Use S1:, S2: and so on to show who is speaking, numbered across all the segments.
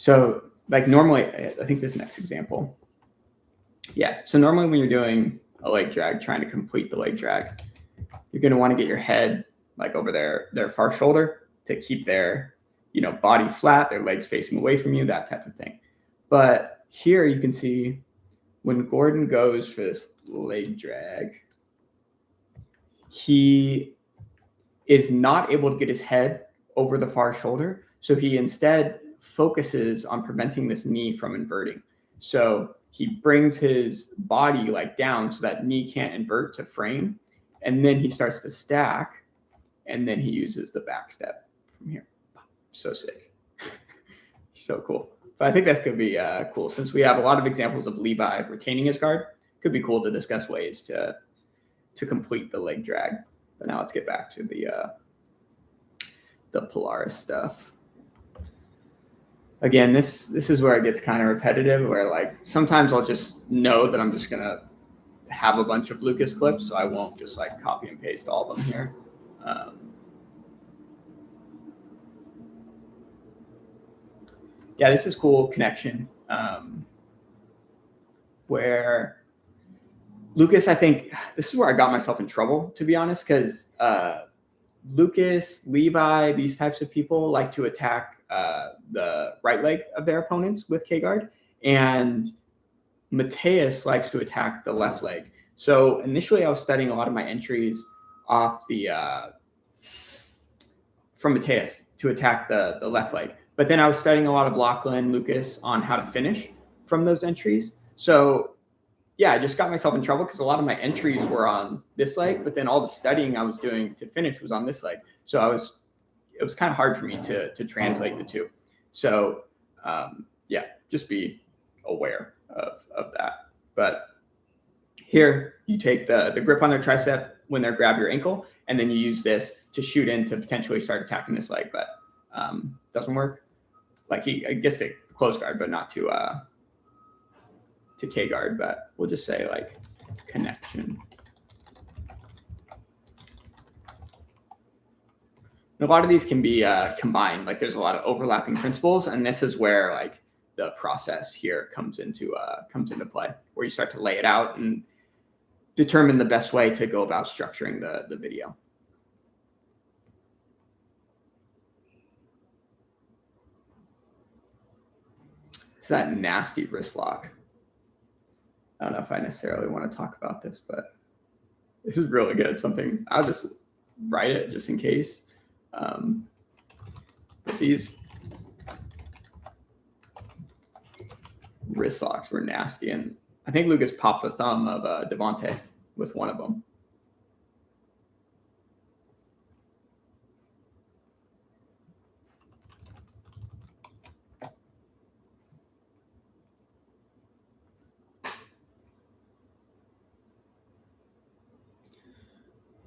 S1: So like normally, I think this next example. Yeah. So normally when you're doing a leg drag, trying to complete the leg drag, you're going to want to get your head like over their far shoulder to keep their, body flat, their legs facing away from you, that type of thing. But here you can see when Gordon goes for this leg drag, he is not able to get his head over the far shoulder. So he instead focuses on preventing this knee from inverting. So he brings his body like down so that knee can't invert to frame. And then he starts to stack. And then he uses the back step from here. So sick. So cool. But I think that's going to be cool. Since we have a lot of examples of Levi retaining his guard, it could be cool to discuss ways to complete the leg drag. But now let's get back to the Polaris stuff. Again, this is where it gets kind of repetitive, where like sometimes I'll just know that I'm just going to have a bunch of Lucas clips, so I won't just like copy and paste all of them here. Yeah, this is cool connection, where Lucas, I think this is where I got myself in trouble, to be honest, because Lucas, Levi, these types of people like to attack the right leg of their opponents with K-guard, and Mateus likes to attack the left leg. So initially I was studying a lot of my entries off from Mateus to attack the left leg. But then I was studying a lot of Lachlan, Lucas on how to finish from those entries. So yeah, I just got myself in trouble because a lot of my entries were on this leg, but then all the studying I was doing to finish was on this leg. So it was kind of hard for me to translate the two. So yeah, just be aware of that. But here you take the grip on their tricep when they grab your ankle, and then you use this to shoot in to potentially start attacking this leg, but doesn't work. Like he gets the close guard, but not to K guard. But we'll just say like connection. And a lot of these can be combined. Like there's a lot of overlapping principles, and this is where like the process here comes into play, where you start to lay it out and determine the best way to go about structuring the video. It's that nasty wrist lock. I don't know if I necessarily want to talk about this, but this is really good. Something I'll just write it just in case. But these wrist locks were nasty, and I think Lucas popped the thumb of Devontae with one of them.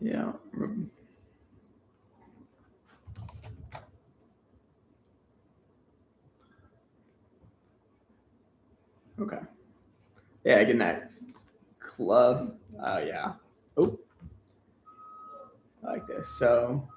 S1: Yeah. Okay. Yeah, again, that club. Yeah. Oh, I like this. So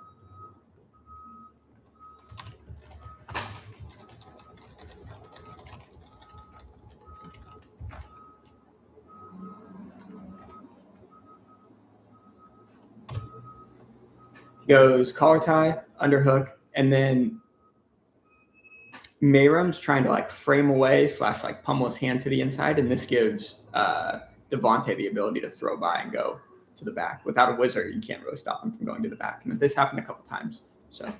S1: goes collar tie, underhook, and then Mayram's trying to like frame away / like pummel his hand to the inside, and this gives Devontae the ability to throw by and go to the back. Without a wizard, you can't really stop him from going to the back. And this happened a couple times. So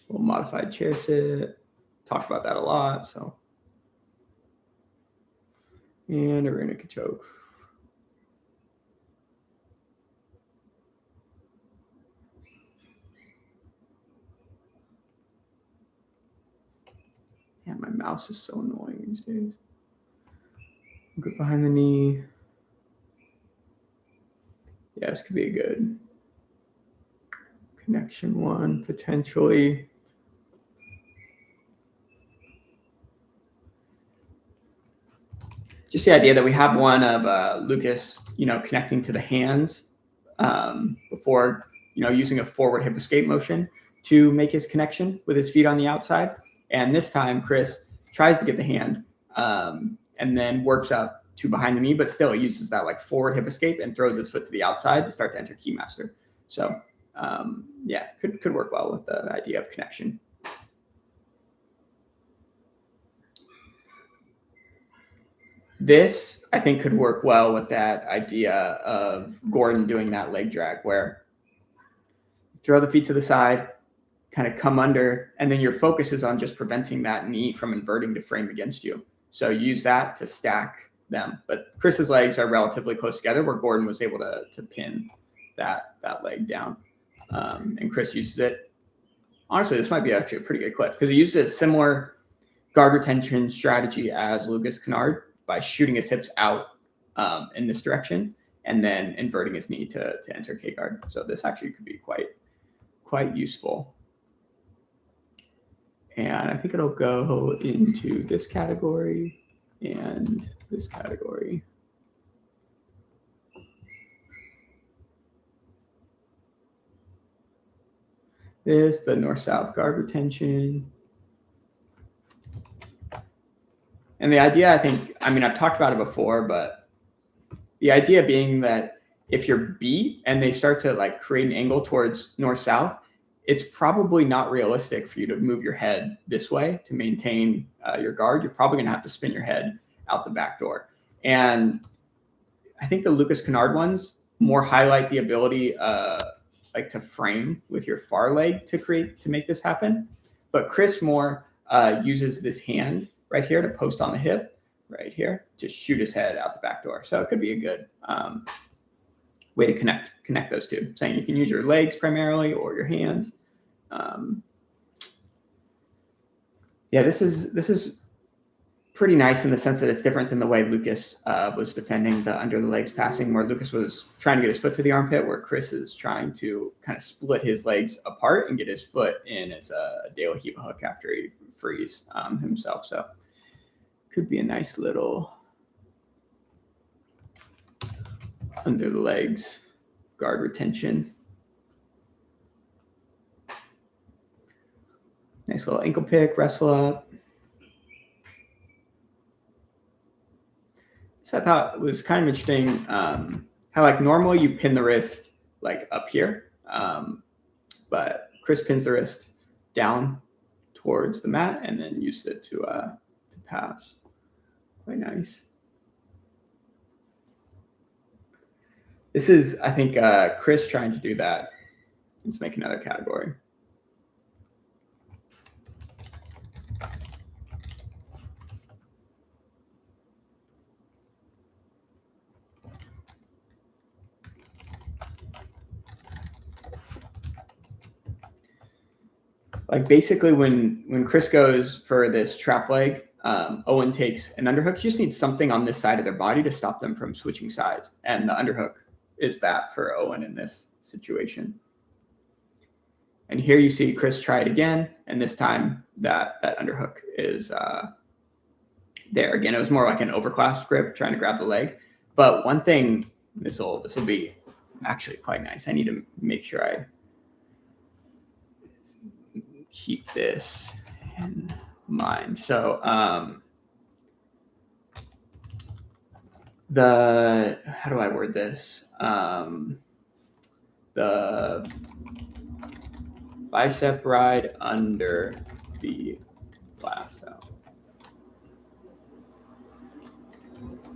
S1: little modified chair sit. Talk about that a lot. So and arena choke. Yeah, my mouse is so annoying these days. Grip behind the knee. Yeah, this could be a good connection one, potentially. Just the idea that we have one of Lucas, connecting to the hands before, using a forward hip escape motion to make his connection with his feet on the outside. And this time, Chris tries to get the hand and then works up to behind the knee, but still uses that like forward hip escape and throws his foot to the outside to start to enter Keymaster. So yeah, could work well with the idea of connection. This, I think, could work well with that idea of Gordon doing that leg drag where you throw the feet to the side, kind of come under, and then your focus is on just preventing that knee from inverting to frame against you. So use that to stack them. But Chris's legs are relatively close together where Gordon was able to pin that leg down. And Chris uses it. Honestly, this might be actually a pretty good clip because he uses a similar guard retention strategy as Lucas Kennard by shooting his hips out in this direction and then inverting his knee to enter K guard. So this actually could be quite useful. And I think it'll go into this category and this category. This, the north-south guard retention. And the idea, I've talked about it before, but the idea being that if you're beat and they start to like create an angle towards north-south, it's probably not realistic for you to move your head this way to maintain your guard. You're probably going to have to spin your head out the back door. And I think the Lucas Kennard ones more highlight the ability like to frame with your far leg to make this happen. But Chris more uses this hand right here to post on the hip, right here, to shoot his head out the back door. So it could be a good way to connect those two. Saying you can use your legs primarily or your hands. Yeah, this is pretty nice in the sense that it's different than the way Lucas was defending the under the legs passing, where Lucas was trying to get his foot to the armpit, where Chris is trying to kind of split his legs apart and get his foot in as a De La Riva hook after he frees himself. So could be a nice little under the legs guard retention. Nice little ankle pick, wrestle up. So I thought it was kind of interesting how like normally you pin the wrist like up here, but Chris pins the wrist down towards the mat and then used it to pass. Quite nice. This is, I think, Chris trying to do that. Let's make another category. Like basically when Chris goes for this trap leg, Owen takes an underhook. You just need something on this side of their body to stop them from switching sides. And the underhook is that for Owen in this situation. And here you see Chris try it again. And this time that underhook is there. Again, it was more like an overclasped grip trying to grab the leg. But one thing, this will be actually quite nice. I need to make sure I keep this in mind. So how do I word this? The bicep ride under the lasso.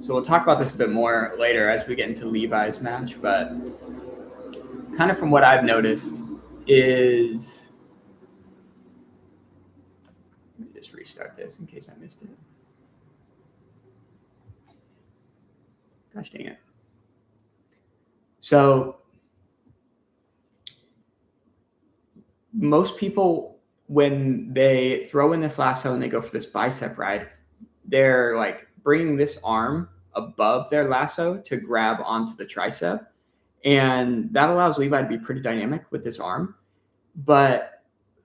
S1: So we'll talk about this a bit more later as we get into Levi's match, but kind of from what I've noticed is, let me just restart this in case I missed it. Gosh dang it. So most people, when they throw in this lasso and they go for this bicep ride, they're like bringing this arm above their lasso to grab onto the tricep. And that allows Levi to be pretty dynamic with this arm. But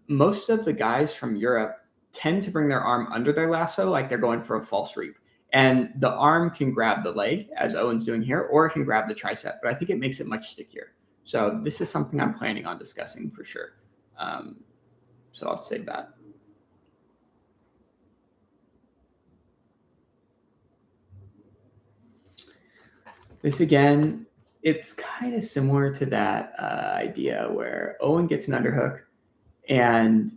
S1: most of the guys from Europe tend to bring their arm under their lasso like they're going for a false reap. And the arm can grab the leg, as Owen's doing here, or it can grab the tricep. But I think it makes it much stickier. So this is something I'm planning on discussing for sure. So I'll save that. This again, it's kind of similar to that idea where Owen gets an underhook and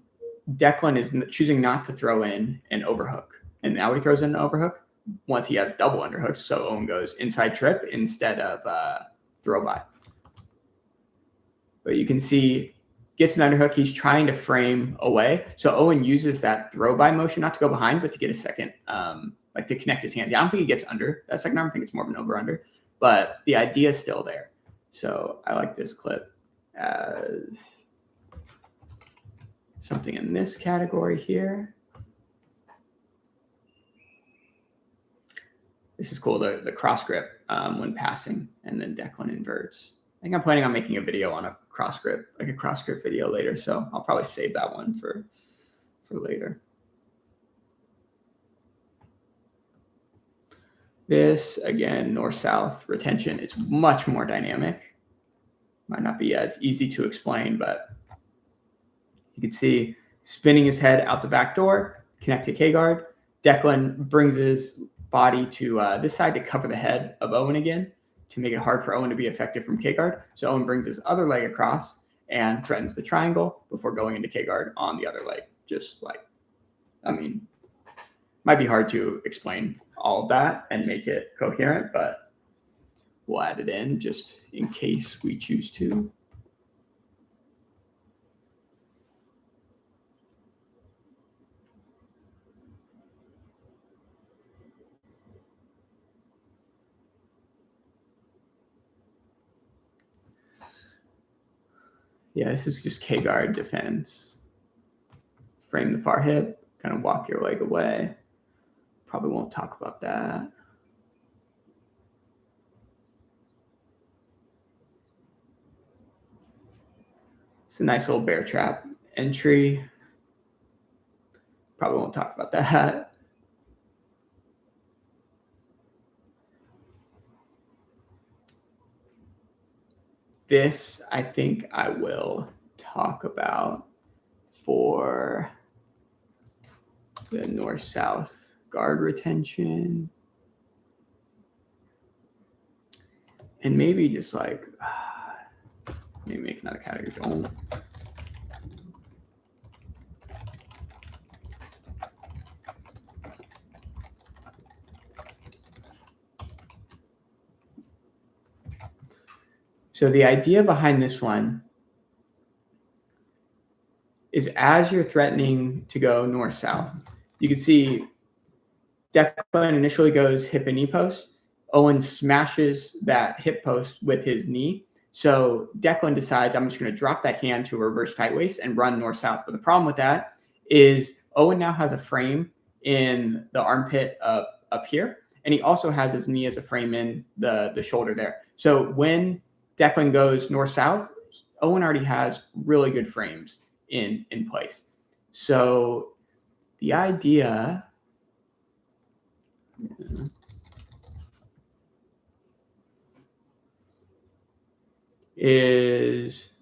S1: Declan is choosing not to throw in an overhook. And now he throws in an overhook once he has double underhooks. So Owen goes inside trip instead of throw by. But you can see gets an underhook. He's trying to frame away. So Owen uses that throw by motion, not to go behind, but to get a second, like to connect his hands. Yeah, I don't think he gets under that second arm. I think it's more of an over under, but the idea is still there. So I like this clip as something in this category here. This is cool, the cross grip when passing, and then Declan inverts. I think I'm planning on making a video on a cross grip, like a cross grip video later. So I'll probably save that one for later. This, again, north-south retention. It's much more dynamic. Might not be as easy to explain, but you can see spinning his head out the back door, connect to K-guard. Declan brings his body to this side to cover the head of Owen again, to make it hard for Owen to be effective from K-guard. So Owen brings his other leg across and threatens the triangle before going into K-guard on the other leg. Just like, I mean, might be hard to explain all of that and make it coherent, but we'll add it in just in case we choose to. Yeah, this is just K-guard defense. Frame the far hip, kind of walk your leg away. Probably won't talk about that. It's a nice little bear trap entry. Probably won't talk about that. This, I think I will talk about for the north-south guard retention. And maybe just like, maybe make another category. Don't. So the idea behind this one is as you're threatening to go north-south, you can see Declan initially goes hip and knee post. Owen smashes that hip post with his knee. So Declan decides, I'm just going to drop that hand to a reverse tight waist and run north-south. But the problem with that is Owen now has a frame in the armpit up here. And he also has his knee as a frame in the shoulder there. So when Declan goes north-south, Owen already has really good frames in place. So the idea is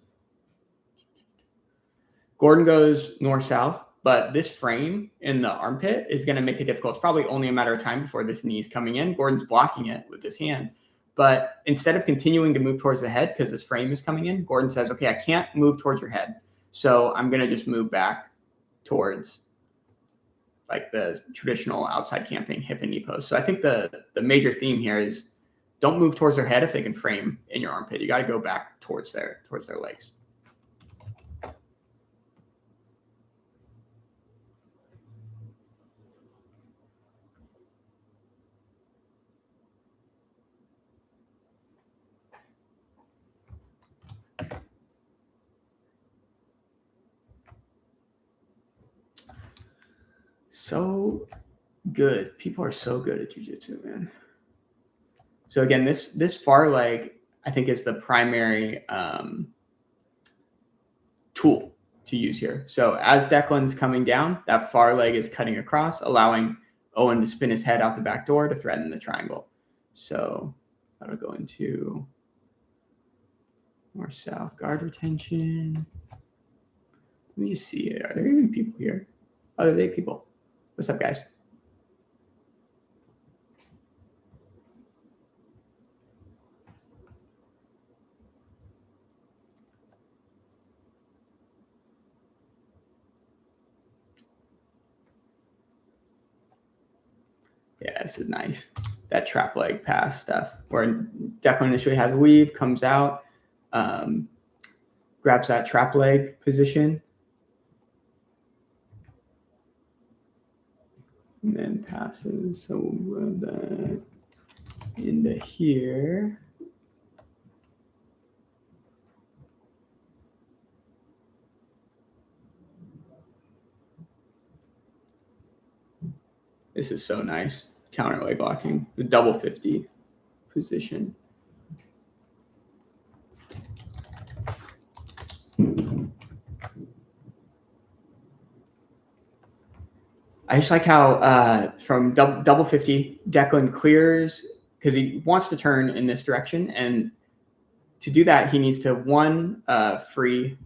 S1: Gordon goes north-south, but this frame in the armpit is going to make it difficult. It's probably only a matter of time before this knee is coming in. Gordon's blocking it with his hand. But instead of continuing to move towards the head because this frame is coming in, Gordon says, okay, I can't move towards your head. So I'm going to just move back towards like the traditional outside camping hip and knee post. So I think the major theme here is don't move towards their head if they can frame in your armpit. You got to go back towards their legs. So good. People are so good at jiu-jitsu, man. So again, this far leg, I think, is the primary tool to use here. So as Declan's coming down, that far leg is cutting across, allowing Owen to spin his head out the back door to threaten the triangle. So that'll go into More south, guard retention. Let me just see. Are there even people here? Oh, there's 8 people. What's up, guys? Yeah, this is nice. That trap leg pass stuff where Declan initially has a weave, comes out, grabs that trap leg position, and then passes over that into here. This is so nice. Counter leg locking, the double 50 position. I just like how from double 50, Declan clears because he wants to turn in this direction. And to do that, he needs to, 1, free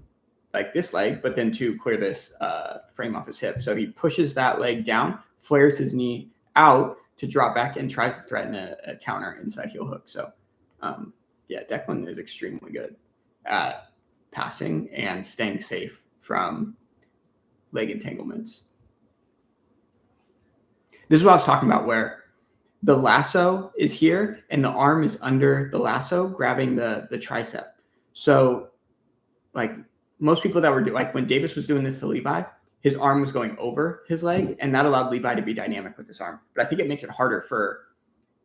S1: like this leg, but then 2, clear this frame off his hip. So he pushes that leg down, flares his knee out to drop back and tries to threaten a counter inside heel hook. So yeah, Declan is extremely good at passing and staying safe from leg entanglements. This is what I was talking about, where the lasso is here and the arm is under the lasso, grabbing the tricep. So like most people that were like when Davis was doing this to Levi, his arm was going over his leg, and that allowed Levi to be dynamic with this arm. But I think it makes it harder for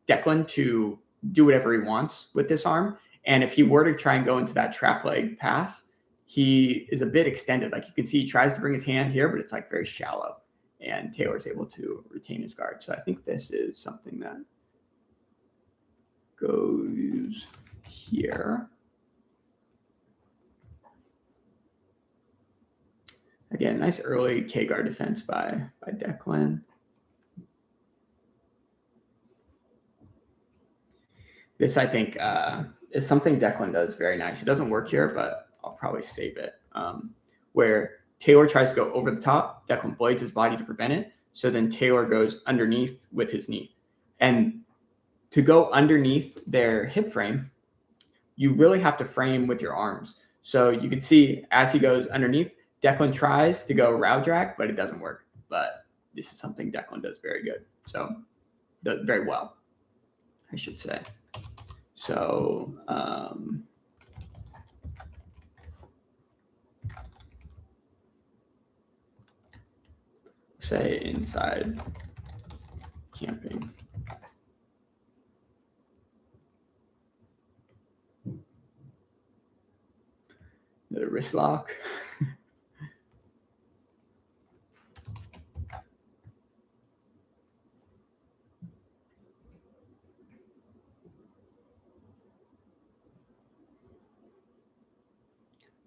S1: Declan to do whatever he wants with this arm. And if he were to try and go into that trap leg pass, he is a bit extended. Like you can see, he tries to bring his hand here, but it's like very shallow. And Taylor's able to retain his guard. So I think this is something that goes here. Again, nice early K-guard defense by Declan. This, I think, is something Declan does very nice. It doesn't work here, but I'll probably save it. Where Taylor tries to go over the top, Declan blades his body to prevent it. So then Taylor goes underneath with his knee. And to go underneath their hip frame, you really have to frame with your arms. So you can see as he goes underneath, Declan tries to go row drag, but it doesn't work. But this is something Declan does very good. So very well, I should say. So say inside camping. The wrist lock.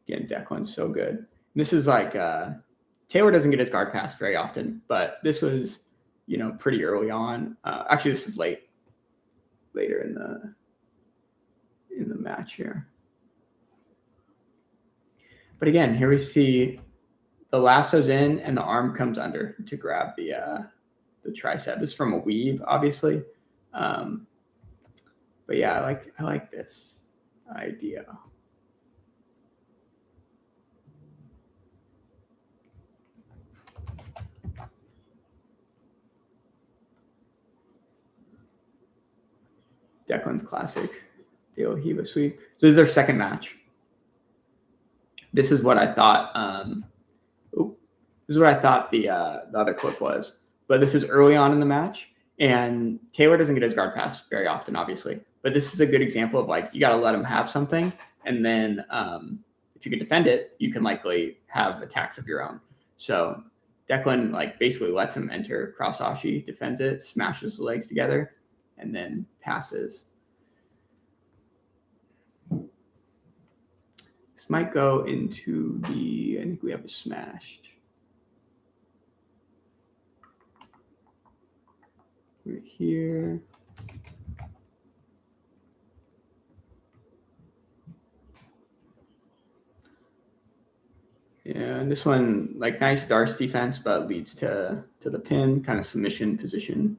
S1: Again, Declan's so good. This is like Taylor doesn't get his guard pass very often, but this was, pretty early on. Actually, this is later in the match here. But again, here we see the lasso's in and the arm comes under to grab the tricep. This is from a weave, obviously. But yeah, I like this idea. Declan's classic De La Riva sweep. So this is their second match. This is what I thought. This is what I thought the other clip was. But this is early on in the match, and Taylor doesn't get his guard pass very often, obviously. But this is a good example of like you got to let him have something, and then if you can defend it, you can likely have attacks of your own. So Declan like basically lets him enter cross ashi, defends it, smashes the legs together, and then passes. This might go into I think we have a smashed. We're here. And this one, like nice Darce defense, but leads to the pin, kind of submission position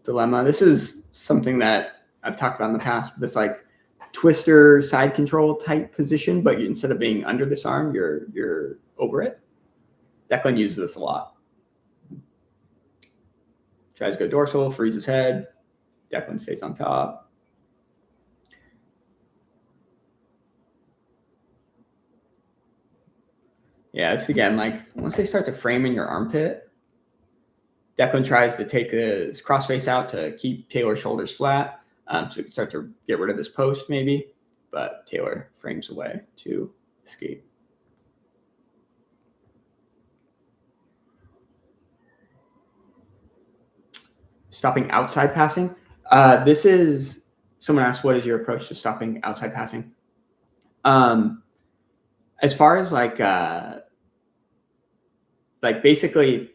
S1: dilemma. This is something that I've talked about in the past, but this like twister side control type position, but instead of being under this arm, you're over it. Declan uses this a lot. Tries to go dorsal, frees his head. Declan stays on top. Yeah, it's again, like once they start to frame in your armpit, Declan tries to take his cross face out to keep Taylor's shoulders flat. So we can start to get rid of this post maybe, but Taylor frames away to escape. Stopping outside passing. This is, someone asked, what is your approach to stopping outside passing? As far as like basically,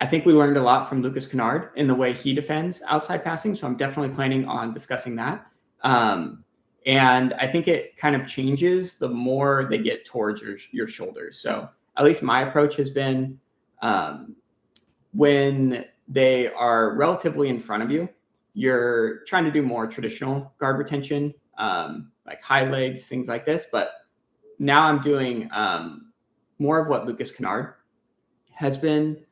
S1: I think we learned a lot from Lucas Kennard in the way he defends outside passing. So I'm definitely planning on discussing that. And I think it kind of changes the more they get towards your shoulders. So at least my approach has been when they are relatively in front of you, you're trying to do more traditional guard retention, like high legs, things like this. But now I'm doing more of what Lucas Kennard has been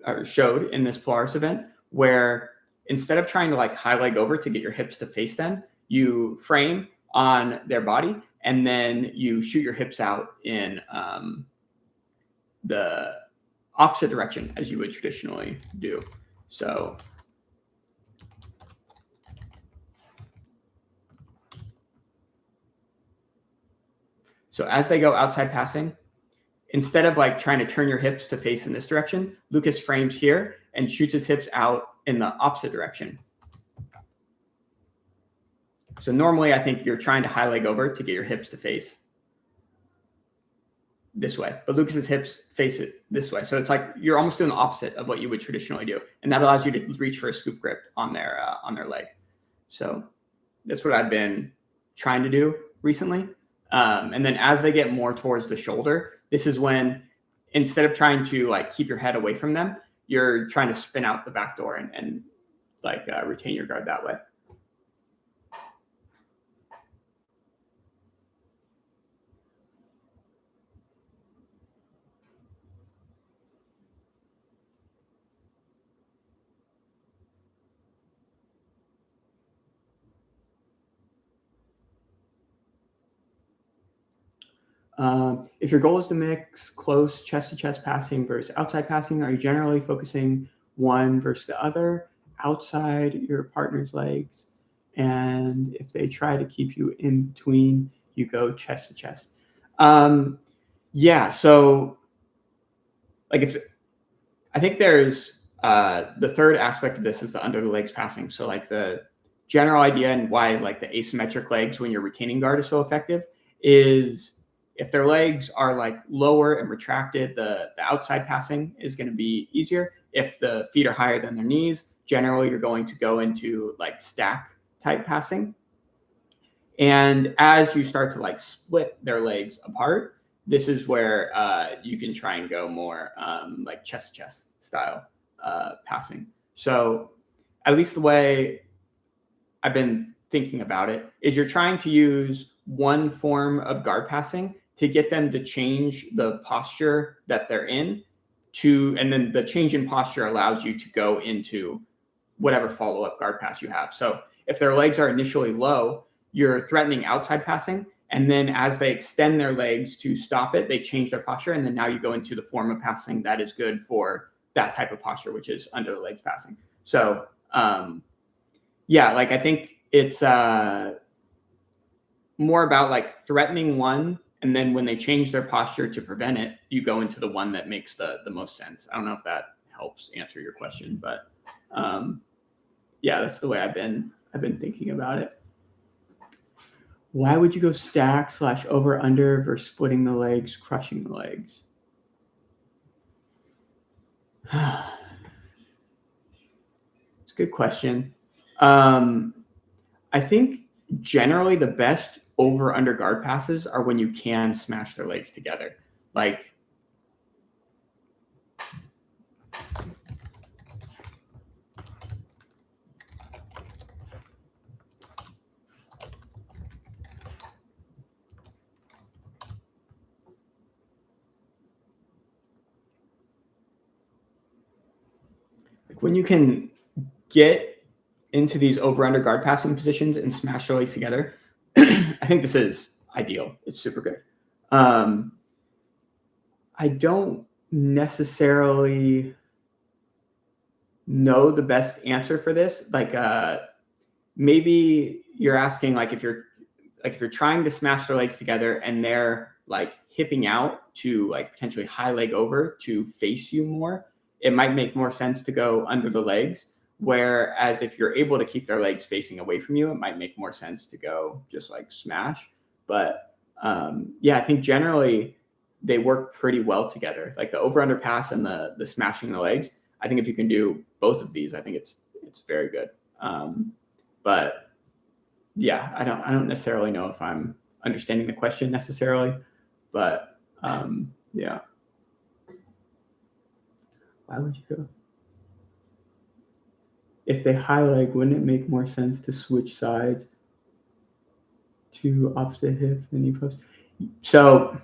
S1: or showed in this Polaris event, where instead of trying to like high leg over to get your hips to face them, you frame on their body and then you shoot your hips out in the opposite direction as you would traditionally do. So as they go outside passing, instead of like trying to turn your hips to face in this direction, Lucas frames here and shoots his hips out in the opposite direction. So normally I think you're trying to high leg over to get your hips to face this way, but Lucas's hips face it this way. So it's like you're almost doing the opposite of what you would traditionally do. And that allows you to reach for a scoop grip on their leg. So that's what I've been trying to do recently. And then as they get more towards the shoulder, this is when, instead of trying to like keep your head away from them, you're trying to spin out the back door and like retain your guard that way. If your goal is to mix close chest-to-chest passing versus outside passing, are you generally focusing one versus the other, outside your partner's legs? And if they try to keep you in between, you go chest-to-chest. Yeah, so like I think there's the third aspect of this is the under the legs passing. So like the general idea and why like the asymmetric legs when you're retaining guard is so effective is if their legs are like lower and retracted, the outside passing is going to be easier. If the feet are higher than their knees, generally you're going to go into like stack type passing. And as you start to like split their legs apart, this is where you can try and go more like chest-to-chest style passing. So at least the way I've been thinking about it is you're trying to use one form of guard passing to get them to change the posture that they're in and then the change in posture allows you to go into whatever follow-up guard pass you have. So if their legs are initially low, you're threatening outside passing. And then as they extend their legs to stop it, they change their posture. And then now you go into the form of passing that is good for that type of posture, which is under the legs passing. So yeah, like I think it's more about like threatening one. And then when they change their posture to prevent it, you go into the one that makes the most sense. I don't know if that helps answer your question, but yeah, that's the way I've been thinking about it. Why would you go stack / over under versus splitting the legs, crushing the legs? It's a good question. I think generally the best over under guard passes are when you can smash their legs together. Like when you can get into these over-under guard passing positions and smash your legs together, I think this is ideal. It's super good. I don't necessarily know the best answer for this. Like, maybe you're asking, like, if you're trying to smash their legs together and they're like hipping out to like potentially high leg over to face you more, it might make more sense to go under the legs. Whereas if you're able to keep their legs facing away from you, it might make more sense to go just like smash. But yeah, I think generally they work pretty well together. Like the over under pass and the smashing the legs. I think if you can do both of these, I think it's very good. But yeah, I don't necessarily know if I'm understanding the question necessarily, but yeah. Why would you go? If they high leg, wouldn't it make more sense to switch sides to opposite hip than you post? So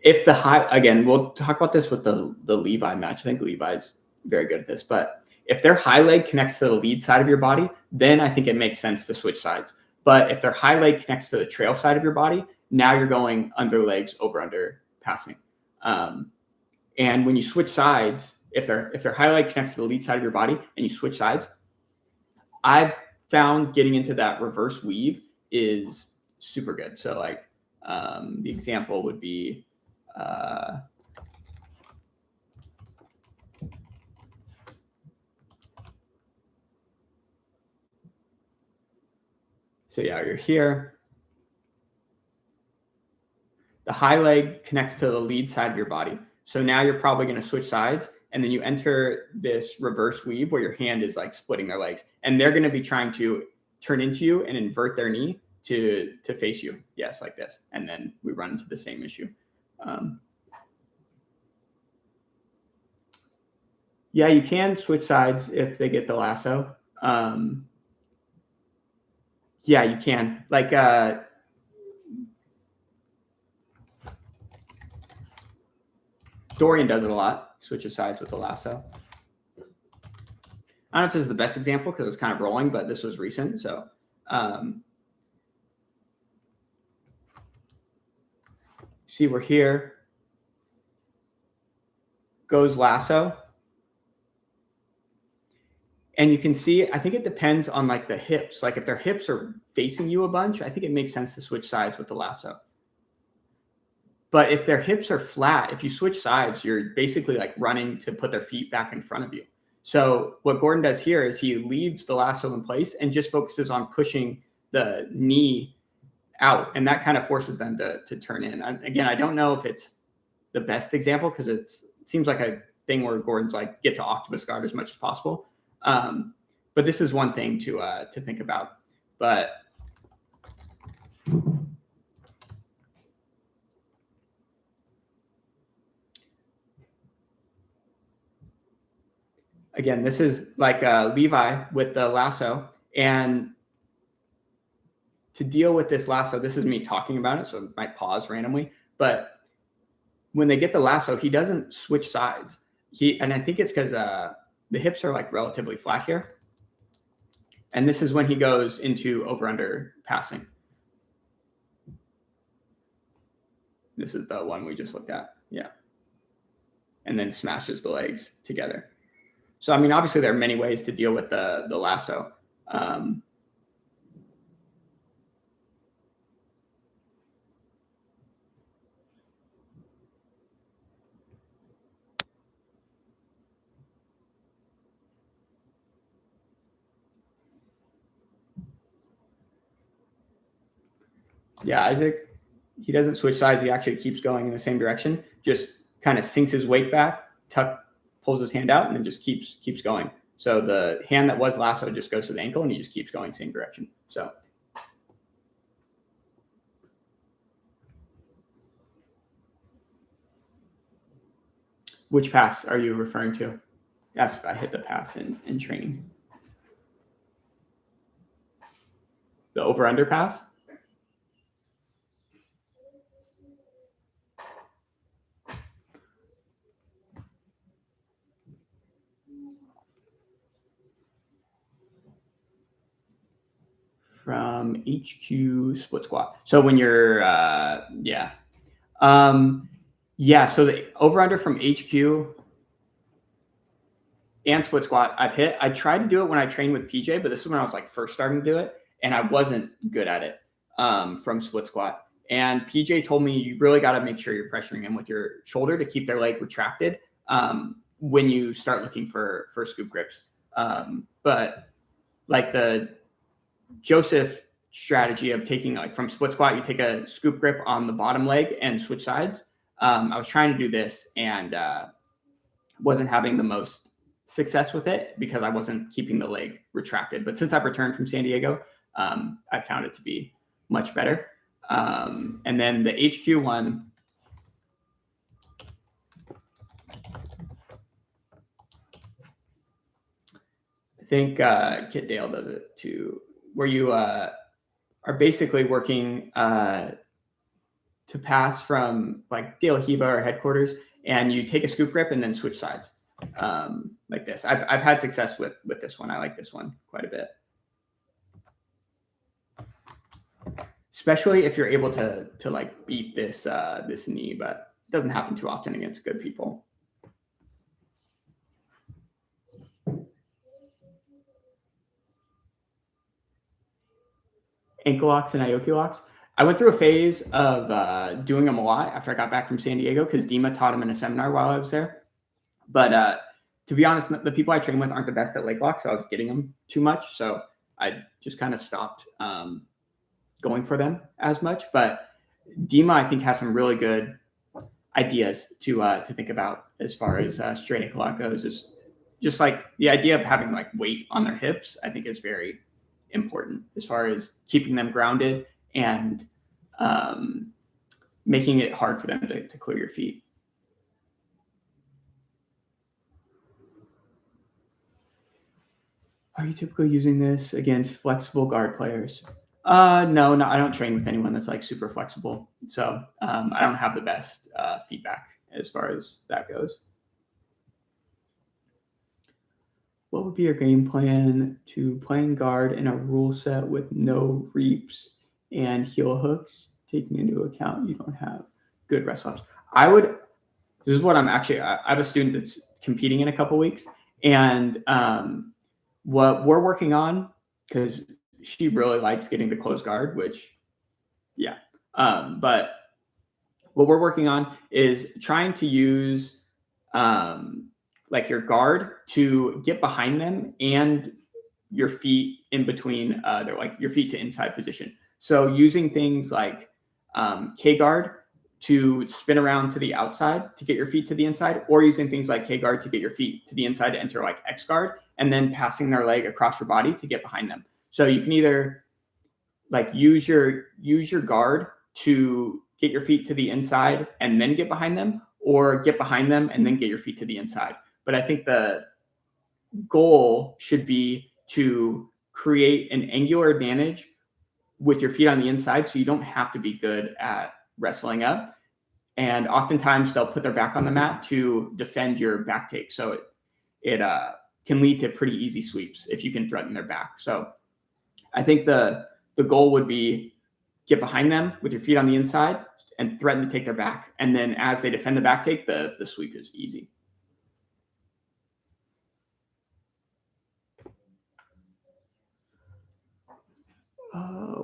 S1: if the high, again, we'll talk about this with the Levi match. I think Levi's very good at this, but if their high leg connects to the lead side of your body, then I think it makes sense to switch sides. But if their high leg connects to the trail side of your body, now you're going under legs, over under passing. And when you switch sides, if their high leg connects to the lead side of your body and you switch sides, I've found getting into that reverse weave is super good. So like the example would be so yeah, you're here. The high leg connects to the lead side of your body. So now you're probably going to switch sides, and then you enter this reverse weave where your hand is like splitting their legs, and they're going to be trying to turn into you and invert their knee to face you. Yes, like this. And then we run into the same issue. Yeah, you can switch sides if they get the lasso. Yeah, you can. Like Dorian does it a lot, switches sides with the lasso. I don't know if this is the best example because it's kind of rolling, but this was recent. So see, we're here. Goes lasso. And you can see, I think it depends on like the hips. Like if their hips are facing you a bunch, I think it makes sense to switch sides with the lasso. But if their hips are flat, if you switch sides, you're basically like running to put their feet back in front of you. So what Gordon does here is he leaves the lasso in place and just focuses on pushing the knee out. And that kind of forces them to turn in. Again, I don't know if it's the best example because it seems like a thing where Gordon's like, get to octopus guard as much as possible. But this is one thing to think about. But again, this is like Levi with the lasso. And to deal with this lasso, this is me talking about it, so it might pause randomly. But when they get the lasso, he doesn't switch sides. And I think it's because the hips are like relatively flat here. And this is when he goes into over-under passing. This is the one we just looked at. Yeah. And then smashes the legs together. So, I mean, obviously there are many ways to deal with the lasso. Yeah, Isaac, he doesn't switch sides. He actually keeps going in the same direction, just kind of sinks his weight back, pulls his hand out, and then just keeps going. So the hand that was lasso just goes to the ankle, and he just keeps going same direction. So which pass are you referring to? Yes, I hit the pass in training. The over-under pass? from HQ split squat. So when you're, yeah. Yeah, so the over under from HQ and split squat I've hit. I tried to do it when I trained with PJ, but this is when I was like first starting to do it, and I wasn't good at it from split squat. And PJ told me you really got to make sure you're pressuring them with your shoulder to keep their leg retracted when you start looking for scoop grips. But like the Joseph strategy of taking like from split squat, you take a scoop grip on the bottom leg and switch sides. I was trying to do this and wasn't having the most success with it because I wasn't keeping the leg retracted. But since I've returned from San Diego, I found it to be much better. And then the HQ one, I think Kit Dale does it too, where you are basically working to pass from like Dale Heba or headquarters, and you take a scoop grip and then switch sides like this. I've had success with this one. I like this one quite a bit, especially if you're able to like beat this this knee, but it doesn't happen too often against good people. Ankle locks and Aoki locks. I went through a phase of doing them a lot after I got back from San Diego because Dima taught them in a seminar while I was there. But to be honest, the people I train with aren't the best at leg locks, so I was getting them too much. So I just kind of stopped going for them as much. But Dima, I think, has some really good ideas to think about as far as straight ankle lock goes. Is just like the idea of having like weight on their hips, I think is very important as far as keeping them grounded and making it hard for them to clear your feet. Are you typically using this against flexible guard players? No, I don't train with anyone that's like super flexible. So I don't have the best feedback as far as that goes. What would be your game plan to playing guard in a rule set with no reaps and heel hooks, taking into account you don't have good rest ups? This is what I have a student that's competing in a couple weeks, and what we're working on, because she really likes getting the closed guard, which, yeah. But what we're working on is trying to use like your guard to get behind them and your feet in between. They're like your feet to inside position. So using things like K guard to spin around to the outside to get your feet to the inside, or using things like K guard to get your feet to the inside to enter like X guard, and then passing their leg across your body to get behind them. So you can either like use your guard to get your feet to the inside and then get behind them, or get behind them and then get your feet to the inside. But I think the goal should be to create an angular advantage with your feet on the inside, so you don't have to be good at wrestling up. And oftentimes they'll put their back on the mat to defend your back take. So it can lead to pretty easy sweeps if you can threaten their back. So I think the goal would be get behind them with your feet on the inside and threaten to take their back. And then as they defend the back take, the sweep is easy.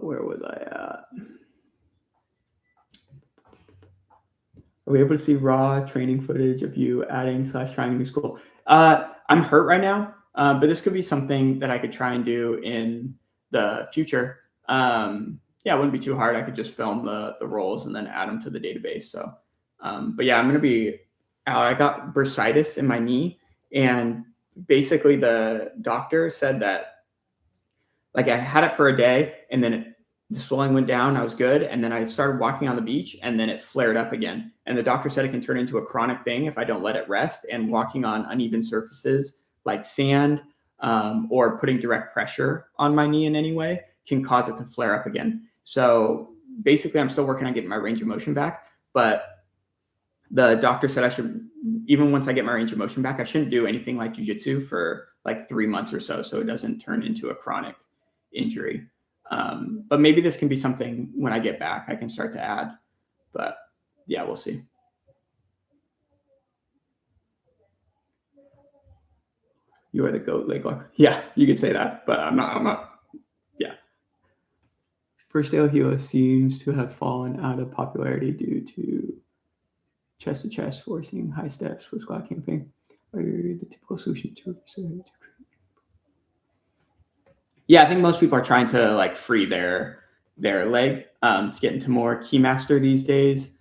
S1: Where was I at? Are we able to see raw training footage of you adding/trying a new school? I'm hurt right now, but this could be something that I could try and do in the future. Yeah, it wouldn't be too hard. I could just film the rolls and then add them to the database. So, but yeah, I'm going to be out. I got bursitis in my knee, and basically the doctor said that like I had it for a day, and then the swelling went down. I was good. And then I started walking on the beach, and then it flared up again. And the doctor said it can turn into a chronic thing if I don't let it rest. And walking on uneven surfaces like sand or putting direct pressure on my knee in any way can cause it to flare up again. So basically, I'm still working on getting my range of motion back. But the doctor said I should, even once I get my range of motion back, I shouldn't do anything like jiu-jitsu for like 3 months or so it doesn't turn into a chronic injury. But maybe this can be something when I get back I can start to add. But yeah, we'll see. You are the GOAT leg lock. Yeah, you could say that, but I'm not. Yeah. First day Gila seems to have fallen out of popularity due to chest to chest forcing high steps with squat camping. Are you the typical solution to it? Yeah, I think most people are trying to like free their leg to get into more Keymaster these days.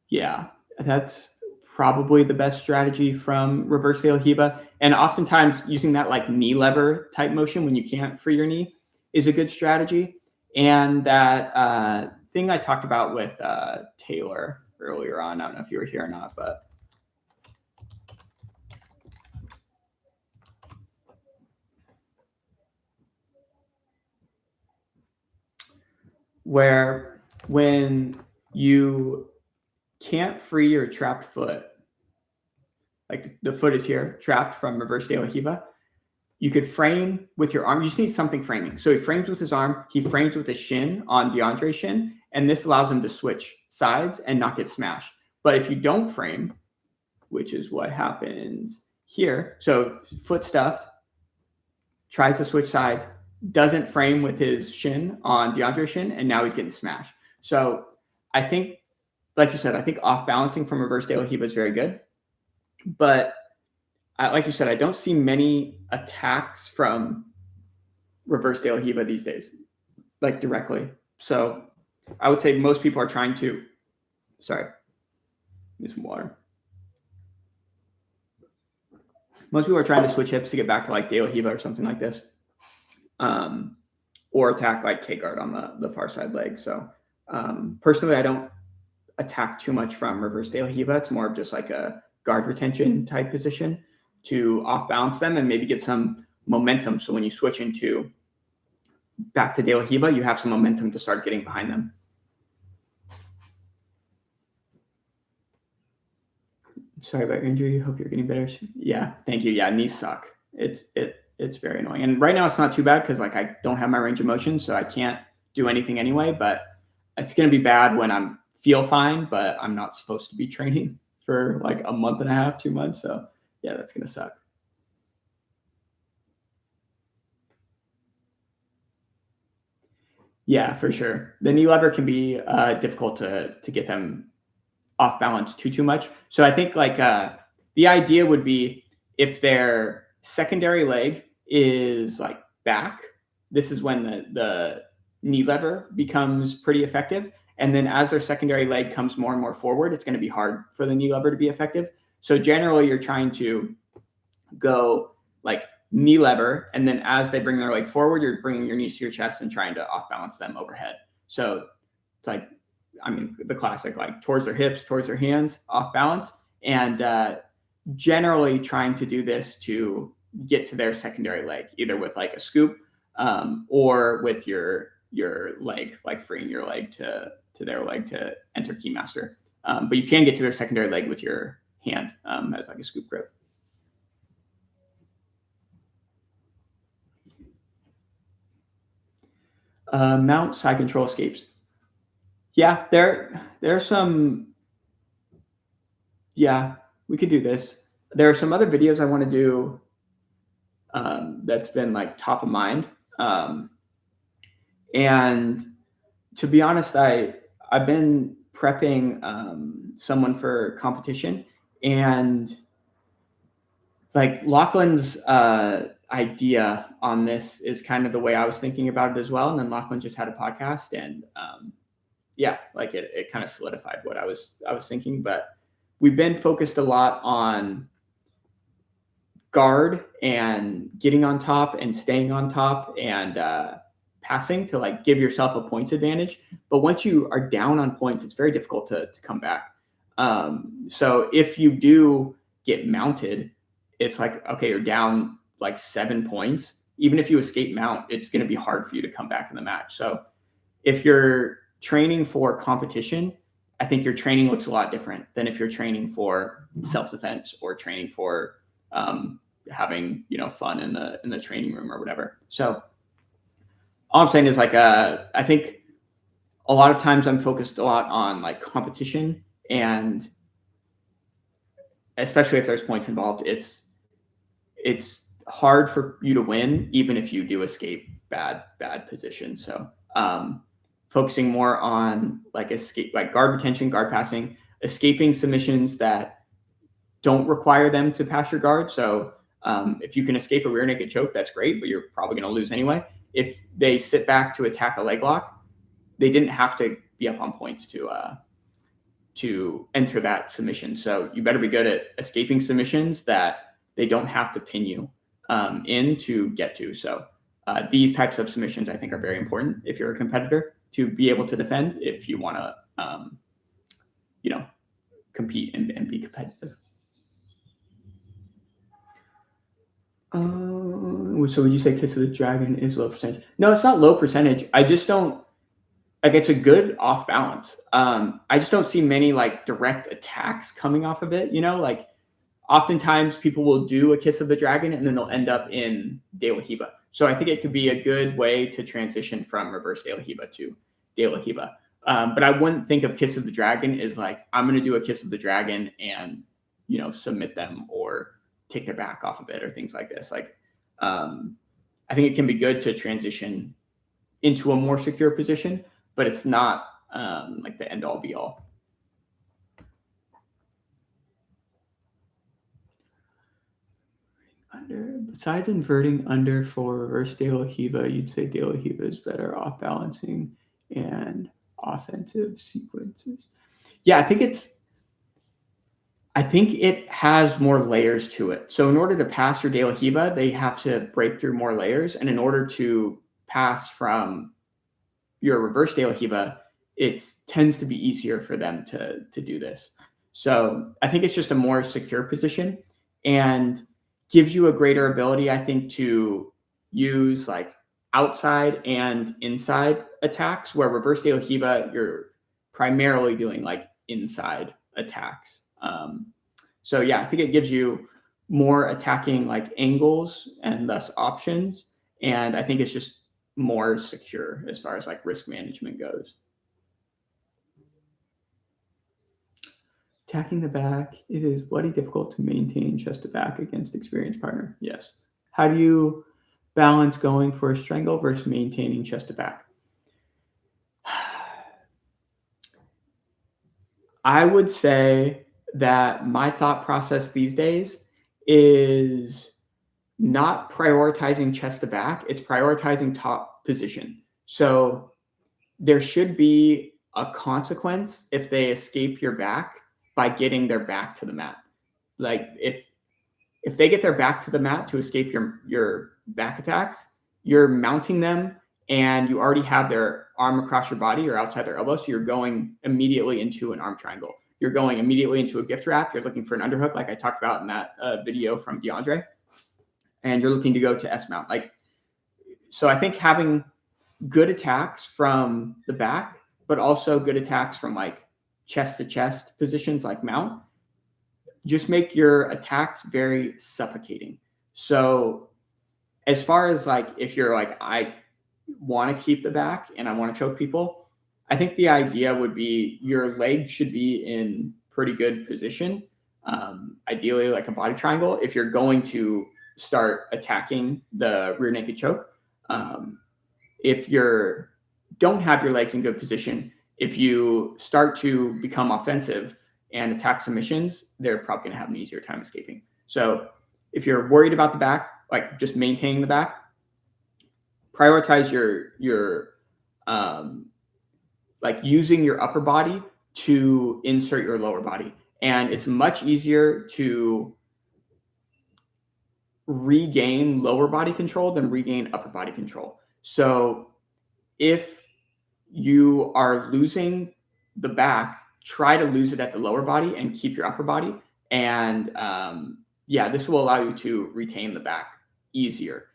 S1: Yeah, that's probably the best strategy from reverse de la Hiva. And oftentimes using that like knee lever type motion when you can't free your knee is a good strategy. And that thing I talked about with Taylor earlier on, I don't know if you were here or not, but where when you can't free your trapped foot, like the foot is here, trapped from reverse de la Hiva, you could frame with your arm. You just need something framing. So he frames with his arm, he frames with his shin on DeAndre's shin, and this allows him to switch sides and not get smashed. But if you don't frame, which is what happens here, so foot stuffed, tries to switch sides, doesn't frame with his shin on DeAndre's shin, and now he's getting smashed. So I think, like you said, I think off balancing from reverse de la Hiva is very good. But like you said, I don't see many attacks from reverse de la Hiva these days, like directly. So I would say most people are trying to, need some water. Most people are trying to switch hips to get back to like de la Hiva or something like this. Or attack like K-guard on the far side leg. So personally, I don't attack too much from reverse de la Hiva. It's more of just like a guard retention type position to off balance them and maybe get some momentum. So when you switch into back to de la Hiva, you have some momentum to start getting behind them. Sorry about your injury. Hope you're getting better. Yeah, thank you. Yeah, knees suck. It's very annoying. And right now it's not too bad because like I don't have my range of motion, so I can't do anything anyway. But it's gonna be bad when I'm feel fine, but I'm not supposed to be training for like a month and a half, 2 months. So yeah, that's gonna suck. Yeah, for sure. The knee lever can be difficult to get them off balance too much. So I think like the idea would be if their secondary leg is like back, this is when the knee lever becomes pretty effective. And then as their secondary leg comes more and more forward, it's going to be hard for the knee lever to be effective. So generally you're trying to go like knee lever, and then as they bring their leg forward, you're bringing your knees to your chest and trying to off balance them overhead. So it's like, I mean, the classic, like towards their hips, towards their hands, off balance, and generally trying to do this to get to their secondary leg, either with like a scoop or with your leg, like freeing your leg to their leg to enter Keymaster. But you can get to their secondary leg with your hand as like a scoop grip. Mount side control escapes. Yeah, there's some. Yeah, we could do this. There are some other videos I want to do that's been like top of mind. And to be honest, I've been prepping someone for competition, and like Lachlan's idea on this is kind of the way I was thinking about it as well. And then Lachlan just had a podcast, and yeah, like it kind of solidified what I was thinking. But we've been focused a lot on guard and getting on top and staying on top and passing to like give yourself a points advantage. But once you are down on points, it's very difficult to come back. So if you do get mounted, it's like, okay, you're down like 7 points. Even if you escape mount, it's going to be hard for you to come back in the match. So if you're training for competition, I think your training looks a lot different than if you're training for self-defense or training for having, fun in the training room or whatever. So all I'm saying is like, I think a lot of times I'm focused a lot on like competition, and especially if there's points involved, it's hard for you to win, even if you do escape bad positions. So focusing more on like guard retention, guard passing, escaping submissions that don't require them to pass your guard. So if you can escape a rear naked choke, that's great, but you're probably going to lose anyway. If they sit back to attack a leg lock, they didn't have to be up on points to enter that submission. So you better be good at escaping submissions that they don't have to pin you in to get to. So these types of submissions I think are very important if you're a competitor to be able to defend if you want to, compete and be competitive. So when you say Kiss of the Dragon is low percentage, no, it's not low percentage. I just don't like, it's a good off balance. I just don't see many like direct attacks coming off of it. Like oftentimes people will do a Kiss of the Dragon and then they'll end up in De La Riva. So I think it could be a good way to transition from reverse De La Riva to De La Riva. But I wouldn't think of Kiss of the Dragon as like, I'm going to do a Kiss of the Dragon and, submit them or take their back off of it or things like this. Like, I think it can be good to transition into a more secure position, but it's not like the end all be all. Besides inverting under for reverse De La Riva, you'd say De La Riva is better off balancing and offensive sequences. Yeah, I think it has more layers to it. So in order to pass your De La Riva, they have to break through more layers. And in order to pass from your reverse De La Riva, it tends to be easier for them to do this. So I think it's just a more secure position and gives you a greater ability, I think, to use like outside and inside attacks, where reverse De La Riva, you're primarily doing like inside attacks. So yeah, I think it gives you more attacking like angles and thus options. And I think it's just more secure as far as like risk management goes. Attacking the back, it is bloody difficult to maintain chest to back against experienced partner. Yes. How do you balance going for a strangle versus maintaining chest to back? I would say that my thought process these days is not prioritizing chest to back. It's prioritizing top position. So there should be a consequence if they escape your back by getting their back to the mat. Like if they get their back to the mat to escape your back attacks, you're mounting them and you already have their arm across your body or outside their elbow. So you're going immediately into an arm triangle. You're going immediately into a gift wrap. You're looking for an underhook, like I talked about in that video from DeAndre. And you're looking to go to S mount. So I think having good attacks from the back, but also good attacks from like chest to chest positions like mount, just make your attacks very suffocating. So as far as like, if you're like, I want to keep the back and I want to choke people, I think the idea would be your leg should be in pretty good position. Ideally like a body triangle. If you're going to start attacking the rear naked choke, if you don't have your legs in good position, if you start to become offensive and attack submissions, they're probably going to have an easier time escaping. So if you're worried about the back, like just maintaining the back, prioritize your like using your upper body to insert your lower body. And it's much easier to regain lower body control than regain upper body control. So if you are losing the back, try to lose it at the lower body and keep your upper body. And this will allow you to retain the back easier.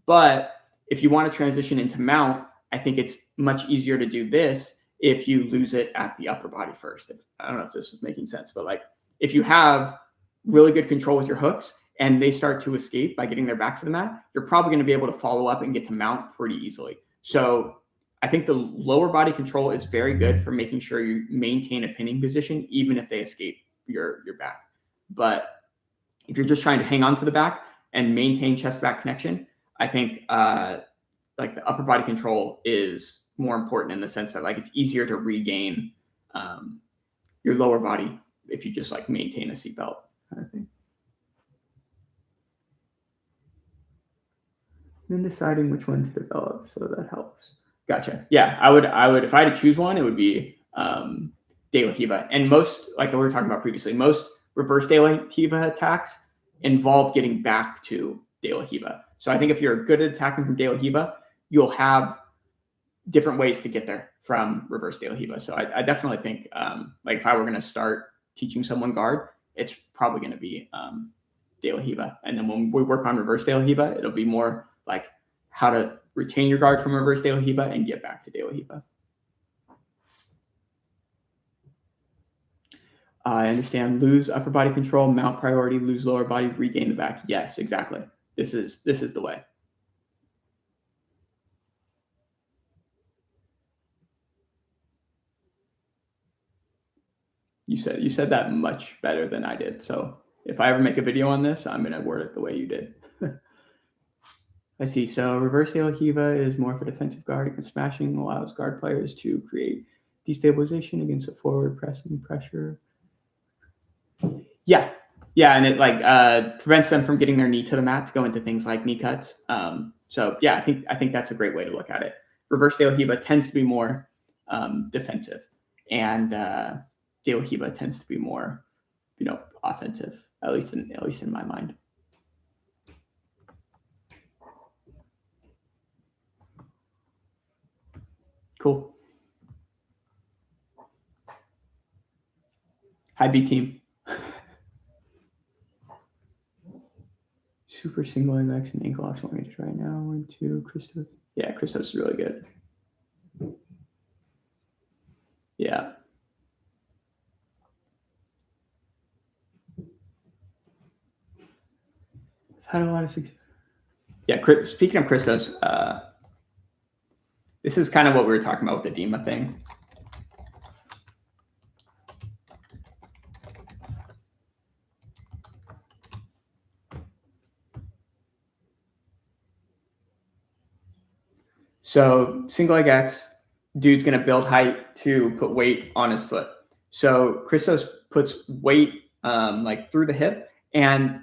S1: But if you want to transition into mount, I think it's much easier to do this if you lose it at the upper body first. I don't know if this is making sense, but like if you have really good control with your hooks and they start to escape by getting their back to the mat, you're probably going to be able to follow up and get to mount pretty easily. So I think the lower body control is very good for making sure you maintain a pinning position, even if they escape your back. But if you're just trying to hang on to the back and maintain chest back connection, I think like the upper body control is more important in the sense that like it's easier to regain your lower body if you just like maintain a seatbelt kind of thing. Then deciding which one to develop, so that helps. Gotcha. Yeah, I would if I had to choose one, it would be De La Riva. And most, like we were talking about previously, most reverse De La Riva attacks involve getting back to De La Riva. So I think if you're good at attacking from De La Riva, you'll have different ways to get there from reverse De La Riva. So I definitely think like if I were going to start teaching someone guard, it's probably going to be De La Riva. And then when we work on reverse De La Riva, it'll be more like how to retain your guard from reverse De La Riva and get back to De La Riva. I understand. Lose upper body control, mount priority, lose lower body, regain the back. Yes, exactly. This is the way. You said that much better than I did. So if I ever make a video on this, I'm going to word it the way you did. I see. So reverse De La Riva is more of a defensive guard against smashing, allows guard players to create destabilization against a forward pressing pressure. Yeah, and it like prevents them from getting their knee to the mat to go into things like knee cuts. So yeah, I think that's a great way to look at it. Reverse De La Riva tends to be more defensive, and De La Riva tends to be more, offensive. At least in my mind. Cool. Hi, B team. Super single index and ankle optional ranges right now. Into Christos. Yeah, Christos is really good. Yeah. I've had a lot of success. Yeah, speaking of Christos, this is kind of what we were talking about with the Dima thing. So single leg X, dude's going to build height to put weight on his foot. So Christos puts weight like through the hip, and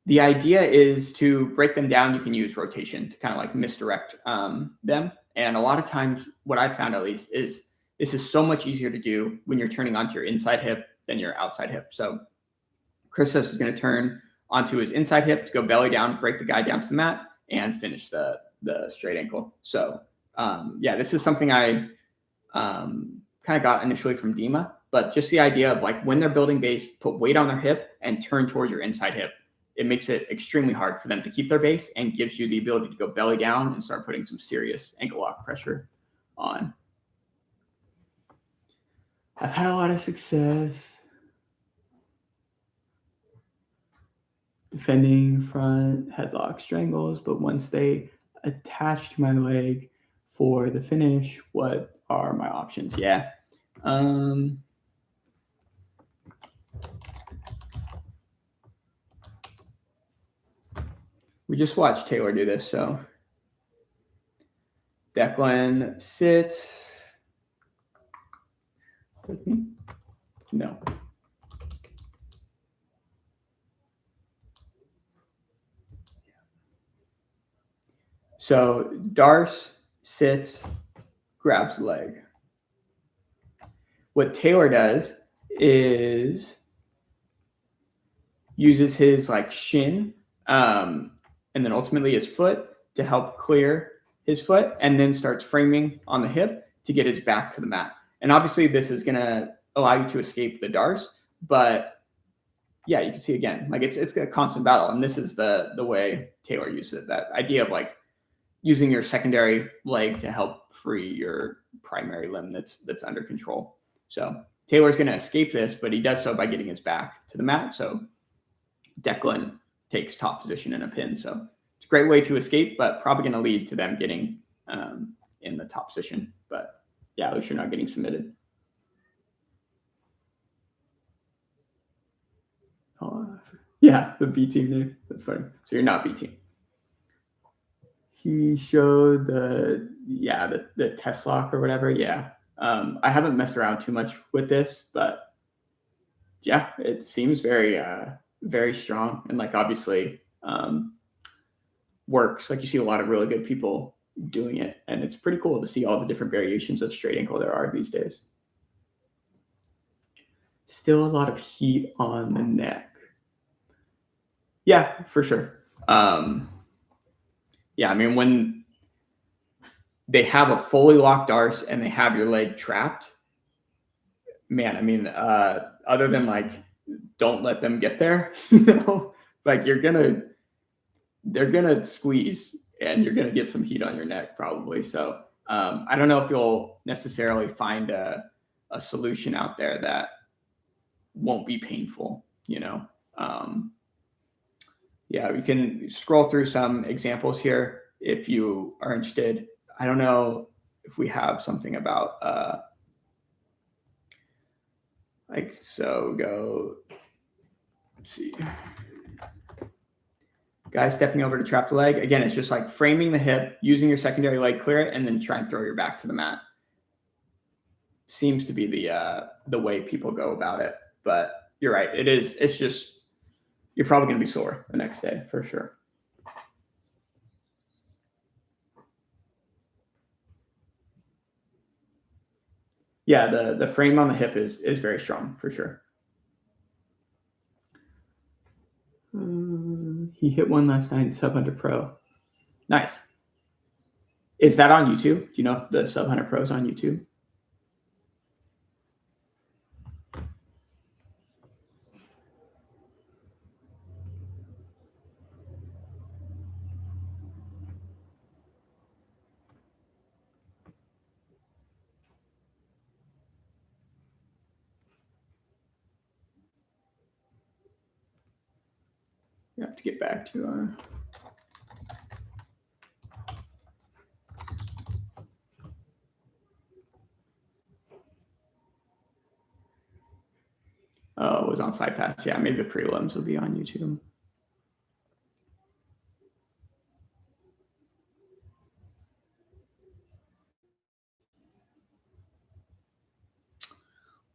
S1: the idea is to break them down. You can use rotation to kind of like misdirect them. And a lot of times what I've found at least is this is so much easier to do when you're turning onto your inside hip than your outside hip. So Christos is going to turn onto his inside hip to go belly down, break the guy down to the mat, and finish the straight ankle. So yeah, this is something I kind of got initially from Dima, but just the idea of like when they're building base, put weight on their hip and turn towards your inside hip. It makes it extremely hard for them to keep their base and gives you the ability to go belly down and start putting some serious ankle lock pressure on. I've had a lot of success defending front headlock strangles, but once they attach to my leg for the finish, what are my options? Yeah. We just watched Taylor do this, so Declan sits. No. So Darce sits, grabs leg. What Taylor does is uses his like shin and then ultimately his foot to help clear his foot, and then starts framing on the hip to get his back to the mat. And obviously this is going to allow you to escape the Darce, but yeah, you can see again, like it's a constant battle. And this is the way Taylor uses it, that idea of like using your secondary leg to help free your primary limb that's under control. So Taylor's going to escape this, but he does so by getting his back to the mat. So Declan takes top position in a pin. So it's a great way to escape, but probably going to lead to them getting in the top position. But yeah, at least you're not getting submitted. Yeah, the B team there. That's funny. So you're not B team. He showed the test lock or whatever. Yeah. I haven't messed around too much with this, but yeah, it seems very, very strong. And like, obviously, works. Like you see a lot of really good people doing it. And it's pretty cool to see all the different variations of straight ankle there are these days. Still a lot of heat on the neck. Yeah, for sure. Yeah, I mean, when they have a fully locked arse and they have your leg trapped, man, I mean, other than like, don't let them get there, like they're gonna squeeze and you're gonna get some heat on your neck probably. So I don't know if you'll necessarily find a solution out there that won't be painful, Yeah, we can scroll through some examples here if you are interested. I don't know if we have something about let's see. Guy stepping over to trap the leg. Again, it's just like framing the hip, using your secondary leg, clear it, and then try and throw your back to the mat. Seems to be the way people go about it. But you're right. It is. It's just, you're probably going to be sore the next day for sure. Yeah, the frame on the hip is very strong for sure. He hit one last night, sub 100 pro. Nice. Is that on YouTube? Do you know if the sub 100 pro is on YouTube? We have to get back to our. Oh, it was on Fight Pass. Yeah, maybe the prelims will be on YouTube.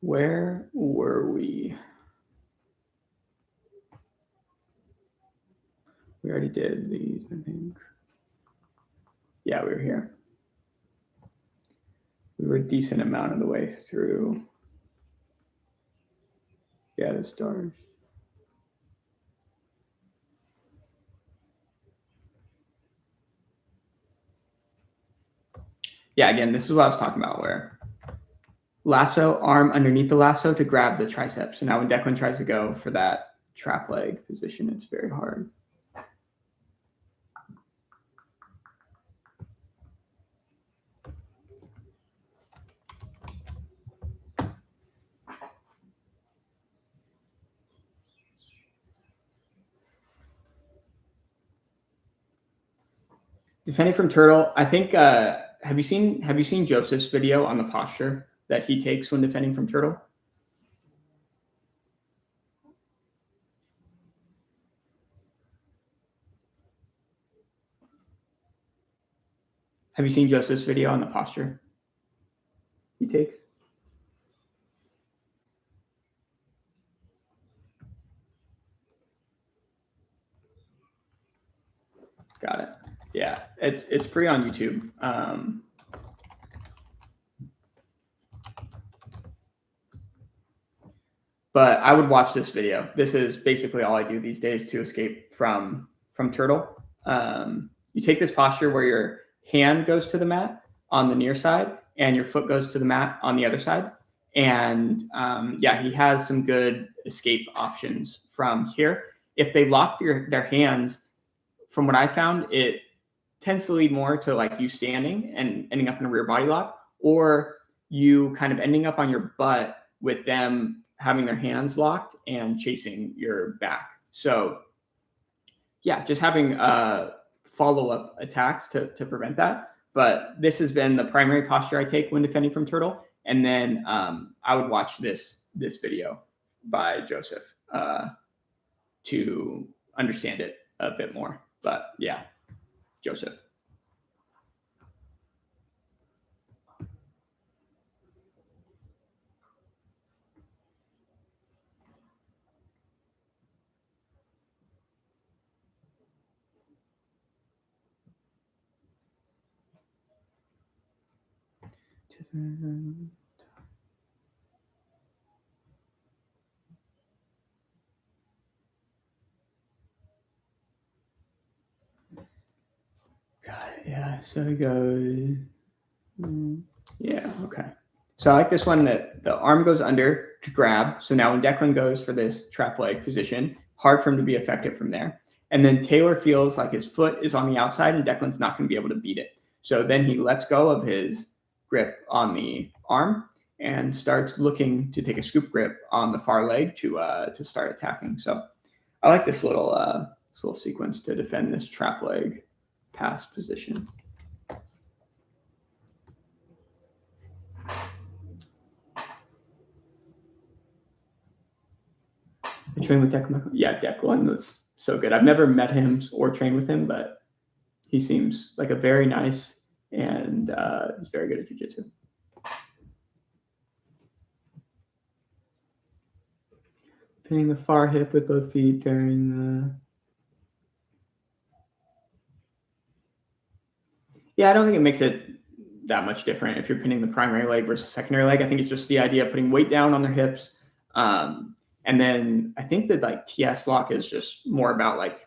S1: Where were we? We already did these, I think. Yeah, we were here. We were a decent amount of the way through. Yeah, the stars. Yeah, again, this is what I was talking about, where lasso, arm underneath the lasso to grab the tricep. So now when Declan tries to go for that trap leg position, it's very hard. Defending from turtle, I think. Have you seen Joseph's video on the posture that he takes when defending from turtle? Have you seen Joseph's video on the posture he takes? Got it. Yeah, it's free on YouTube. But I would watch this video. This is basically all I do these days to escape from turtle. You take this posture where your hand goes to the mat on the near side and your foot goes to the mat on the other side. And yeah, he has some good escape options from here. If they lock their hands, from what I found, it tends to lead more to like you standing and ending up in a rear body lock, or you kind of ending up on your butt with them having their hands locked and chasing your back. So yeah, just having follow-up attacks to prevent that. But this has been the primary posture I take when defending from turtle. And then I would watch this video by Joseph to understand it a bit more. But yeah, Joseph. Yeah, so it goes. Yeah, okay. So I like this one that the arm goes under to grab. So now when Declan goes for this trap leg position, hard for him to be effective from there. And then Taylor feels like his foot is on the outside and Declan's not going to be able to beat it. So then he lets go of his grip on the arm and starts looking to take a scoop grip on the far leg to start attacking. So I like this little sequence to defend this trap leg pass position. I trained with Declan. Yeah, Declan was so good. I've never met him or trained with him, but he seems like a very nice and he's very good at jiu-jitsu. Pinning the far hip with both feet during the... Yeah, I don't think it makes it that much different if you're pinning the primary leg versus secondary leg. I think it's just the idea of putting weight down on their hips. And then I think that like TS lock is just more about like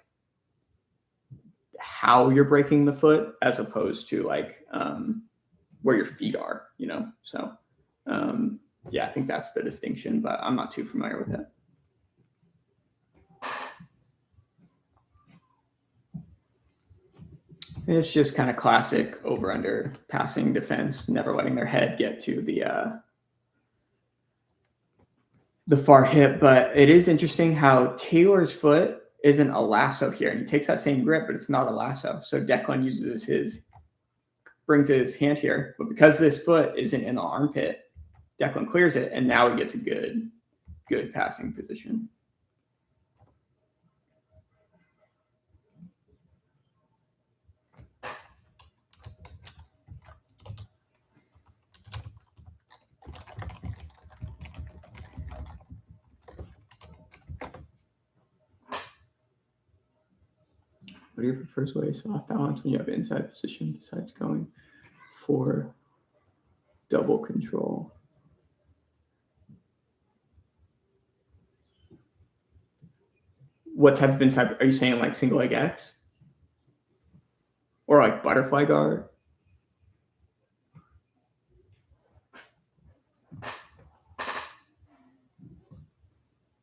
S1: how you're breaking the foot as opposed to like where your feet are, you know? So yeah, I think that's the distinction, but I'm not too familiar with it. It's just kind of classic over under passing defense, never letting their head get to the far hip. But it is interesting how Taylor's foot isn't a lasso here, and he takes that same grip, but it's not a lasso. So Declan brings his hand here, but because this foot isn't in the armpit, Declan clears it, and now he gets a good passing position. What are your preferred ways to off balance when you have inside position besides going for double control? What type of inside? Are you saying like single leg X? Or like butterfly guard?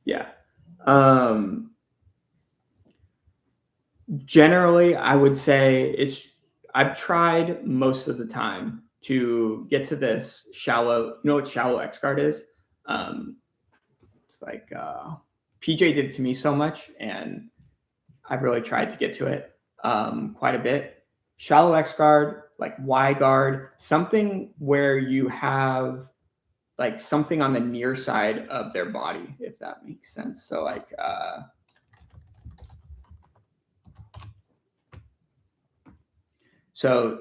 S1: Yeah. Generally, I would say I've tried most of the time to get to this shallow, you know what shallow X guard is? It's like PJ did it to me so much, and I've really tried to get to it quite a bit. Shallow X guard, like Y guard, something where you have like something on the near side of their body, if that makes sense. So like so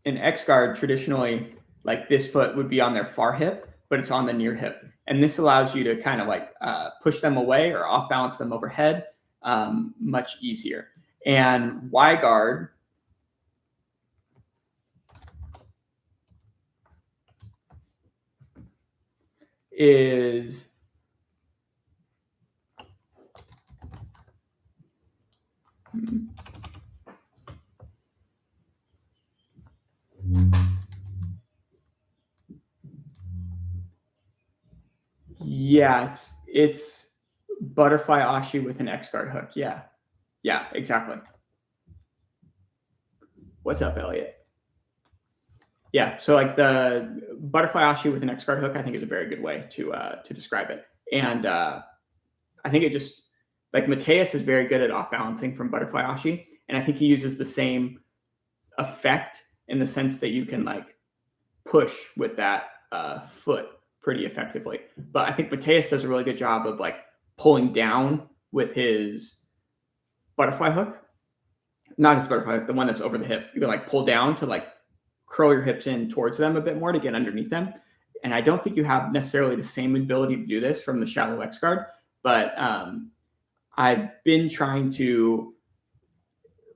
S1: in X guard, traditionally, like this foot would be on their far hip, but it's on the near hip. And this allows you to kind of like push them away or off balance them overhead much easier. And Y guard is yeah, it's butterfly ashi with an X guard hook. Yeah, exactly. What's up, Elliot? Yeah, so like the butterfly ashi with an X guard hook, I think is a very good way to describe it. And I think it just like Mateus is very good at off balancing from butterfly ashi, and I think he uses the same effect in the sense that you can like push with that foot pretty effectively. But I think Mateus does a really good job of like pulling down with his butterfly hook, not his butterfly hook, the one that's over the hip. You can like pull down to like curl your hips in towards them a bit more to get underneath them. And I don't think you have necessarily the same ability to do this from the shallow X guard, but I've been trying to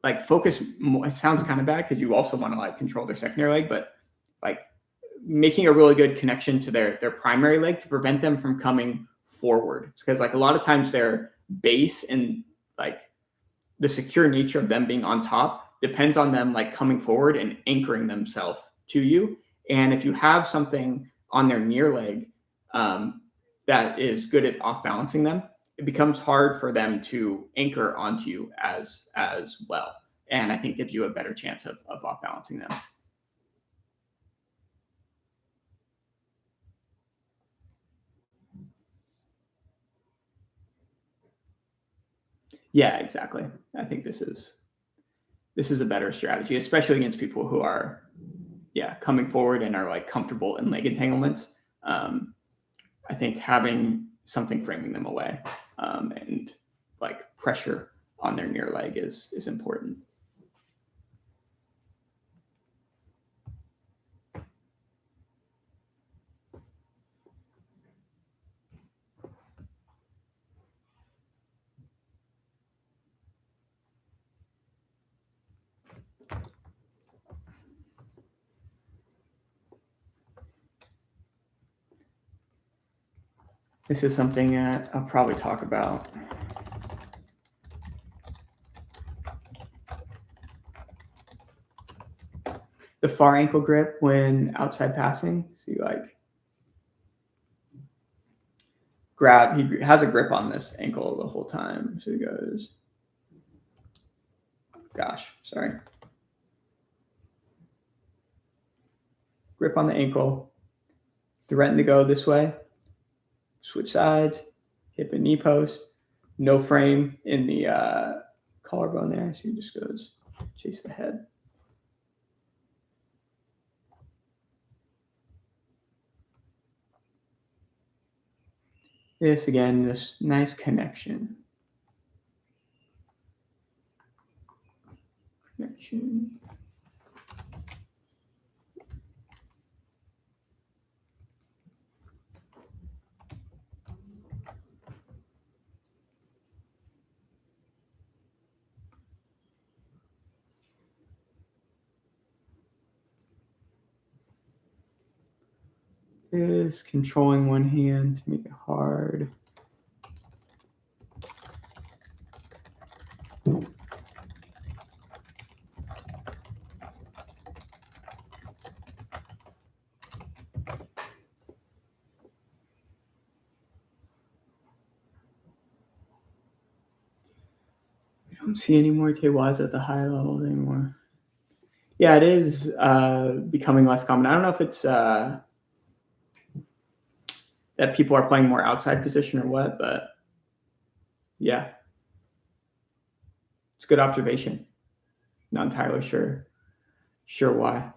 S1: like focus more. It sounds kind of bad because you also want to like control their secondary leg, but like making a really good connection to their primary leg to prevent them from coming forward. Because like a lot of times their base and like the secure nature of them being on top depends on them like coming forward and anchoring themselves to you. And if you have something on their near leg that is good at off balancing them, it becomes hard for them to anchor onto you as well. And I think gives you a better chance of off balancing them. Yeah, exactly. I think this is a better strategy, especially against people who are, coming forward and are like comfortable in leg entanglements. I think having something framing them away and like pressure on their near leg is important. This is something that I'll probably talk about. The far ankle grip when outside passing. So you like grab, he has a grip on this ankle the whole time. So he goes, grip on the ankle, threaten to go this way, switch sides, hip and knee post, no frame in the collarbone there. So he just goes chase the head. This again, this nice connection. Is controlling one hand to make it hard. I don't see any more Teiwaz at the high level anymore. Yeah, it is becoming less common. I don't know if it's that people are playing more outside position or what, but yeah, it's a good observation. Not entirely sure why.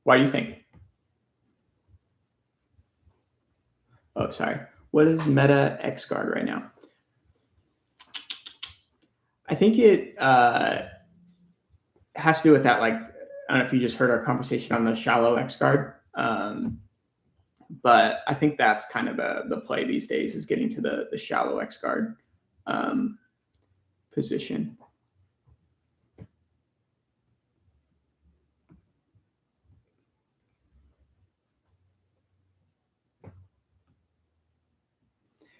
S1: Why do you think? Oh, sorry. What is meta X guard right now? I think it has to do with that. Like, I don't know if you just heard our conversation on the shallow X guard, but I think that's kind of the play these days is getting to the shallow X guard position.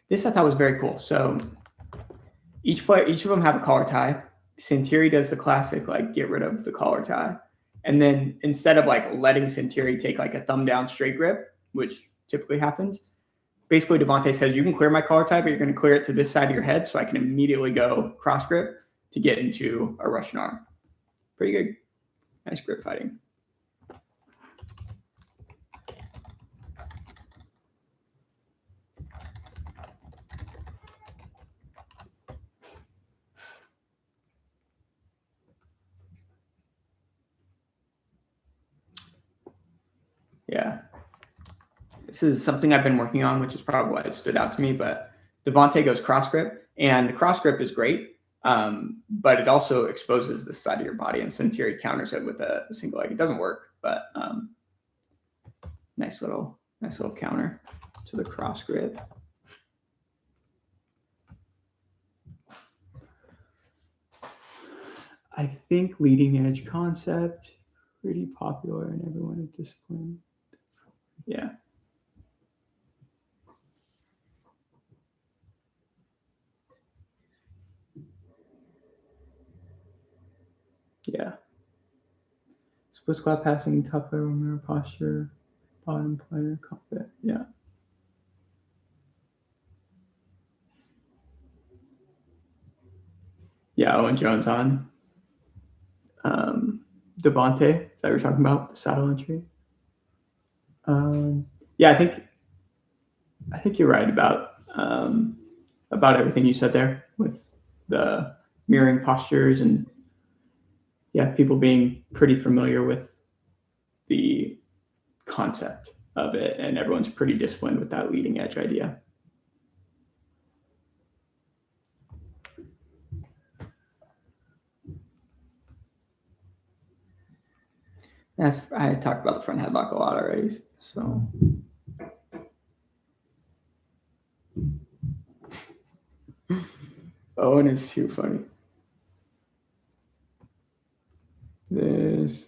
S1: This I thought was very cool. So each of them have a collar tie. Santiri does the classic, like get rid of the collar tie. And then instead of like letting Santiri take like a thumb down straight grip, which typically happens, basically Devontae says, you can clear my collar tie, but you're going to clear it to this side of your head so I can immediately go cross grip to get into a Russian arm. Pretty good. Nice grip fighting. this is something I've been working on, which is probably why it stood out to me, but Devontae goes cross grip, and the cross grip is great, but it also exposes the side of your body, and Sentiri counters it with a single leg. It doesn't work, but nice little counter to the cross grip. I think leading edge concept, pretty popular in everyone in discipline. Yeah. Yeah. Split squat passing, top player, mirror posture, bottom player, cockpit. Yeah. Yeah, Owen Jones on. Devontae, is that what you're talking about? The saddle entry? Yeah, I think you're right about everything you said there with the mirroring postures and yeah, people being pretty familiar with the concept of it, and everyone's pretty disciplined with that leading edge idea. I talked about the front headlock a lot already, so. Owen is too funny. This.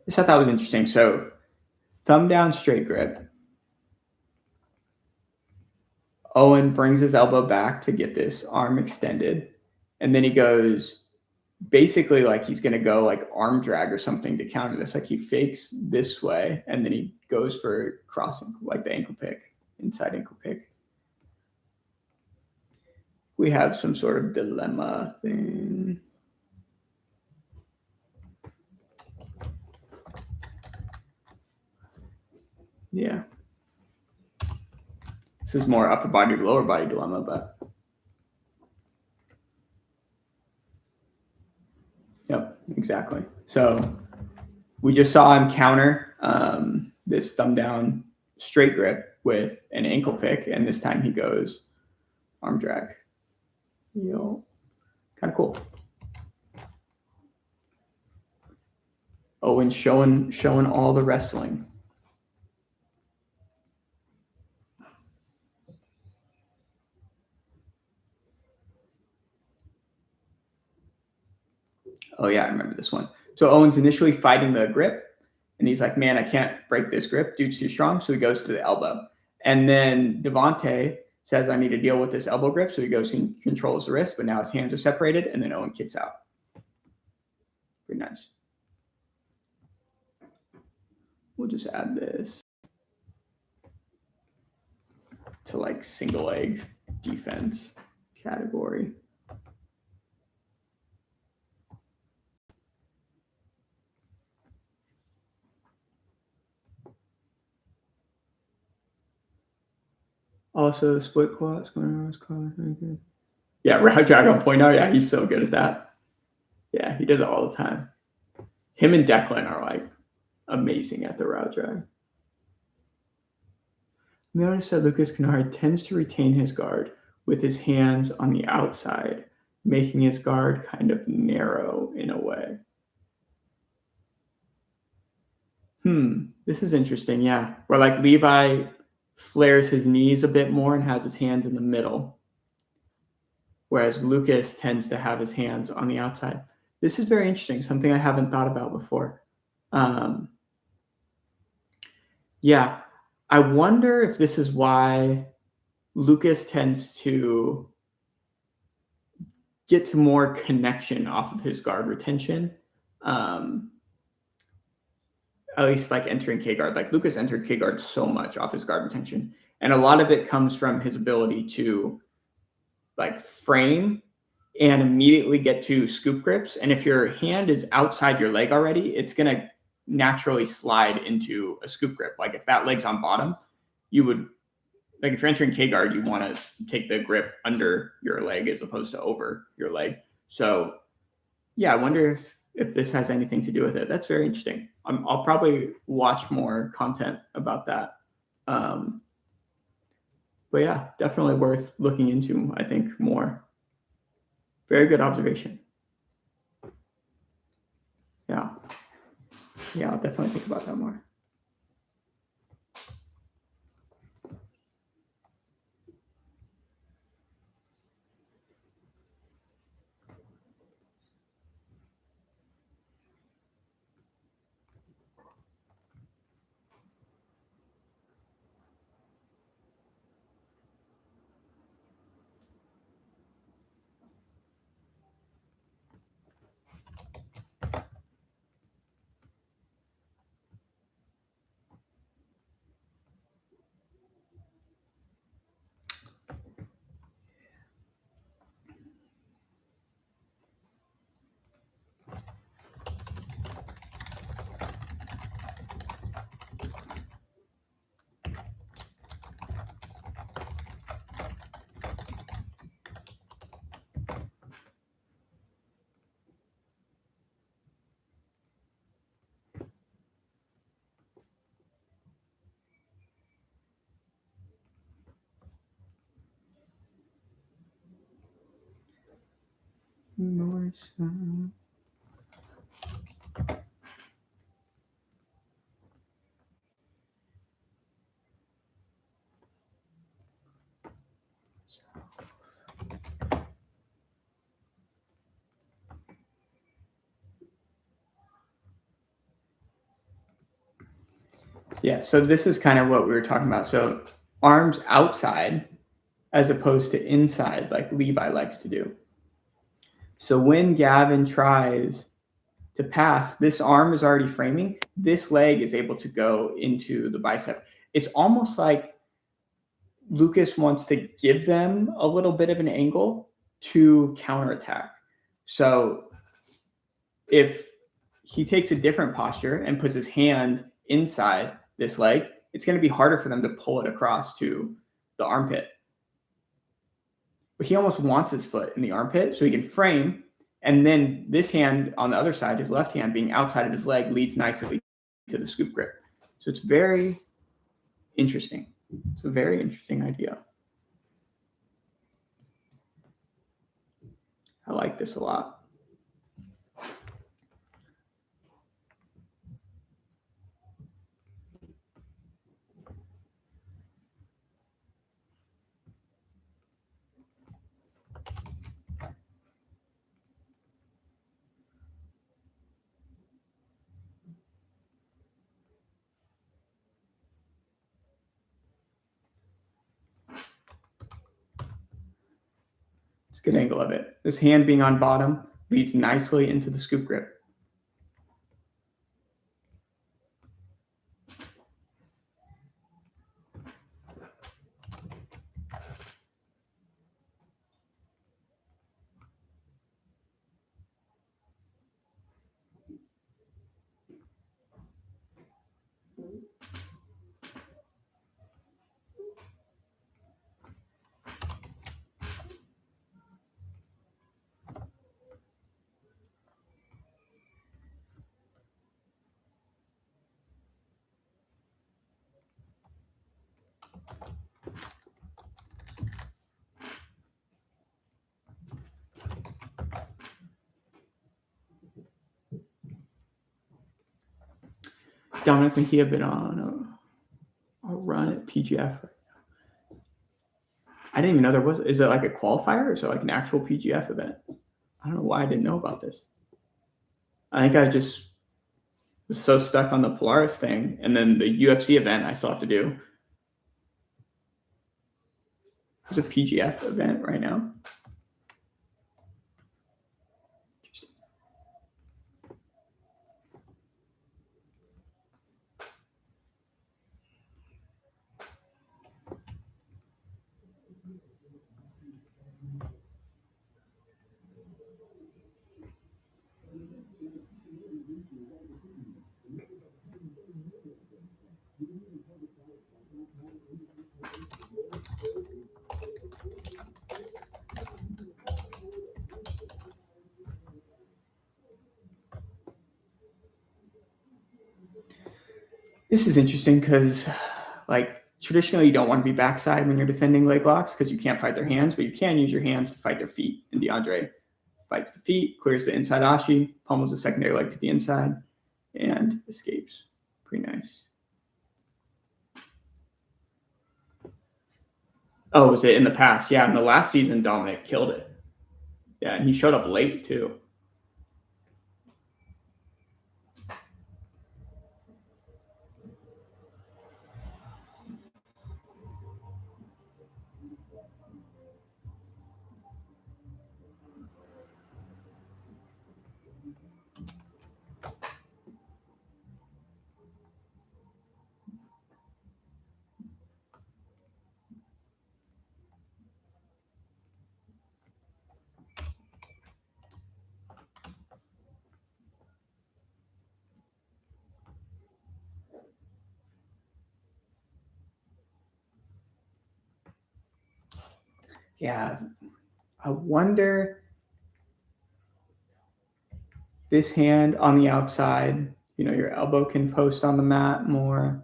S1: I thought that was interesting. So, thumb down straight grip. Owen brings his elbow back to get this arm extended. And then he goes basically like he's going to go like arm drag or something to counter this. Like he fakes this way and then he goes for crossing, like the ankle pick, inside ankle pick. We have some sort of dilemma thing. Yeah. This is more upper body to lower body dilemma, but yep, exactly. So we just saw him counter this thumb down straight grip with an ankle pick, and this time he goes arm drag. Kind of cool. Owen showing all the wrestling. Oh yeah, I remember this one. So Owen's initially fighting the grip, and he's like, "Man, I can't break this grip. Dude's too strong." So he goes to the elbow, and then Devontae says, "I need to deal with this elbow grip." So he goes and controls the wrist, but now his hands are separated, and then Owen kicks out. Pretty nice. We'll just add this to like single leg defense category. Also, split squats, yeah, round drag on point. Oh, yeah, he's so good at that. Yeah, he does it all the time. Him and Declan are like amazing at the round drag. Notice that Lucas Kennard tends to retain his guard with his hands on the outside, making his guard kind of narrow in a way. This is interesting, yeah. Where like Levi flares his knees a bit more and has his hands in the middle, whereas Lucas tends to have his hands on the outside. This is very interesting, something I haven't thought about before. Yeah, I wonder if this is why Lucas tends to get to more connection off of his guard retention. At least like entering K-guard. Like Lucas entered K-guard so much off his guard retention. And a lot of it comes from his ability to like frame and immediately get to scoop grips. And if your hand is outside your leg already, it's going to naturally slide into a scoop grip. Like if that leg's on bottom, you would, like if you're entering K-guard, you want to take the grip under your leg as opposed to over your leg. So yeah, I wonder if this has anything to do with it. That's very interesting. I'll probably watch more content about that. But yeah, definitely worth looking into, I think, more. Very good observation. Yeah. Yeah, I'll definitely think about that more. North side. Yeah, so this is kind of what we were talking about. So arms outside as opposed to inside, like Levi likes to do. So when Gavin tries to pass, this arm is already framing. This leg is able to go into the bicep. It's almost like Lucas wants to give them a little bit of an angle to counterattack. So if he takes a different posture and puts his hand inside this leg, it's going to be harder for them to pull it across to the armpit. But he almost wants his foot in the armpit so he can frame. And then this hand on the other side, his left hand being outside of his leg, leads nicely to the scoop grip. So it's very interesting. It's a very interesting idea. I like this a lot. It's a good angle of it. This hand being on bottom leads nicely into the scoop grip. Dominic Mejia been on a run at PGF. I didn't even know there was. Is it like a qualifier or is it like an actual PGF event? I don't know why I didn't know about this. I think I just was so stuck on the Polaris thing, and then the UFC event I still have to do. There's a PGF event right now. This is interesting because, like, traditionally you don't want to be backside when you're defending leg locks because you can't fight their hands, but you can use your hands to fight their feet. And DeAndre fights the feet, clears the inside ashi, pummels the secondary leg to the inside, and escapes. Pretty nice. Oh, was it in the past? Yeah, in the last season, Dominic killed it. Yeah, and he showed up late too. Yeah, I wonder this hand on the outside, your elbow can post on the mat more.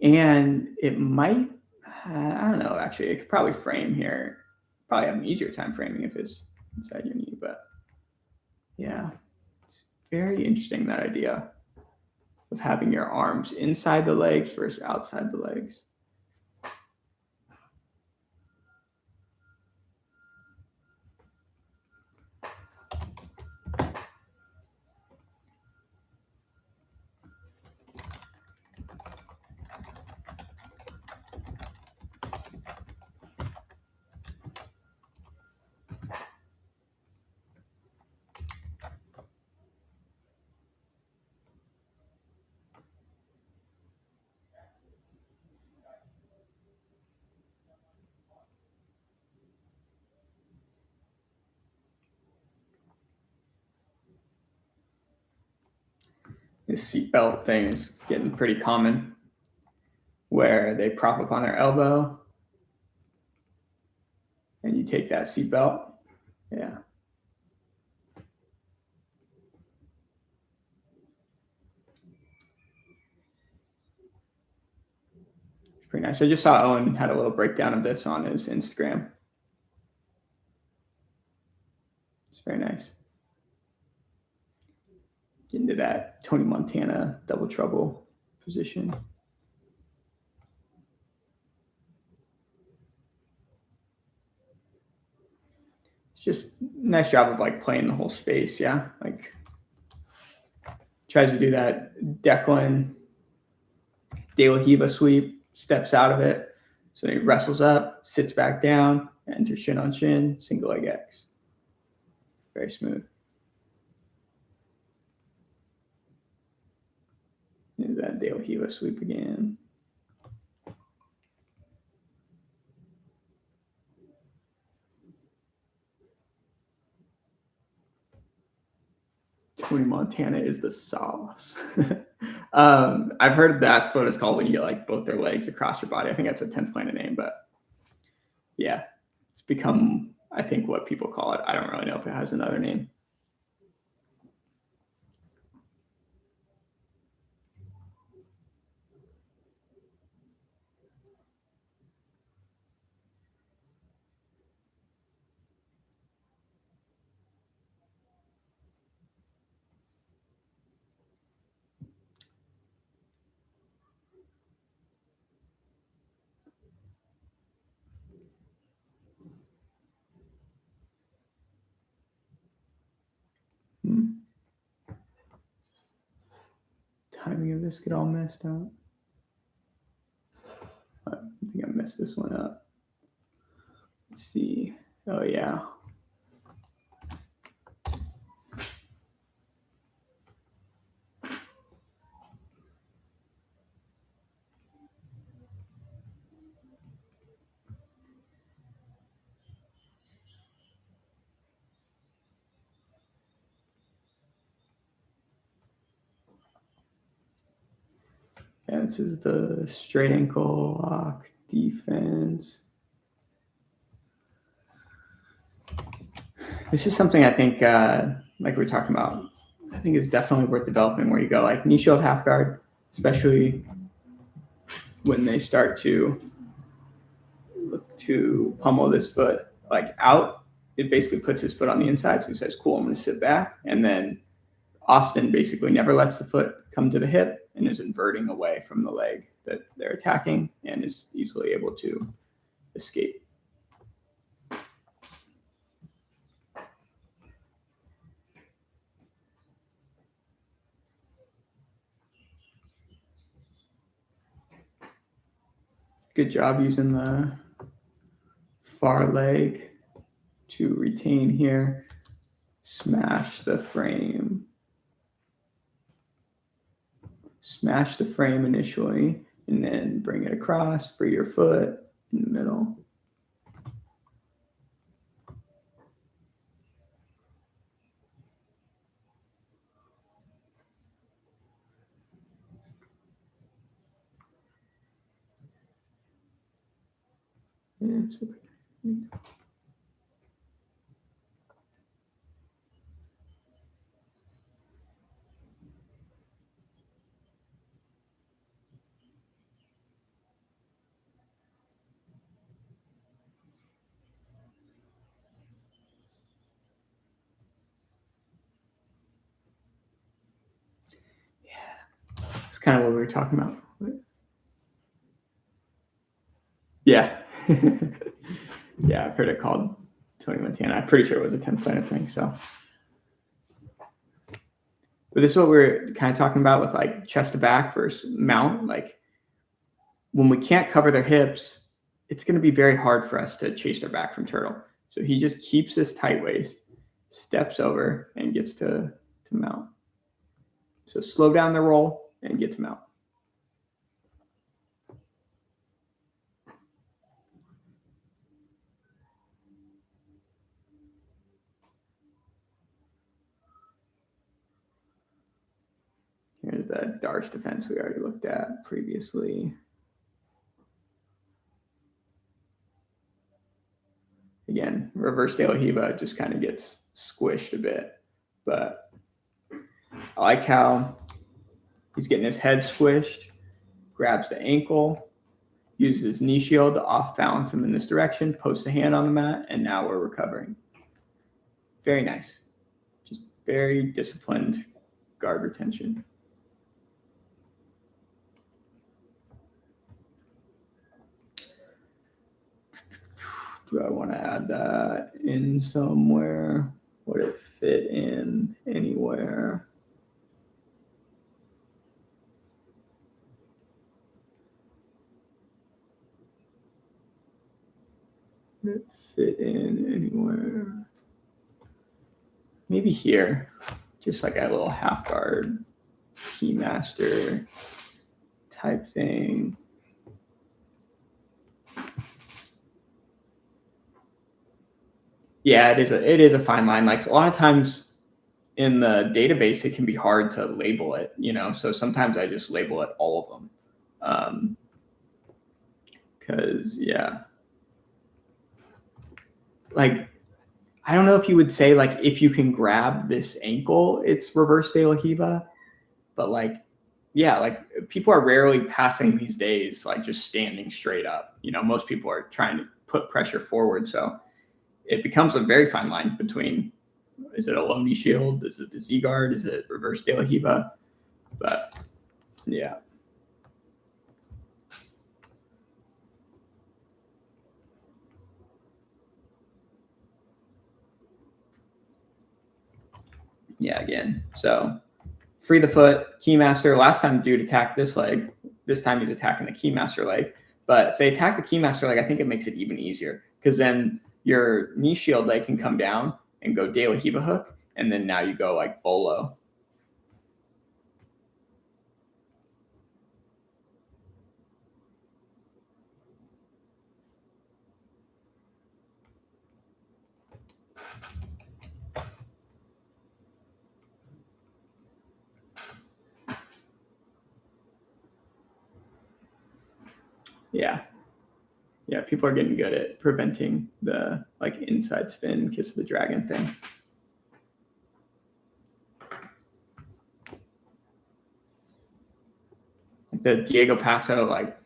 S1: And it might, I don't know, actually, it could probably frame here. Probably have an easier time framing if it's inside your knee, but yeah, it's very interesting, that idea of having your arms inside the legs versus outside the legs. This seatbelt thing is getting pretty common, where they prop up on their elbow and you take that seatbelt. Yeah. Pretty nice. I just saw Owen had a little breakdown of this on his Instagram. It's very nice. Get into that Tony Montana double trouble position. It's just a nice job of like playing the whole space. Yeah. Like tries to do that Declan De La Riva sweep, steps out of it. So he wrestles up, sits back down, enters shin on shin, single leg X. Very smooth. Do that De La Riva sweep again. Tony Montana is the sauce. I've heard that's what it's called when you get like both their legs across your body. I think that's a 10th Planet name, but yeah, it's become, I think, what people call it. I don't really know if it has another name. Timing of this get all messed up. I think I messed this one up. Let's see. Oh, yeah. Yeah, this is the straight ankle lock defense. This is something I think, like we were talking about, I think is definitely worth developing, where you go like knee shield half guard, especially when they start to look to pummel this foot like out. It basically puts his foot on the inside. So he says, cool, I'm going to sit back. And then Austin basically never lets the foot come to the hip and is inverting away from the leg that they're attacking and is easily able to escape. Good job using the far leg to retain here. Smash the frame. Smash the frame initially, and then bring it across for your foot in the middle. Yeah, it's okay. It's kind of what we were talking about. Yeah. Yeah, I've heard it called 2110. I'm pretty sure it was a 10th planet thing. So, but this is what we're kind of talking about with like chest to back versus mount. Like when we can't cover their hips, it's going to be very hard for us to chase their back from turtle. So he just keeps this tight waist, steps over, and gets to mount. So slow down the roll and get to mount. Here's the Darce defense we already looked at previously. Again, reverse de la Riva just kind of gets squished a bit, but I like how he's getting his head squished, grabs the ankle, uses his knee shield to off balance him in this direction, posts a hand on the mat, and now we're recovering. Very nice. Just very disciplined guard retention. Do I want to add that in somewhere? Would it fit in anywhere? Would it fit in anywhere? Maybe here, just like a little half guard keymaster type thing. Yeah, it is a fine line. Like a lot of times in the database, it can be hard to label it, you know. So sometimes I just label it all of them, because yeah, like I don't know if you would say like if you can grab this ankle, it's reverse de la Riva, but like yeah, like people are rarely passing these days like just standing straight up. You know, most people are trying to put pressure forward, so it becomes a very fine line between is it a low knee shield, is it the Z guard, is it reverse de la Riva, but yeah. Yeah, again, so free the foot, keymaster. Last time dude attacked this leg. This time he's attacking the keymaster leg. But if they attack the keymaster leg, I think it makes it even easier because then your knee shield leg can come down and go de la Riva hook, and then now you go like bolo. Yeah. Yeah, people are getting good at preventing the like inside spin, kiss of the dragon thing. the Diego Pato, like,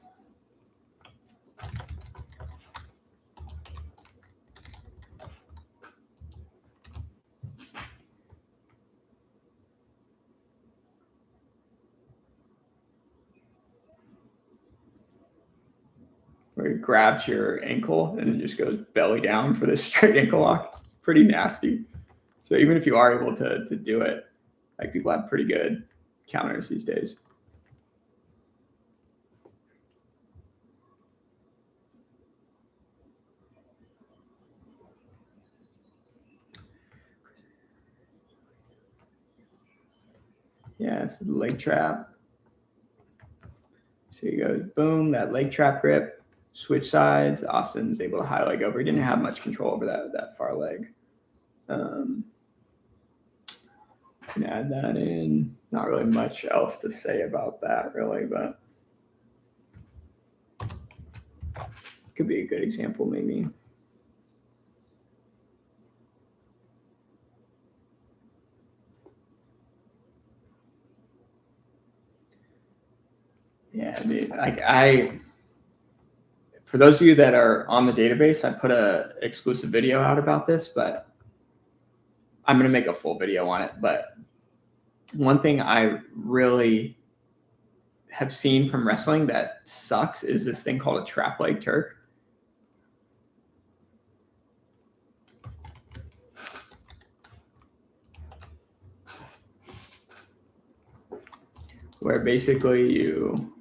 S1: where he grabs your ankle and it just goes belly down for this straight ankle lock. Pretty nasty. So even if you are able to do it, like, people have pretty good counters these days. Yeah, it's the leg trap. So he goes, boom, that leg trap grip, switch sides. Austin's able to high leg over. He didn't have much control over that far leg. Can add that in. Not really much else to say about that, really, but could be a good example, maybe. Yeah, like for those of you that are on the database, I put a exclusive video out about this, but I'm going to make a full video on it. But one thing I really have seen from wrestling that sucks is this thing called a trap leg turk. Where basically you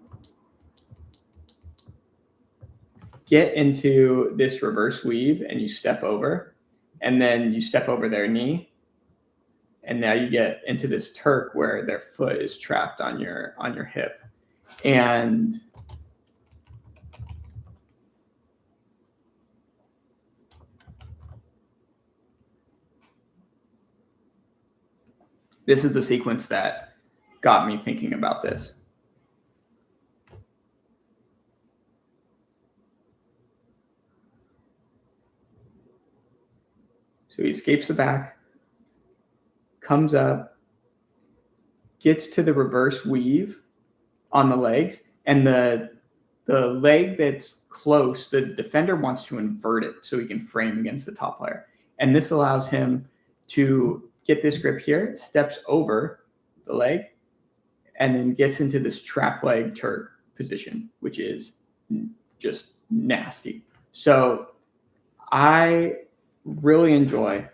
S1: get into this reverse weave and you step over, and then you step over their knee, and now you get into this turk where their foot is trapped on your hip. And this is the sequence that got me thinking about this. So he escapes the back, comes up, gets to the reverse weave on the legs, and the leg that's close, the defender wants to invert it so he can frame against the top player. And this allows him to get this grip here, steps over the leg, and then gets into this trap leg turk position, which is just nasty. So I really enjoy,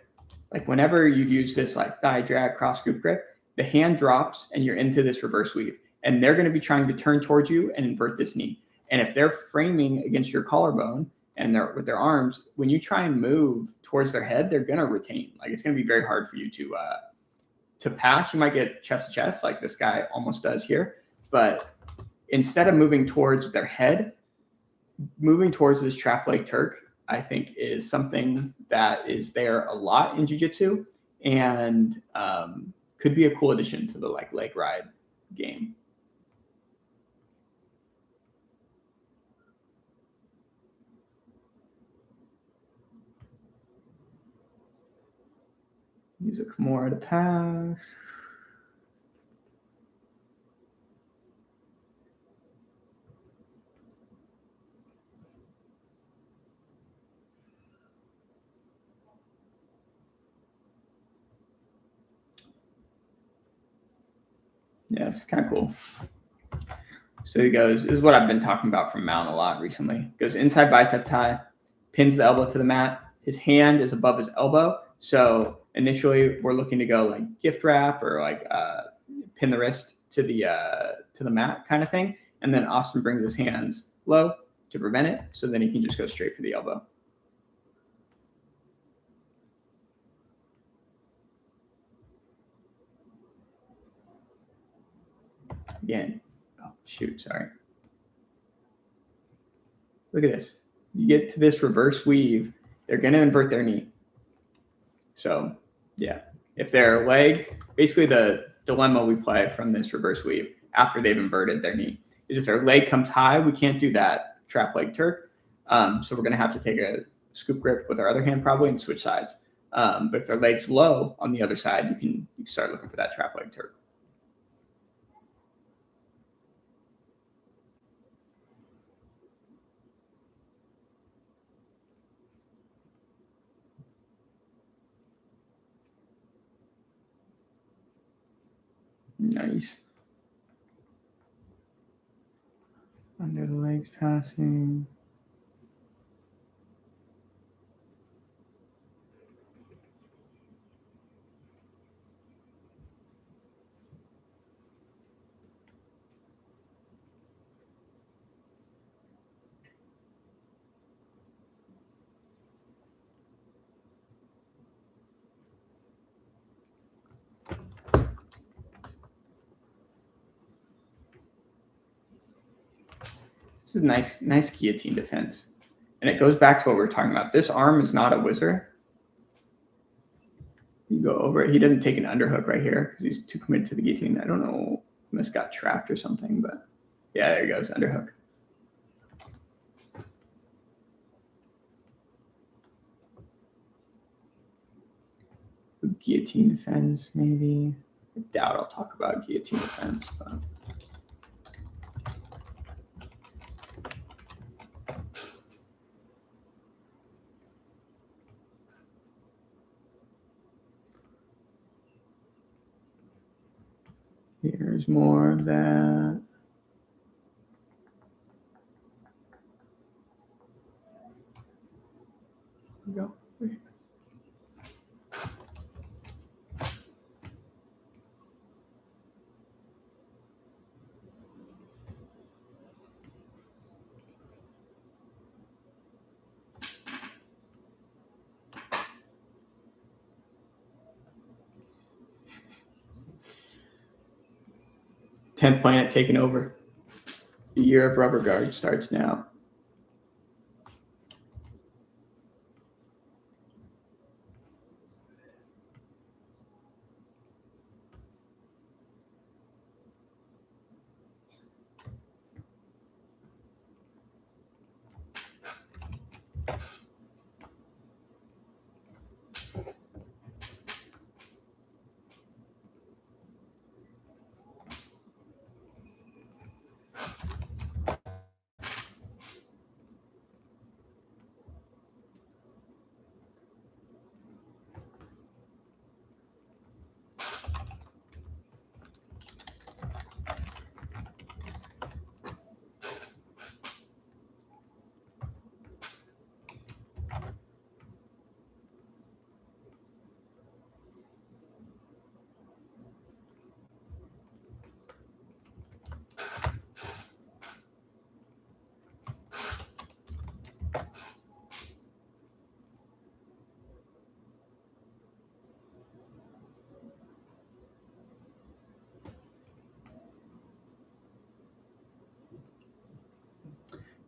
S1: like, whenever you use this like thigh drag cross scoop grip, the hand drops and you're into this reverse weave, and they're going to be trying to turn towards you and invert this knee. And if they're framing against your collarbone and they're with their arms, when you try and move towards their head, they're going to retain. Like, it's going to be very hard for you to pass. You might get chest to chest like this guy almost does here, but instead of moving towards their head, moving towards this trap leg turk, I think, is something that is there a lot in jiu-jitsu, and could be a cool addition to the like leg ride game. Use a Kimura to pass. Yeah, it's kind of cool. So he goes, this is what I've been talking about from Mount a lot recently. Goes inside bicep tie, pins the elbow to the mat. His hand is above his elbow. So initially we're looking to go like gift wrap or like pin the wrist to the mat kind of thing. And then Austin brings his hands low to prevent it. So then he can just go straight for the elbow. Again, oh, shoot, sorry. Look at this. You get to this reverse weave, they're going to invert their knee. So, yeah, if their leg, basically the dilemma we play from this reverse weave after they've inverted their knee is if their leg comes high, we can't do that trap leg turk. So we're going to have to take a scoop grip with our other hand probably and switch sides. But if their leg's low on the other side, you can start looking for that trap leg turk. Nice. Under the legs passing. This is nice guillotine defense. And it goes back to what we were talking about. This arm is not a whizzer. You go over it. He doesn't take an underhook right here because he's too committed to the guillotine. I don't know. He must got trapped or something, but yeah, there he goes, underhook. Guillotine defense, maybe. I doubt I'll talk about guillotine defense, but. Here's more of that. There we go. Tenth planet taken over. The year of rubber guard starts now.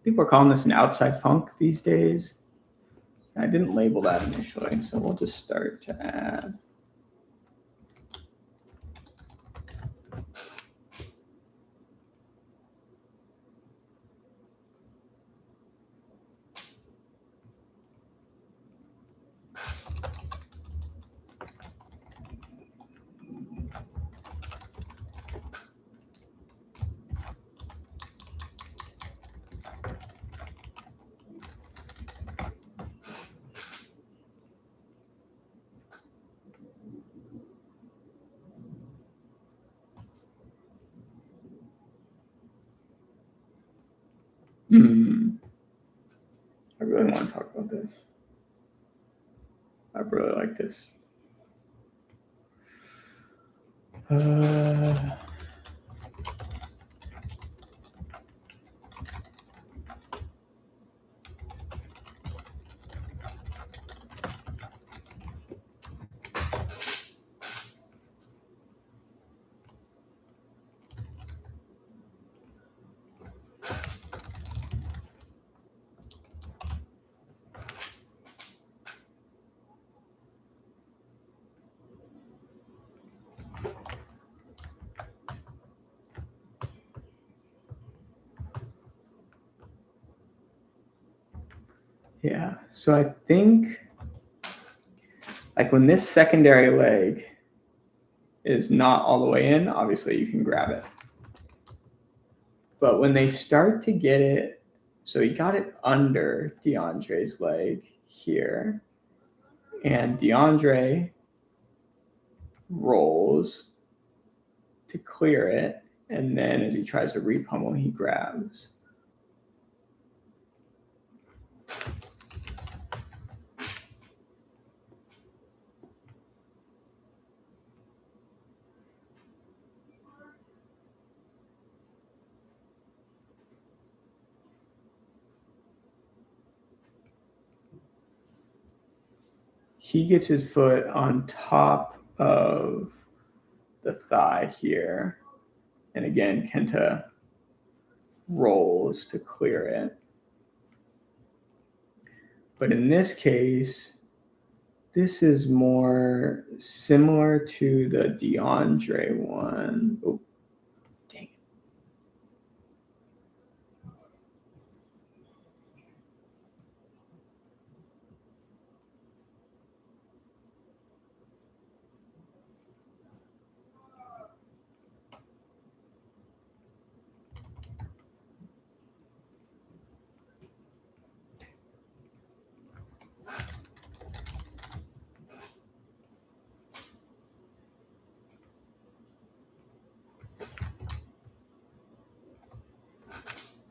S1: People are calling this an outside funk these days. I didn't label that initially, so we'll just start to add. I really want to talk about this. I really like this. Yeah, so I think like when this secondary leg is not all the way in, obviously you can grab it. But when they start to get it, so he got it under DeAndre's leg here, and DeAndre rolls to clear it. And then as he tries to re-pummel, he grabs. He gets his foot on top of the thigh here. And again, Kenta rolls to clear it. But in this case, this is more similar to the DeAndre one. Oh, dang it.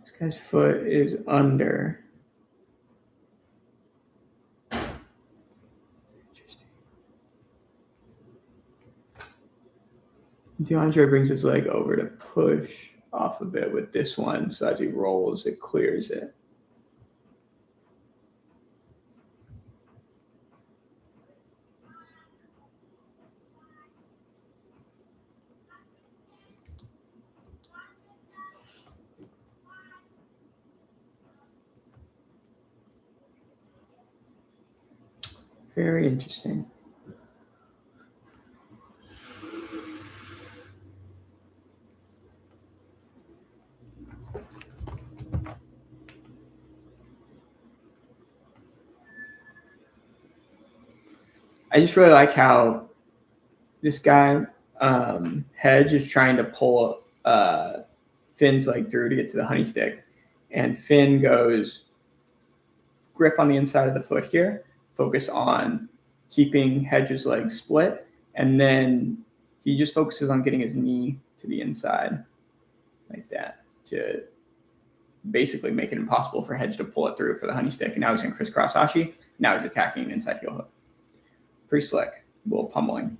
S1: This guy's foot is under. Interesting. DeAndre brings his leg over to push off of it with this one. So as he rolls, it clears it. Very interesting. I just really like how this guy, Hedge, is trying to pull Finn's leg through to get to the honey stick. And Finn goes grip on the inside of the foot here, focus on keeping Hedge's leg split, and then he just focuses on getting his knee to the inside like that to basically make it impossible for Hedge to pull it through for the honey stick. And now he's in crisscross ashi. Now he's attacking an inside heel hook. Pretty slick. A little pummeling.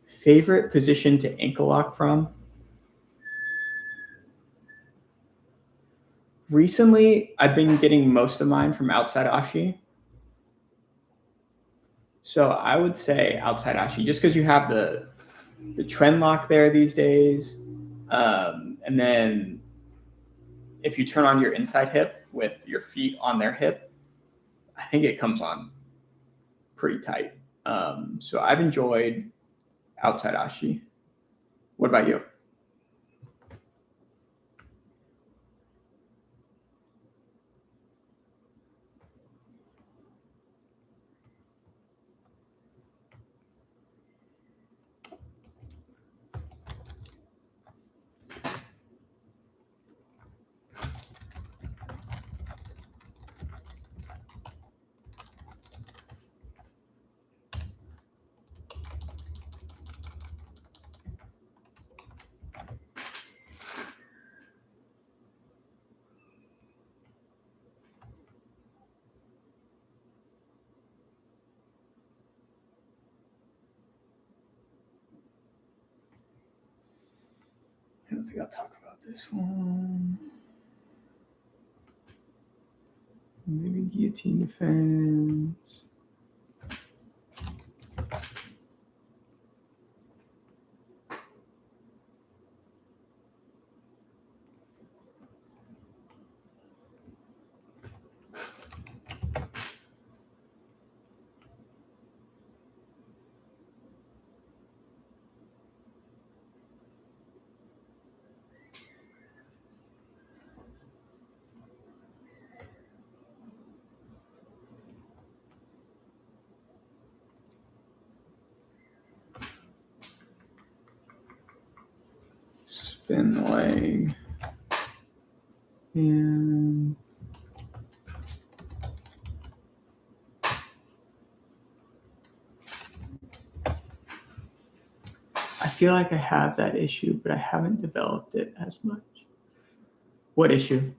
S1: Favorite position to ankle lock from? Recently, I've been getting most of mine from outside ashi. So I would say outside ashi, just because you have the trend lock there these days. And then if you turn on your inside hip with your feet on their hip, I think it comes on pretty tight. So I've enjoyed outside ashi. What about you? I don't think I'll talk about this one. Maybe guillotine defense. Spin the leg. And feel like I have that issue, but I haven't developed it as much. What issue?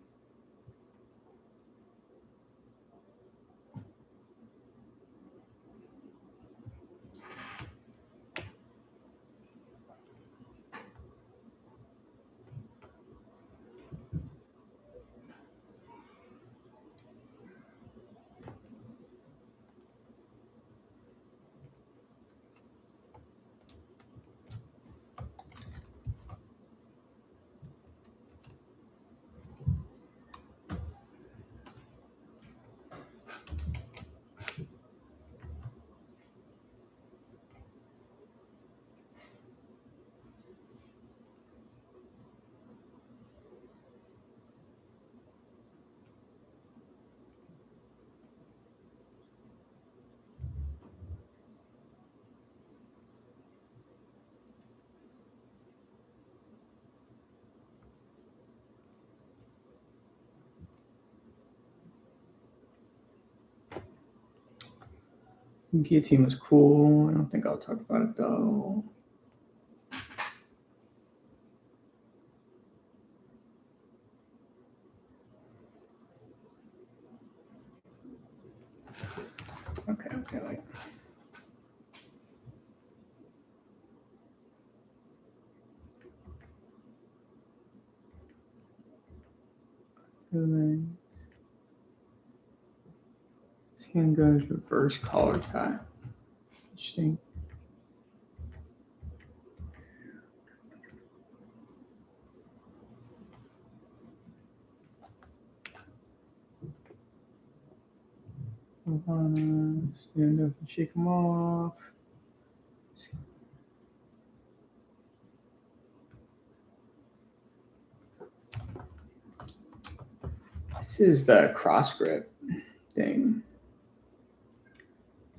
S1: Guillotine was cool. I don't think I'll talk about it though. Okay, wait. This hand goes reverse collar tie. Interesting. Stand up and shake them off. This is the cross grip thing.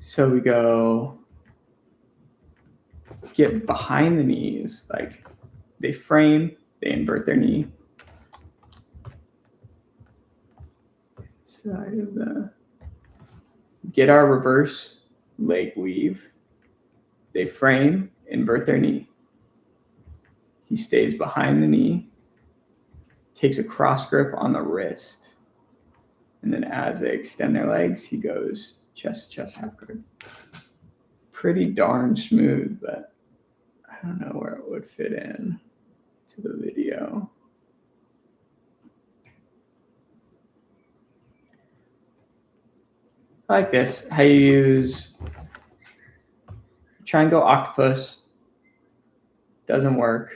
S1: So we go get behind the knees, like they frame, they invert their knee. Side of the, get our reverse leg weave. They frame, invert their knee. He stays behind the knee, takes a cross grip on the wrist. And then as they extend their legs, he goes chest, half guard. Pretty darn smooth, but I don't know where it would fit in to the video. I like this. How you use triangle octopus. Doesn't work.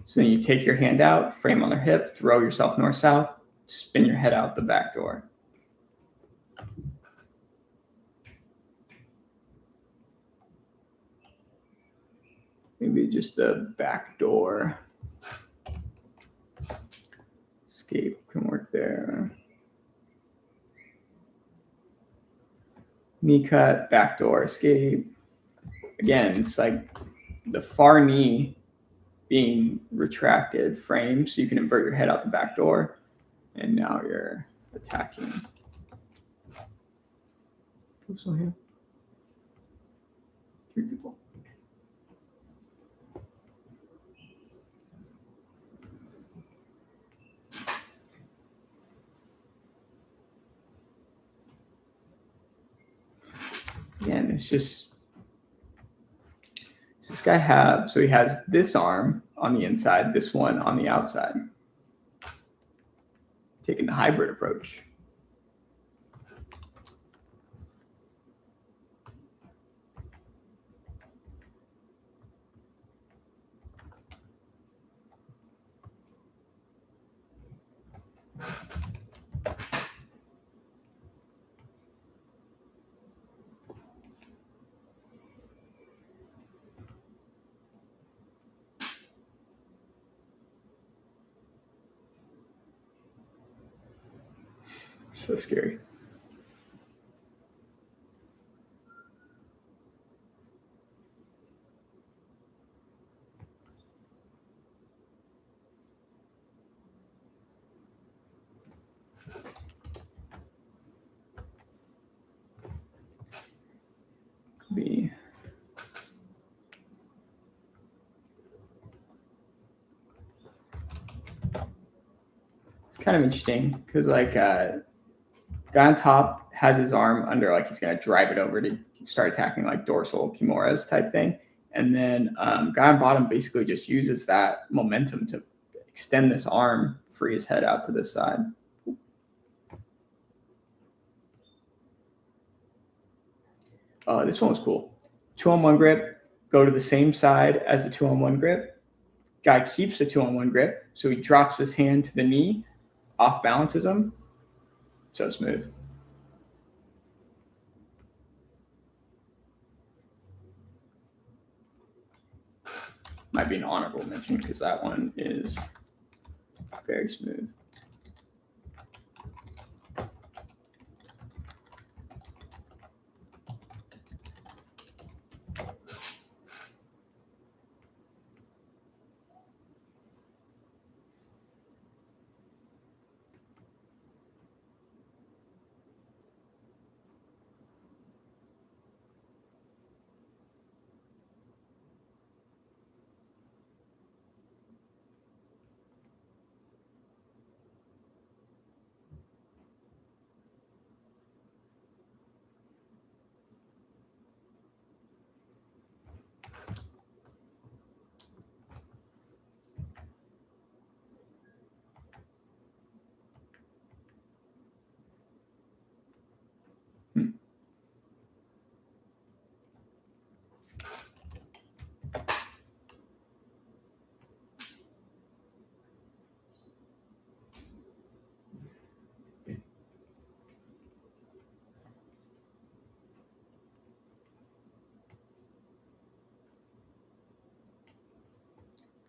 S1: So then you take your hand out, frame on their hip, throw yourself north-south, spin your head out the back door. Maybe just the back door. Escape can work there. Knee cut, back door, escape. Again, it's like the far knee being retracted, frame, so you can invert your head out the back door. And now you're attacking. Who's on here? 3 people. Again, it's just, does this guy have, so he has this arm on the inside, this one on the outside. Taking the hybrid approach. So scary. Be kind of interesting because like guy on top has his arm under, like he's gonna drive it over to start attacking like dorsal femoris type thing, and then guy on bottom basically just uses that momentum to extend this arm, free his head out to this side. This one was cool. 2-on-1 grip, go to the same side as the 2-on-1 grip. Guy keeps the 2-on-1 grip, so he drops his hand to the knee, off balances him. So smooth. Might be an honorable mention because that one is very smooth.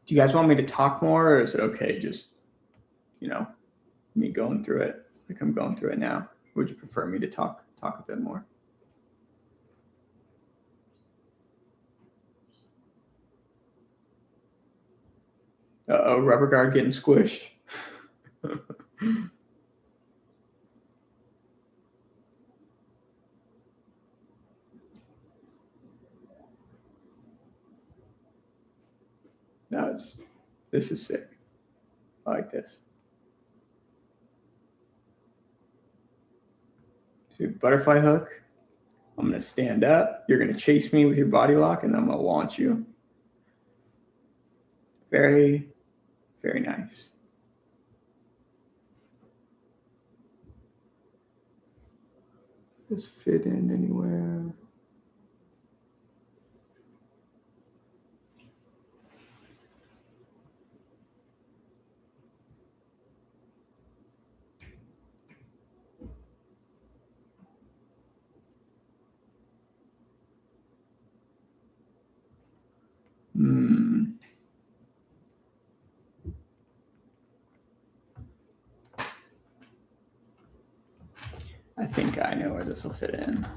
S1: Do you guys want me to talk more, or is it okay just, me going through it like I'm going through it now? Would you prefer me to talk a bit more? Uh-oh, rubber guard getting squished. No, this is sick. I like this. So butterfly hook. I'm going to stand up. You're going to chase me with your body lock, and I'm going to launch you. Very, very nice. Does fit in anywhere? I think I know where this will fit in.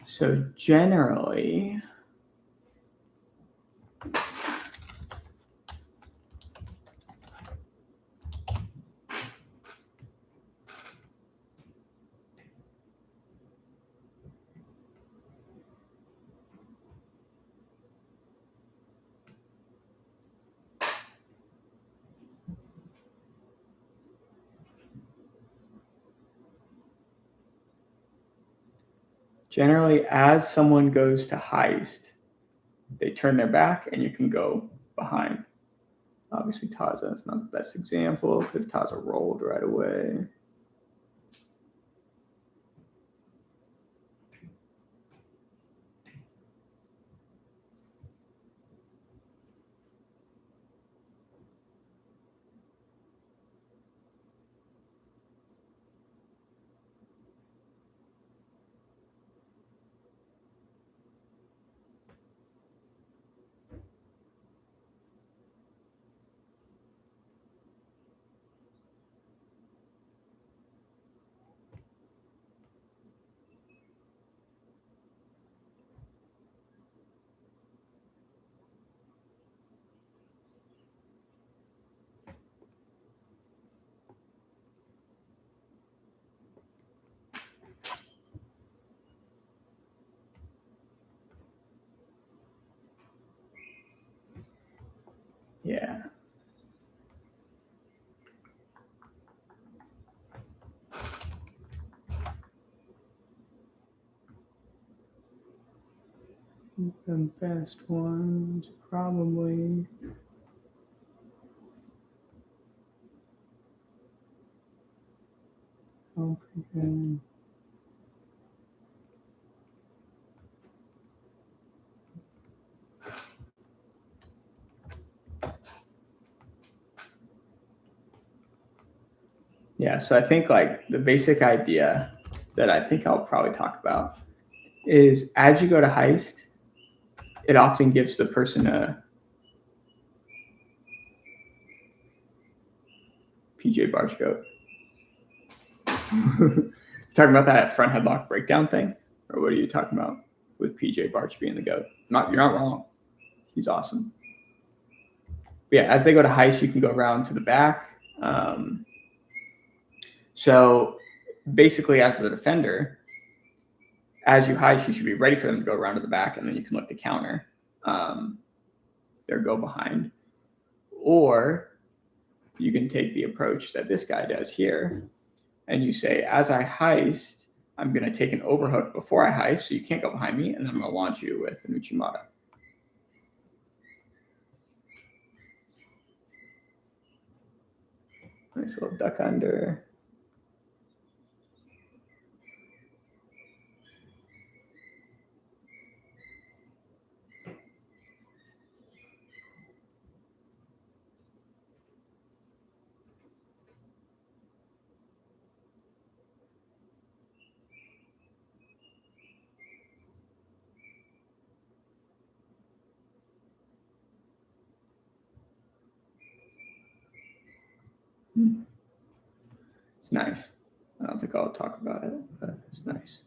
S1: So generally, as someone goes to heist, they turn their back and you can go behind. Obviously, Taza is not the best example because Taza rolled right away. The best ones probably. Oh, pretty good. Yeah, so I think like the basic idea that I think I'll probably talk about is as you go to heist, it often gives the person a PJ Barge goat. Talking about that front headlock breakdown thing, or what are you talking about with PJ Barge being the goat? You're not wrong. He's awesome. But yeah, as they go to heist, you can go around to the back. So basically, as a defender, as you heist, you should be ready for them to go around to the back, and then you can look to counter their go behind. Or you can take the approach that this guy does here, and you say, as I heist, I'm going to take an overhook before I heist, so you can't go behind me, and then I'm going to launch you with an Uchimata. Nice little duck under. It's nice. I don't think I'll talk about it, but it's nice.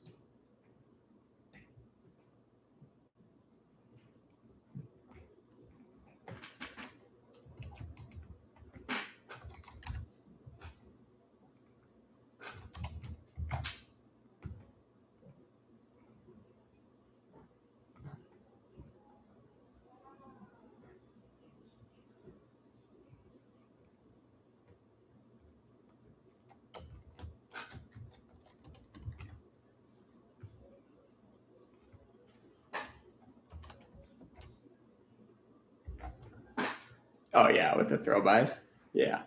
S1: Oh yeah, with the throw bys. Yeah.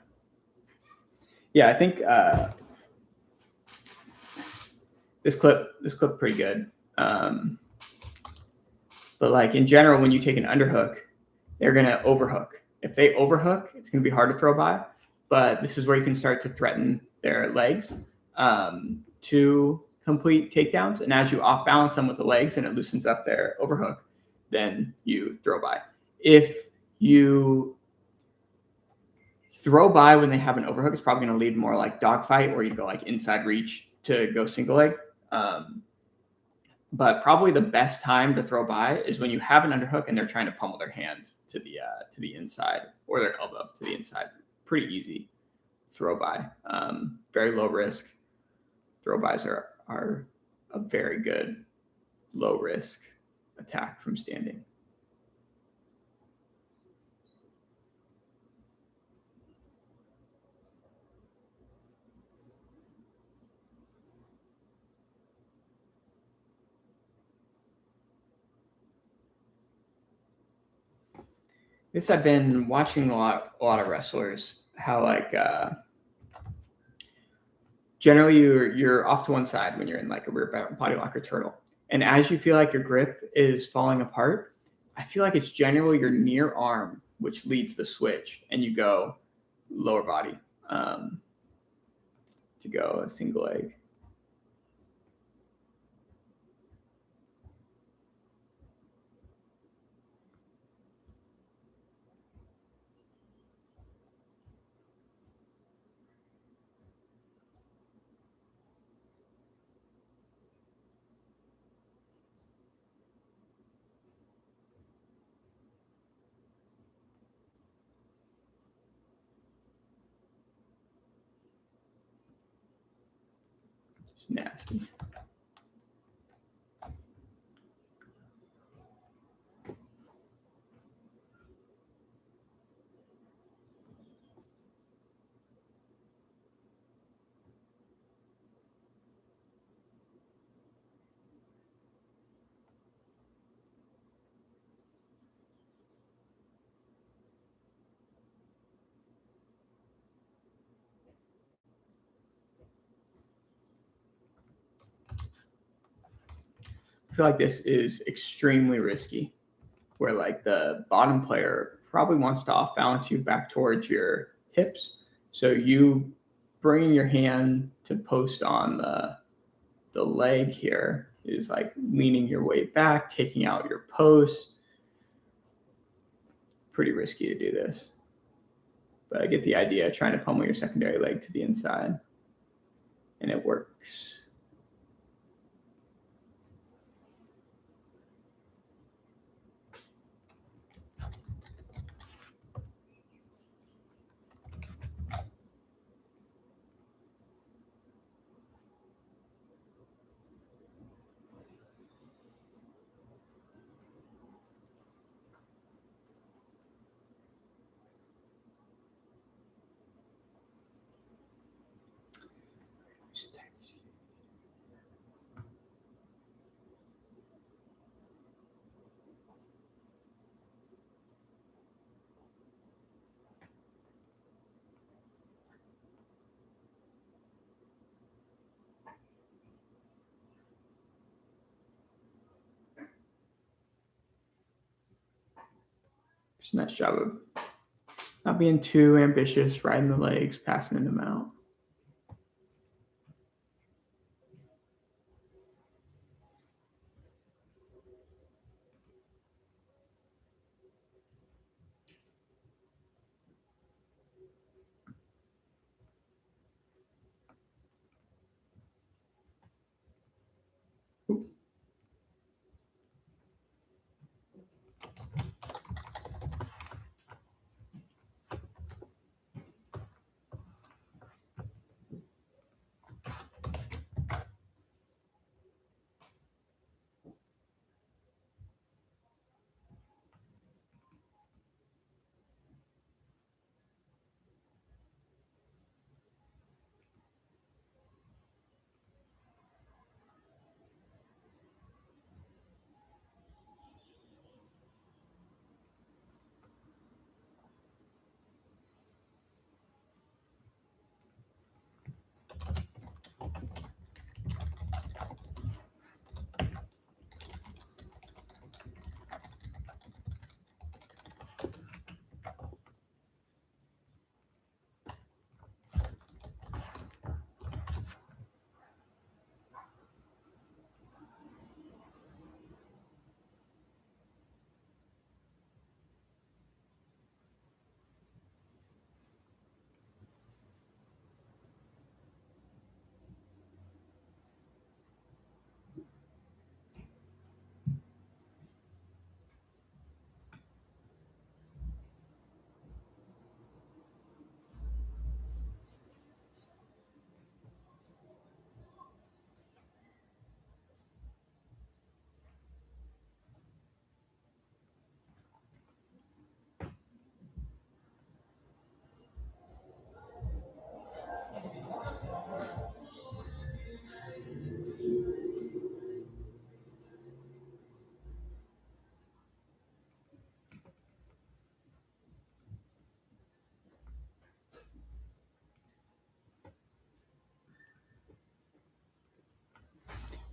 S1: Yeah, I think this clip pretty good. But like in general, when you take an underhook, they're gonna overhook. If they overhook, it's gonna be hard to throw by. But this is where you can start to threaten their legs to complete takedowns. And as you off balance them with the legs and it loosens up their overhook, then you throw by. If you throw by when they have an overhook, it's probably going to lead more like dogfight, or you go like inside reach to go single leg. But probably the best time to throw by is when you have an underhook and they're trying to pummel their hand to the inside, or their elbow to the inside. Pretty easy throw by. Very low risk. Throw bys are a very good low risk attack from standing. I guess I've been watching a lot of wrestlers, how like generally you're off to one side when you're in like a rear body lock or turtle. And as you feel like your grip is falling apart, I feel like it's generally your near arm which leads the switch, and you go lower body to go a single leg. It's nasty. feel like this is extremely risky, where like the bottom player probably wants to off balance you back towards your hips. So you bringing your hand to post on the leg here is like leaning your weight back, taking out your post. Pretty risky to do this. But I get the idea, trying to pummel your secondary leg to the inside. And it works. Just a nice job of not being too ambitious, riding the legs, passing them out.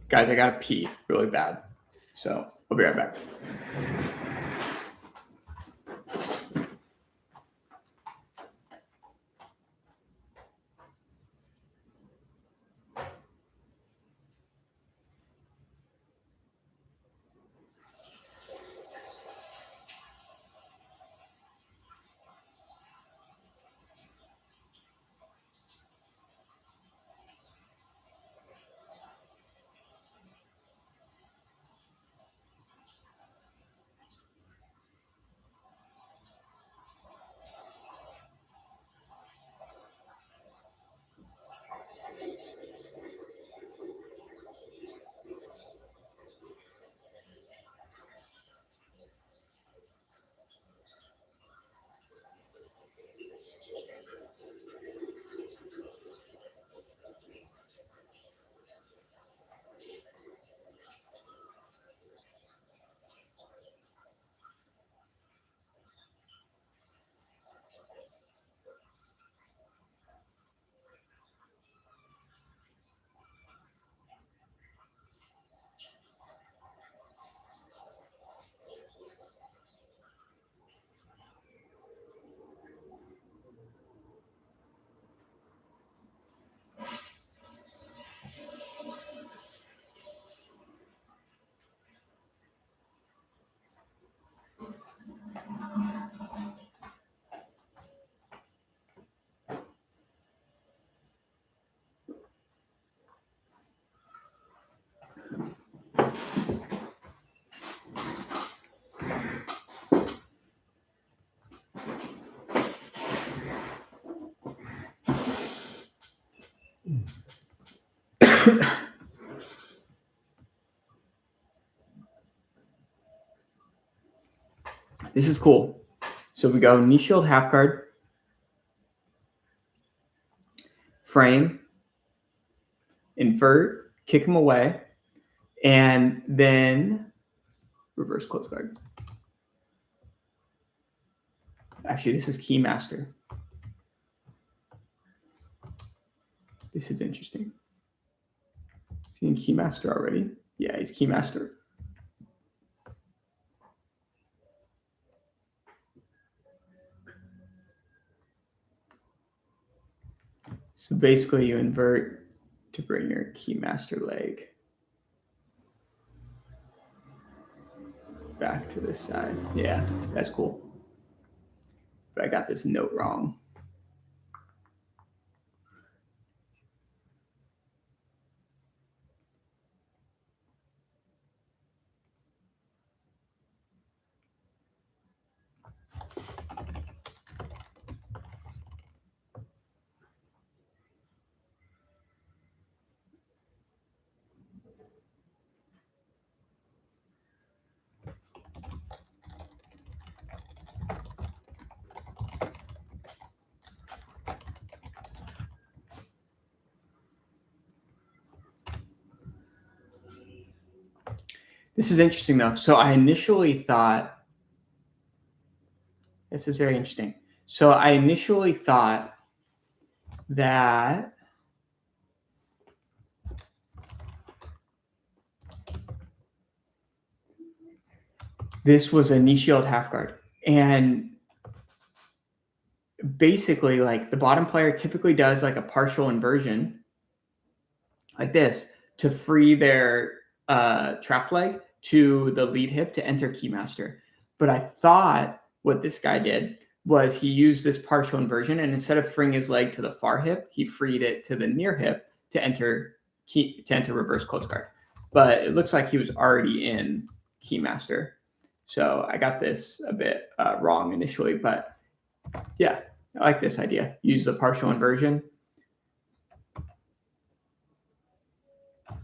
S1: Guys, I gotta pee really bad. So I'll be right back. This is cool. So we go knee shield half guard, frame, invert, kick him away, and then reverse close guard. Actually, this is Keymaster. This is interesting. Is he in Keymaster already? Yeah, he's Keymaster. So basically you invert to bring your Keymaster leg back to this side. Yeah, that's cool. But I got this note wrong. This is interesting though. So I initially thought, this is very interesting. So I initially thought that this was a knee shield half guard. And basically like the bottom player typically does like a partial inversion like this to free their trap leg to the lead hip to enter Keymaster. But I thought what this guy did was he used this partial inversion, and instead of freeing his leg to the far hip, he freed it to the near hip to enter reverse close guard. But it looks like he was already in Keymaster. So I got this a bit wrong initially, but yeah, I like this idea. Use the partial inversion.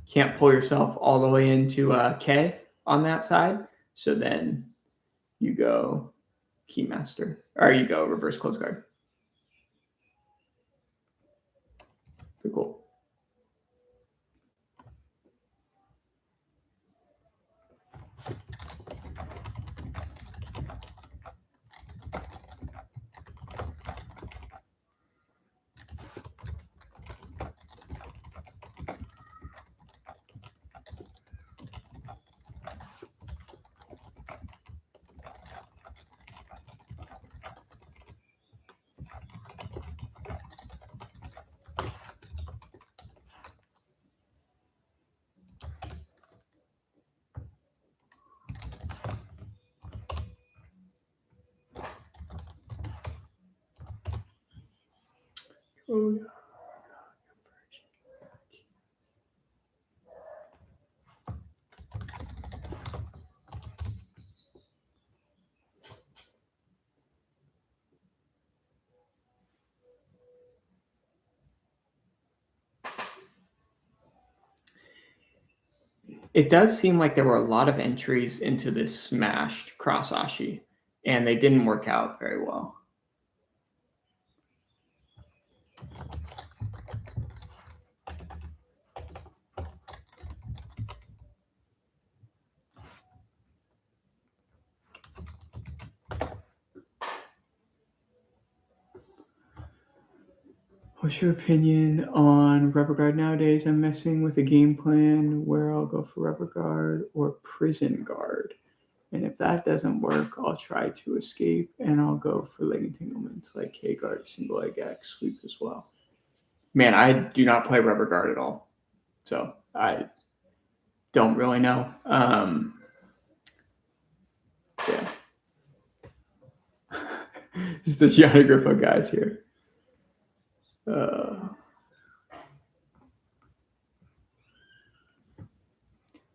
S1: Can't pull yourself all the way into K on that side. So then you go Keymaster, or you go reverse close guard. Pretty cool. Oh, yeah. It does seem like there were a lot of entries into this smashed cross ashi, and they didn't work out very well. What's your opinion on rubber guard nowadays? I'm messing with a game plan where I'll go for rubber guard or prison guard. And if that doesn't work, I'll try to escape and I'll go for leg entanglements like K guard, single leg X, sweep as well. Man, I do not play rubber guard at all. So I don't really know. Yeah. This is the Gianna Grifo guys here.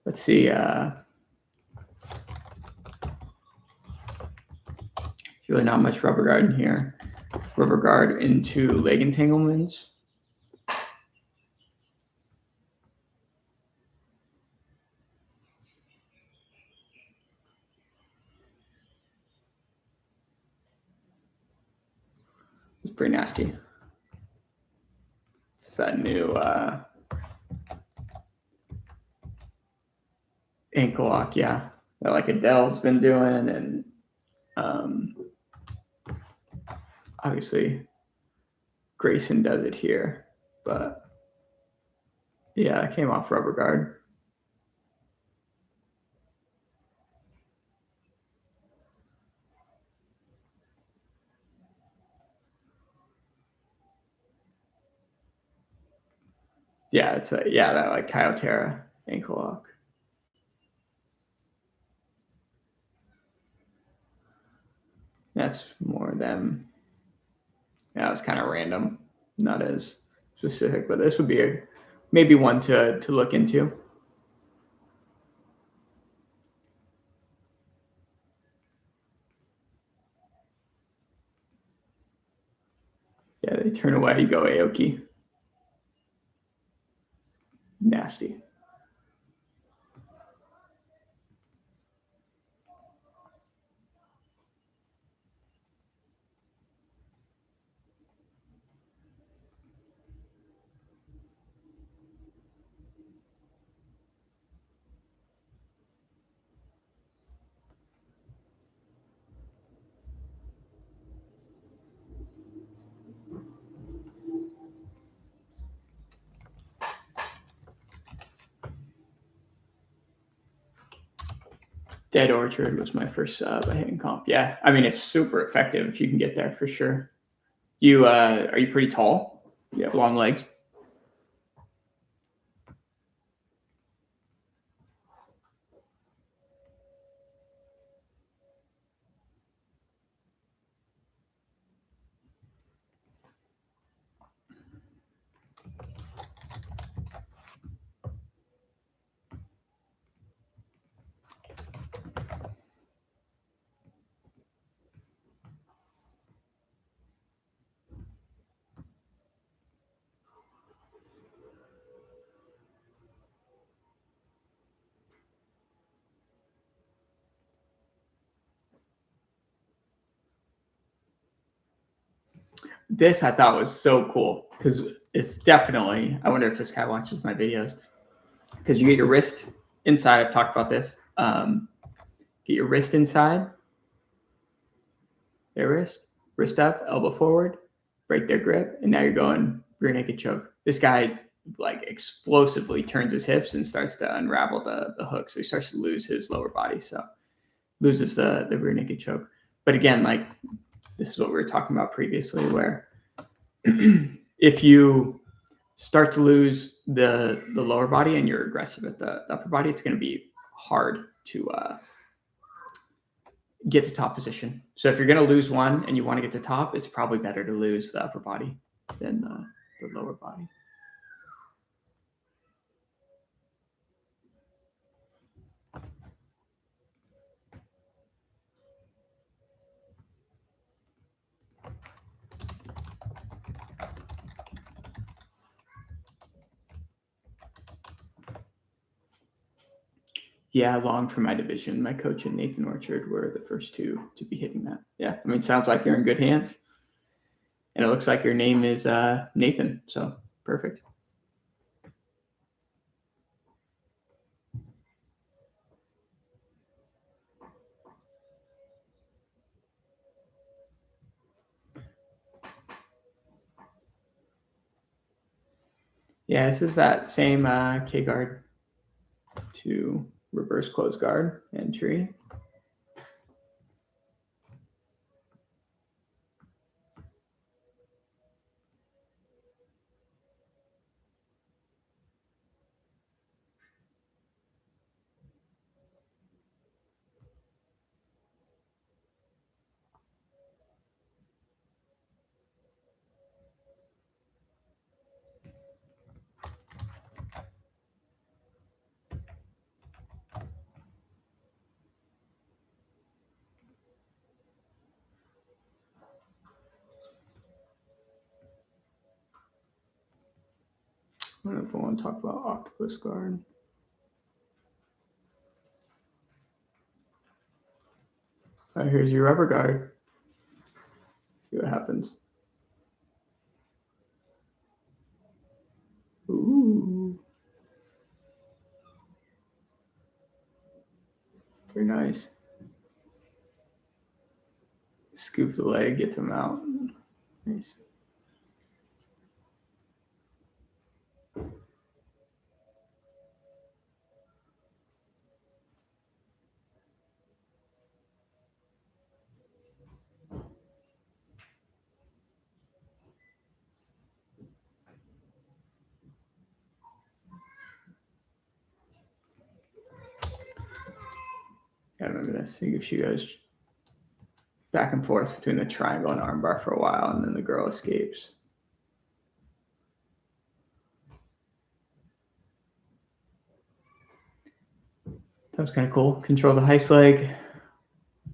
S1: Let's see. Really not much rubber guard in here. Rubber guard into leg entanglements. pretty nasty. It's that new ankle lock, yeah, that like Adele's been doing, and obviously Grayson does it here, but yeah, it came off rubber guard. Yeah, it's that like Kyotera ankle lock. That's more them. Yeah, it's kind of random, not as specific, but this would be maybe one to look into. Yeah, they turn away, you go Aoki. Nasty. Dead Orchard was my first sub I hit in comp. Yeah, I mean it's super effective if you can get there for sure. You are you pretty tall? You have long legs. This I thought was so cool because it's definitely. I wonder if this guy watches my videos because you get your wrist inside. I've talked about this. Get your wrist inside, their wrist up, elbow forward, break their grip, and now you're going rear naked choke. This guy like explosively turns his hips and starts to unravel the hook, so he starts to lose his lower body, so loses the rear naked choke. But again, like this is what we were talking about previously, where if you start to lose the lower body and you're aggressive at the upper body, it's going to be hard to get to top position. So if you're going to lose one and you want to get to top, it's probably better to lose the upper body than the lower body. Yeah, long for my division. My coach and Nathan Orchard were the first two to be hitting that. Yeah, I mean, sounds like you're in good hands. And it looks like your name is Nathan, so perfect. Yeah, this is that same K guard to reverse close guard entry. I don't know if I want to talk about octopus guard. All right, here's your rubber guard. See what happens. Ooh. Very nice. Scoop the leg, get them out. Nice. I remember this. She goes back and forth between the triangle and armbar for a while, and then the girl escapes. That was kind of cool. Control the heist leg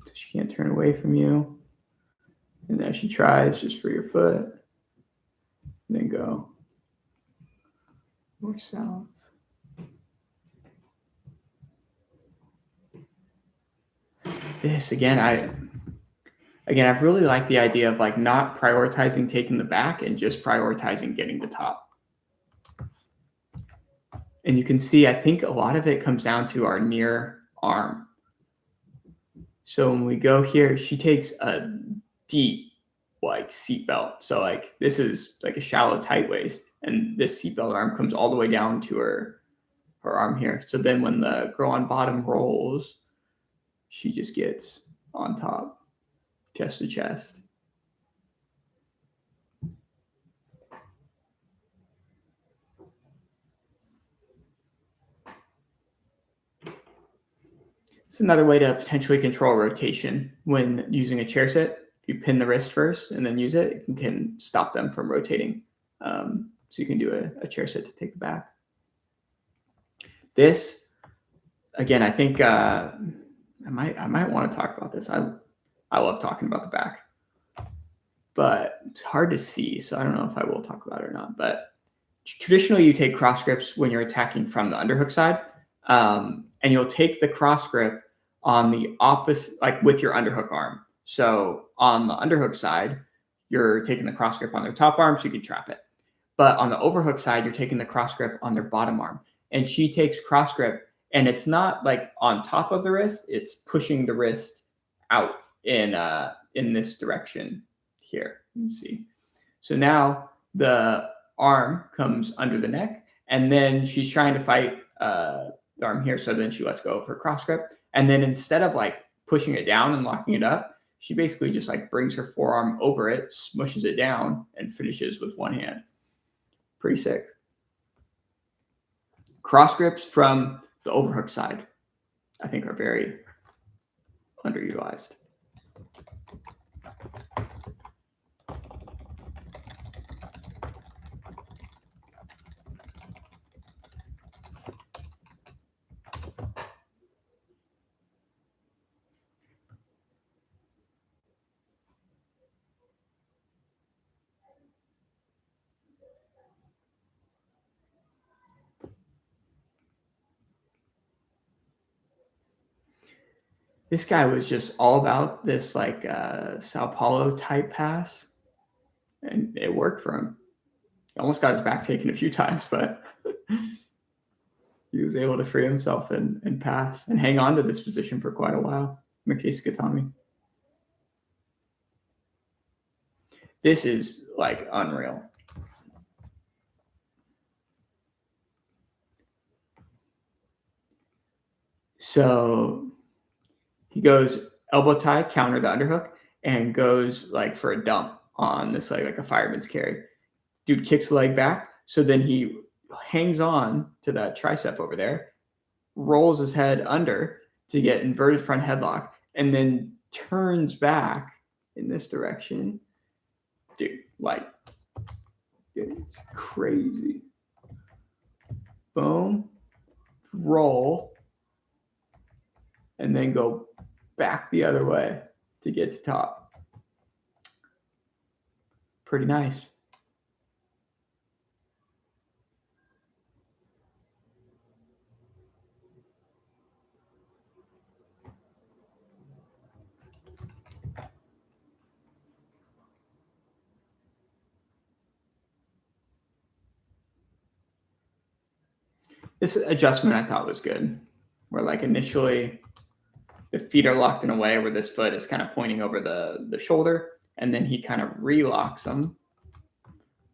S1: so she can't turn away from you. And as she tries, just for your foot. And then go more south. This again, I really like the idea of like not prioritizing taking the back and just prioritizing getting the top. And you can see, I think a lot of it comes down to our near arm. So when we go here, she takes a deep like seatbelt. So like this is like a shallow tight waist, and this seatbelt arm comes all the way down to her arm here. So then when the girl on bottom rolls, she just gets on top, chest to chest. It's another way to potentially control rotation when using a chair sit. If you pin the wrist first and then use it, it can stop them from rotating. So you can do a chair sit to take the back. This, again, I think I might want to talk about this. I love talking about the back, but it's hard to see, so I don't know if I will talk about it or not. But traditionally, you take cross grips when you're attacking from the underhook side. And you'll take the cross grip on the opposite, like with your underhook arm. So on the underhook side, you're taking the cross grip on their top arm so you can trap it. But on the overhook side, you're taking the cross grip on their bottom arm. And she takes cross grip, and it's not like on top of the wrist, it's pushing the wrist out in this direction here. You can see. So now the arm comes under the neck, and then she's trying to fight the arm here. So then she lets go of her cross grip. And then instead of like pushing it down and locking it up, she basically just like brings her forearm over it, smushes it down, and finishes with one hand. Pretty sick. Cross grips from the overhook side, I think, are very underutilized. This guy was just all about this like Sao Paulo type pass, and it worked for him. He almost got his back taken a few times, but he was able to free himself and pass and hang on to this position for quite a while. In the case of Katami. This is like unreal. So he goes elbow tie, counter the underhook, and goes like for a dump on this like a fireman's carry. Dude kicks the leg back, so then he hangs on to that tricep over there, rolls his head under to get inverted front headlock, and then turns back in this direction. Dude, like, it's crazy. Boom, roll, and then go back the other way to get to top. Pretty nice. This adjustment I thought was good, where like initially the feet are locked in a way where this foot is kind of pointing over the shoulder, and then he kind of relocks them.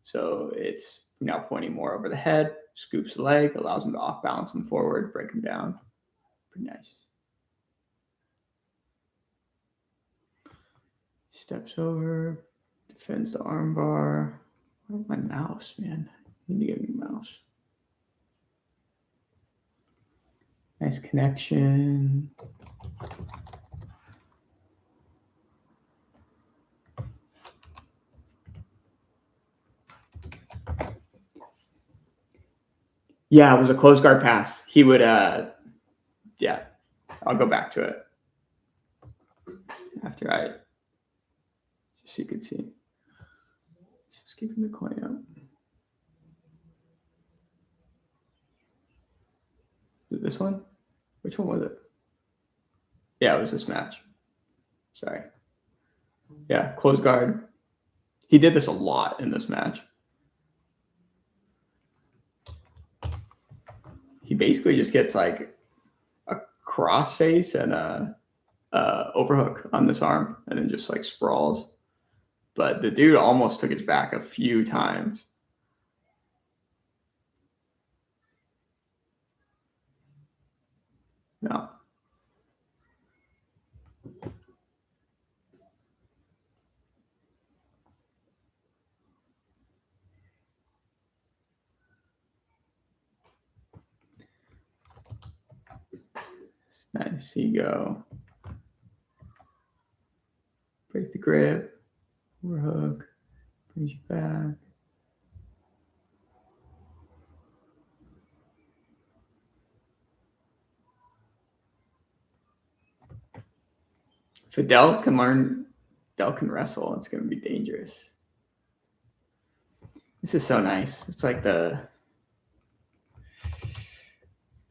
S1: So it's now pointing more over the head, scoops the leg, allows him to off balance him forward, break him down. Pretty nice. Steps over, defends the arm bar. Where's my mouse, man? I need to get me a mouse. Nice connection. Yeah, it was a closed guard pass. He would, yeah, I'll go back to it after I, just so you could see. Just keeping the coin out. Is it this one? Which one was it? Yeah, it was this match. Sorry. Yeah, closed guard. He did this a lot in this match. He basically just gets like a crossface and a overhook on this arm and then just like sprawls. But the dude almost took his back a few times. No. It's nice. You go. Break the grip. Overhook. Brings you back. If Adele can learn, Adele can wrestle. It's going to be dangerous. This is so nice. It's like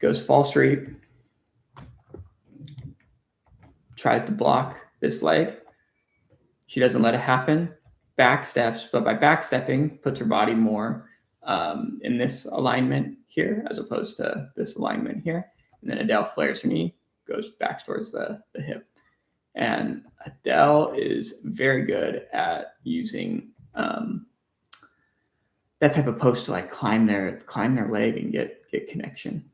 S1: goes fall straight, tries to block this leg. She doesn't let it happen. Back steps, but by backstepping, puts her body more in this alignment here as opposed to this alignment here. And then Adele flares her knee, goes back towards the hip. And Adele is very good at using that type of post to like climb their leg and get connection.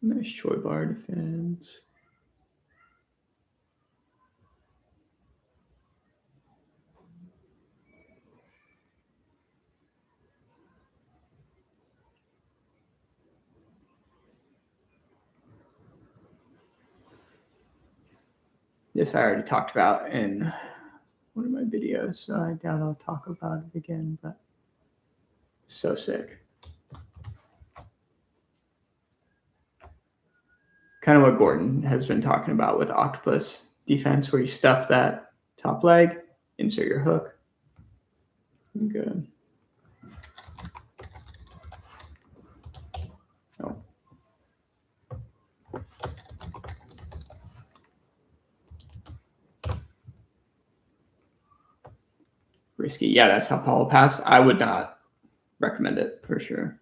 S1: Nice Choi bar defense. This I already talked about in one of my videos, so I doubt I'll talk about it again, but so sick. Kind of what Gordon has been talking about with octopus defense, where you stuff that top leg, insert your hook. Good. Oh. Risky. Yeah, that's how Paul passed. I would not recommend it for sure.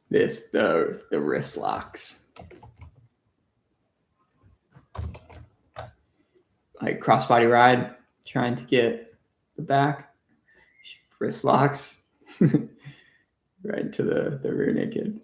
S1: The wrist locks. Like crossbody ride, trying to get the back. Wrist locks. Right to the rear naked.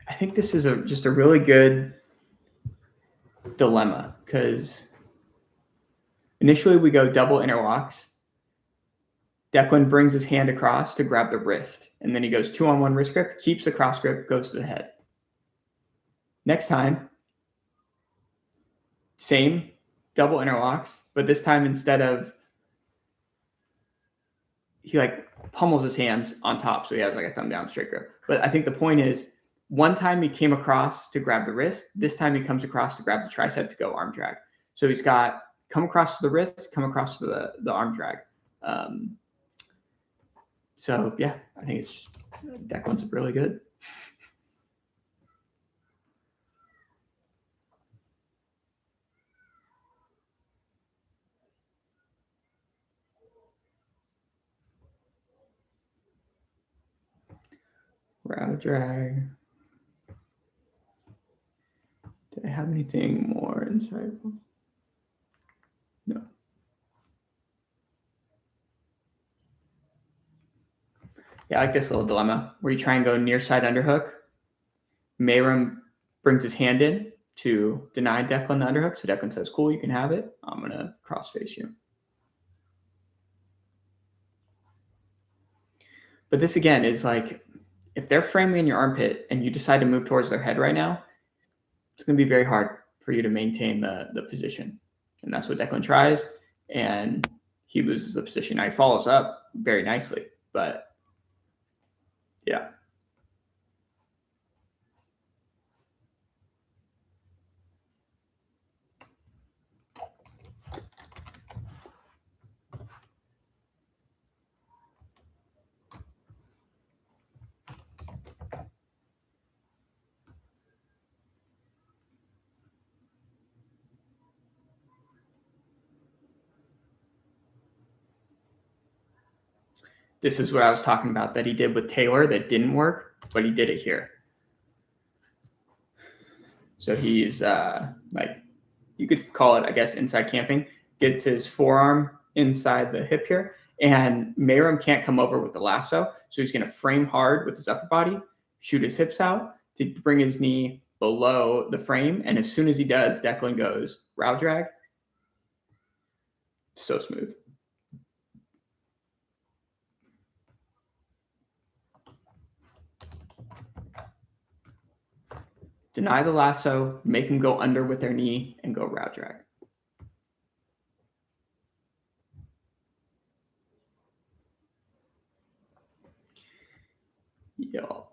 S1: I think this is just a really good dilemma because initially we go double interlocks. Declan brings his hand across to grab the wrist, and then he goes 2-on-1 wrist grip, keeps the cross grip, goes to the head. Next time, same double interlocks, but this time instead of he like pummels his hands on top, so he has like a thumb down straight grip. But I think the point is, one time he came across to grab the wrist, this time he comes across to grab the tricep to go arm drag. So he's got come across to the wrist, come across to the arm drag. So yeah, I think Declan's really good. Row drag. Did I have anything more insightful? No. Yeah, I like this little dilemma where you try and go near side underhook. Mayram brings his hand in to deny Declan the underhook. So Declan says, cool, you can have it. I'm going to cross face you. But this again is like, if they're framing in your armpit and you decide to move towards their head right now, it's going to be very hard for you to maintain the position. And that's what Declan tries. And he loses the position. Now he follows up very nicely, but yeah. This is what I was talking about that he did with Taylor that didn't work, but he did it here. So he's like, you could call it, I guess, inside camping. Gets his forearm inside the hip here, and Mayram can't come over with the lasso. So he's going to frame hard with his upper body, shoot his hips out to bring his knee below the frame. And as soon as he does, Declan goes row drag. So smooth. Deny the lasso, make him go under with their knee, and go row drag. Yo.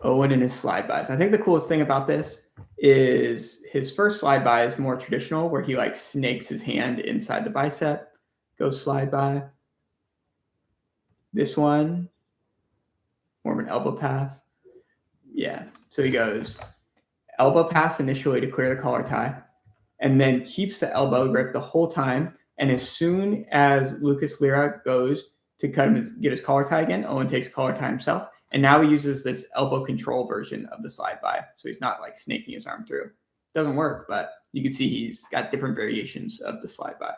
S1: Owen and his slide bys. I think the coolest thing about this is his first slide by is more traditional, where he like snakes his hand inside the bicep, goes slide by. This one, more of an elbow pass. Yeah. So he goes elbow pass initially to clear the collar tie, and then keeps the elbow grip the whole time. And as soon as Lucas Lira goes to cut him, get his collar tie again, Owen takes collar tie himself. And now he uses this elbow control version of the slide by. So he's not like snaking his arm through. Doesn't work, but you can see he's got different variations of the slide by.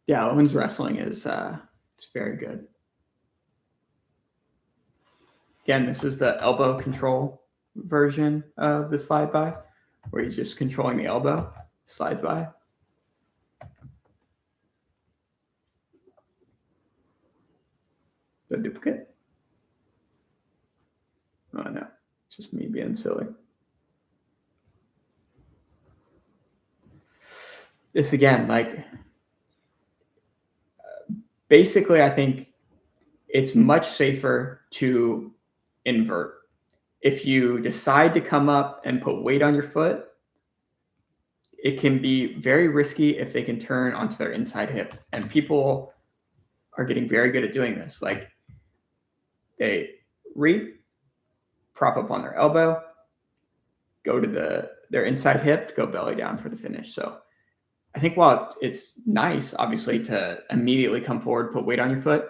S1: Yeah, Owen's wrestling is it's very good. Again, this is the elbow control version of the slide by, where he's just controlling the elbow, slides by. The duplicate. Oh no, it's just me being silly. This again, like basically, I think it's much safer to invert. If you decide to come up and put weight on your foot, it can be very risky if they can turn onto their inside hip. And people are getting very good at doing this. Like they prop up on their elbow, go to their inside hip, go belly down for the finish. So I think while it's nice, obviously, to immediately come forward, put weight on your foot,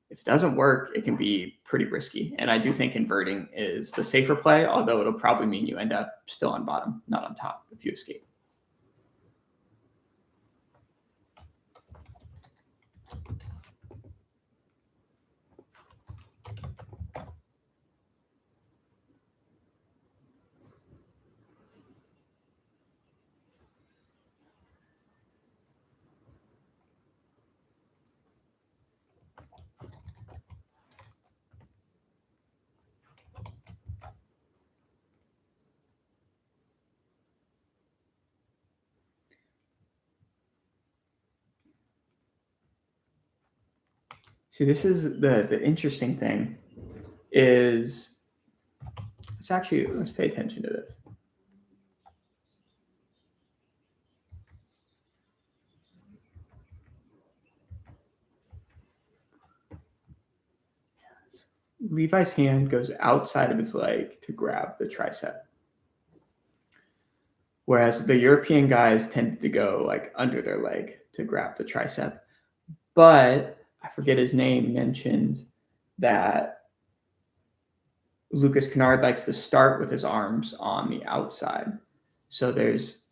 S1: if it doesn't work, it can be pretty risky. And I do think inverting is the safer play, although it'll probably mean you end up still on bottom, not on top if you escape. See, this is the interesting thing is, let's pay attention to this. Levi's hand goes outside of his leg to grab the tricep. Whereas the European guys tended to go like under their leg to grab the tricep. But I forget his name, mentioned that Lucas Kennard likes to start with his arms on the outside. So there's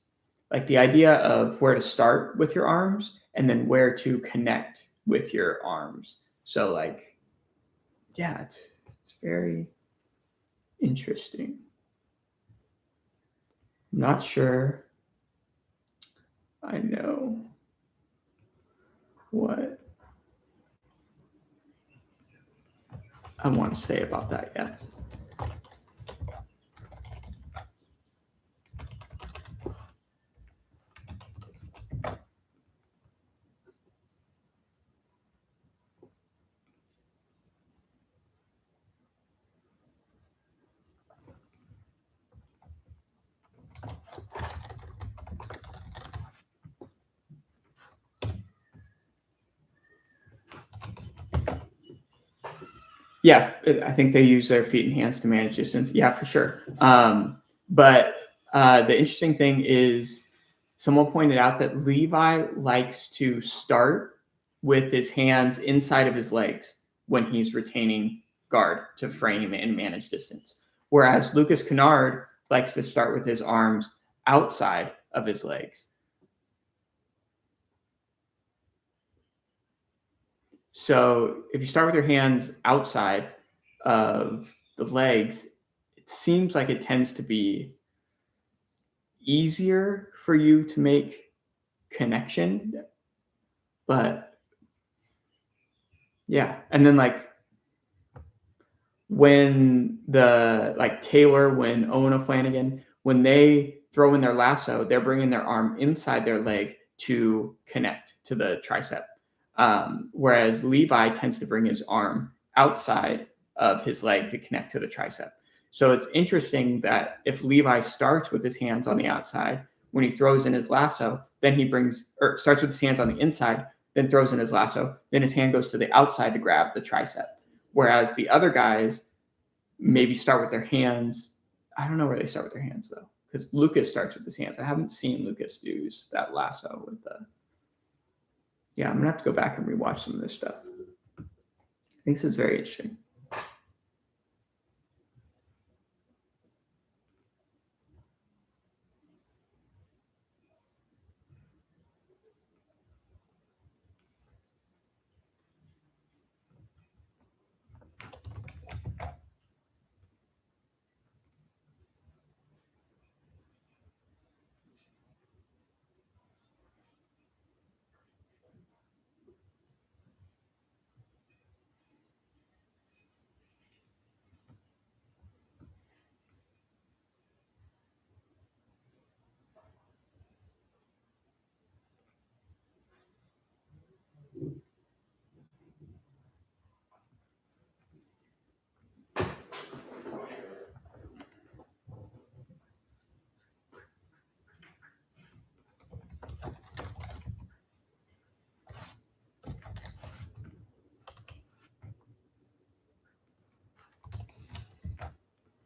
S1: like the idea of where to start with your arms and then where to connect with your arms. So like, yeah, it's very interesting. I'm not sure I know what I want to say about that yet. Yeah, I think they use their feet and hands to manage distance. Yeah, for sure. But the interesting thing is, someone pointed out that Levi likes to start with his hands inside of his legs when he's retaining guard to frame and manage distance. Whereas Lucas Kennard likes to start with his arms outside of his legs. So if you start with your hands outside of the legs, it seems like it tends to be easier for you to make connection. But yeah, and then like when Taylor, when Owen O'Flanagan, when they throw in their lasso, they're bringing their arm inside their leg to connect to the tricep. Whereas Levi tends to bring his arm outside of his leg to connect to the tricep. So it's interesting that if Levi starts with his hands on the outside, when he throws in his lasso, then he starts with his hands on the inside, then throws in his lasso, then his hand goes to the outside to grab the tricep. Whereas the other guys maybe start with their hands. I don't know where they start with their hands though, because Lucas starts with his hands. I haven't seen Lucas use that lasso with the. Yeah, I'm gonna have to go back and rewatch some of this stuff. I think this is very interesting.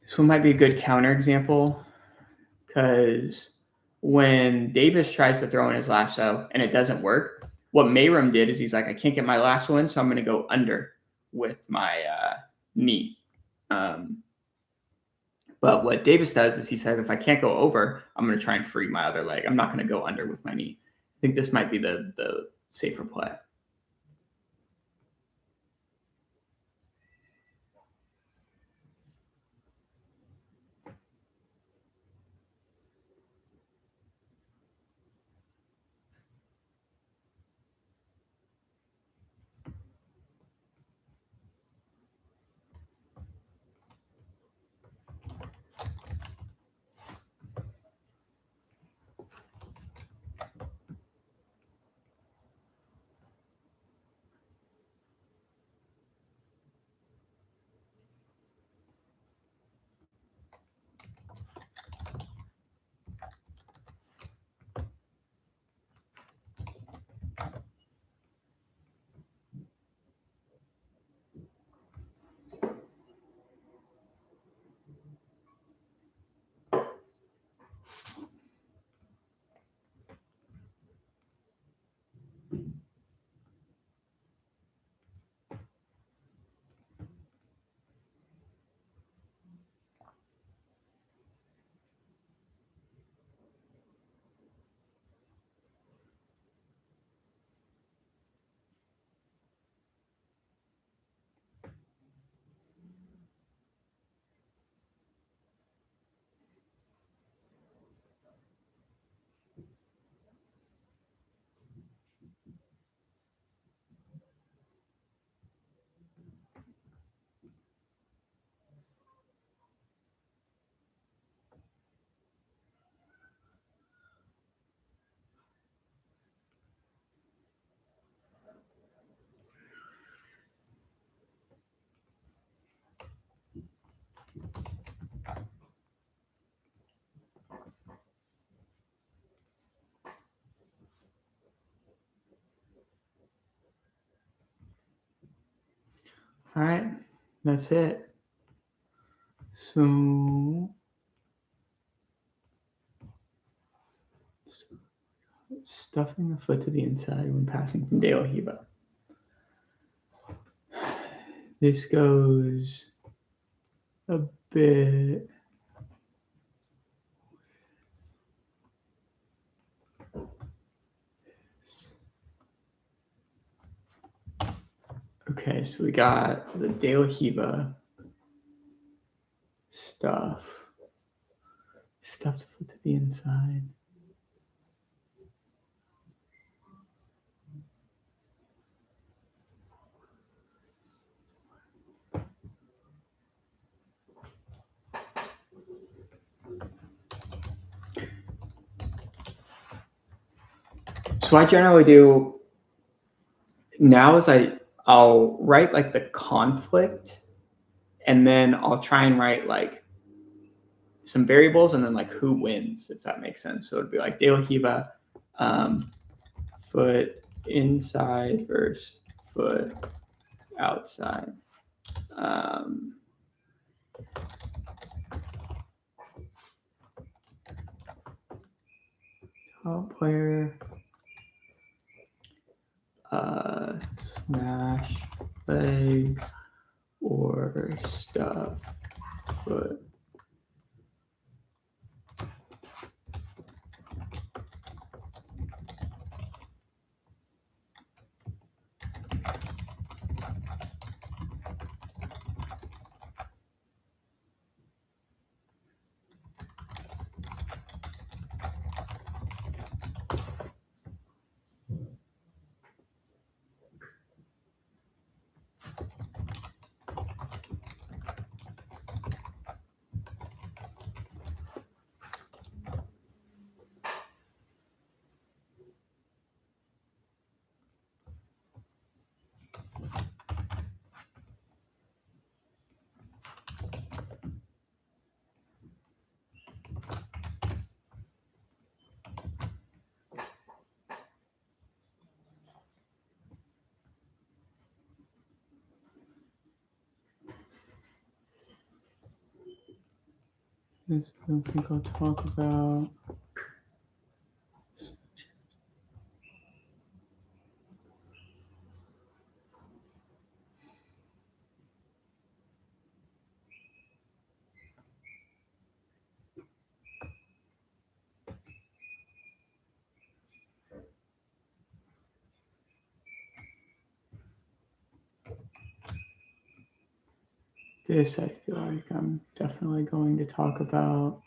S1: This one might be a good counterexample, because when Davis tries to throw in his lasso and it doesn't work, what Mayram did is he's like, I can't get my lasso in, so I'm going to go under with my knee. But what Davis does is he says, if I can't go over, I'm going to try and free my other leg. I'm not going to go under with my knee. I think this might be the safer play. All right, that's it. So stuffing the foot to the inside when passing from De La Riva. This goes a bit. Okay, so we got the De La Riva stuff. Stuff the foot to the inside. So I generally do now is I'll write like the conflict, and then I'll try and write like some variables and then like who wins, if that makes sense. So it'd be like De La Riva, foot inside versus foot outside. Top player, smash legs or stuff foot. This I don't think I'll talk about. this I feel like I'm definitely going to talk about.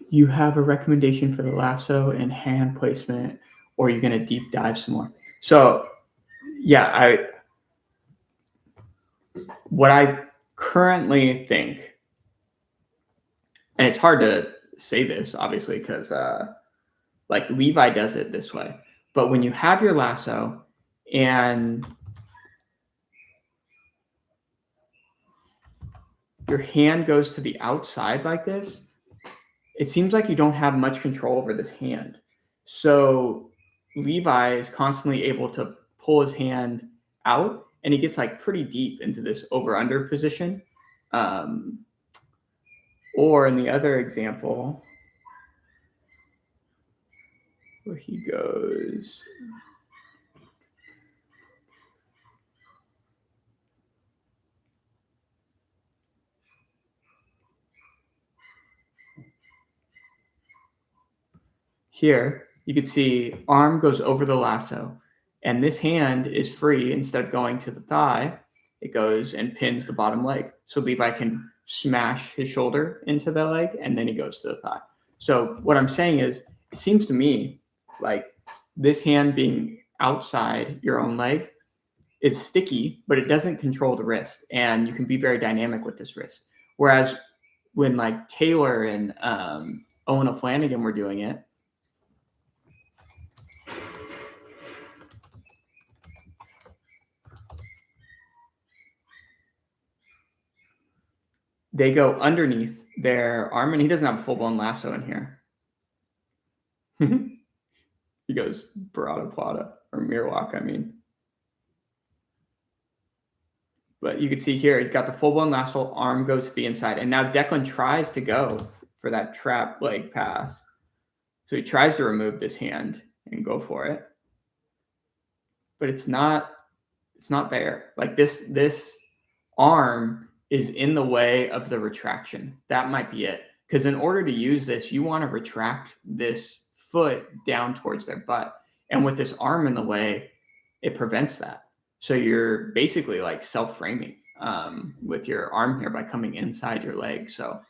S1: You have a recommendation for the lasso and hand placement, or you're going to deep dive some more? So, yeah, what I currently think, and it's hard to say this obviously because like Levi does it this way, but when you have your lasso and your hand goes to the outside like this, it seems like you don't have much control over this hand. So Levi is constantly able to pull his hand out, and he gets like pretty deep into this over-under position. Or in the other example, where he goes, here, you can see arm goes over the lasso, and this hand is free. Instead of going to the thigh, it goes and pins the bottom leg. So Levi can smash his shoulder into the leg, and then he goes to the thigh. So what I'm saying is, it seems to me like this hand being outside your own leg is sticky, but it doesn't control the wrist, and you can be very dynamic with this wrist. Whereas when like Taylor and Owen O'Flanagan were doing it, they go underneath their arm, and he doesn't have a full-blown lasso in here. He goes Barada Plata, or mirror walk, I mean. But you can see here, he's got the full-blown lasso, arm goes to the inside, and now Declan tries to go for that trap leg pass. So he tries to remove this hand and go for it. But it's not there. Like this arm is in the way of the retraction. That might be it. Because in order to use this, you want to retract this foot down towards their butt. And with this arm in the way, it prevents that. So you're basically like self-framing with your arm here by coming inside your leg. So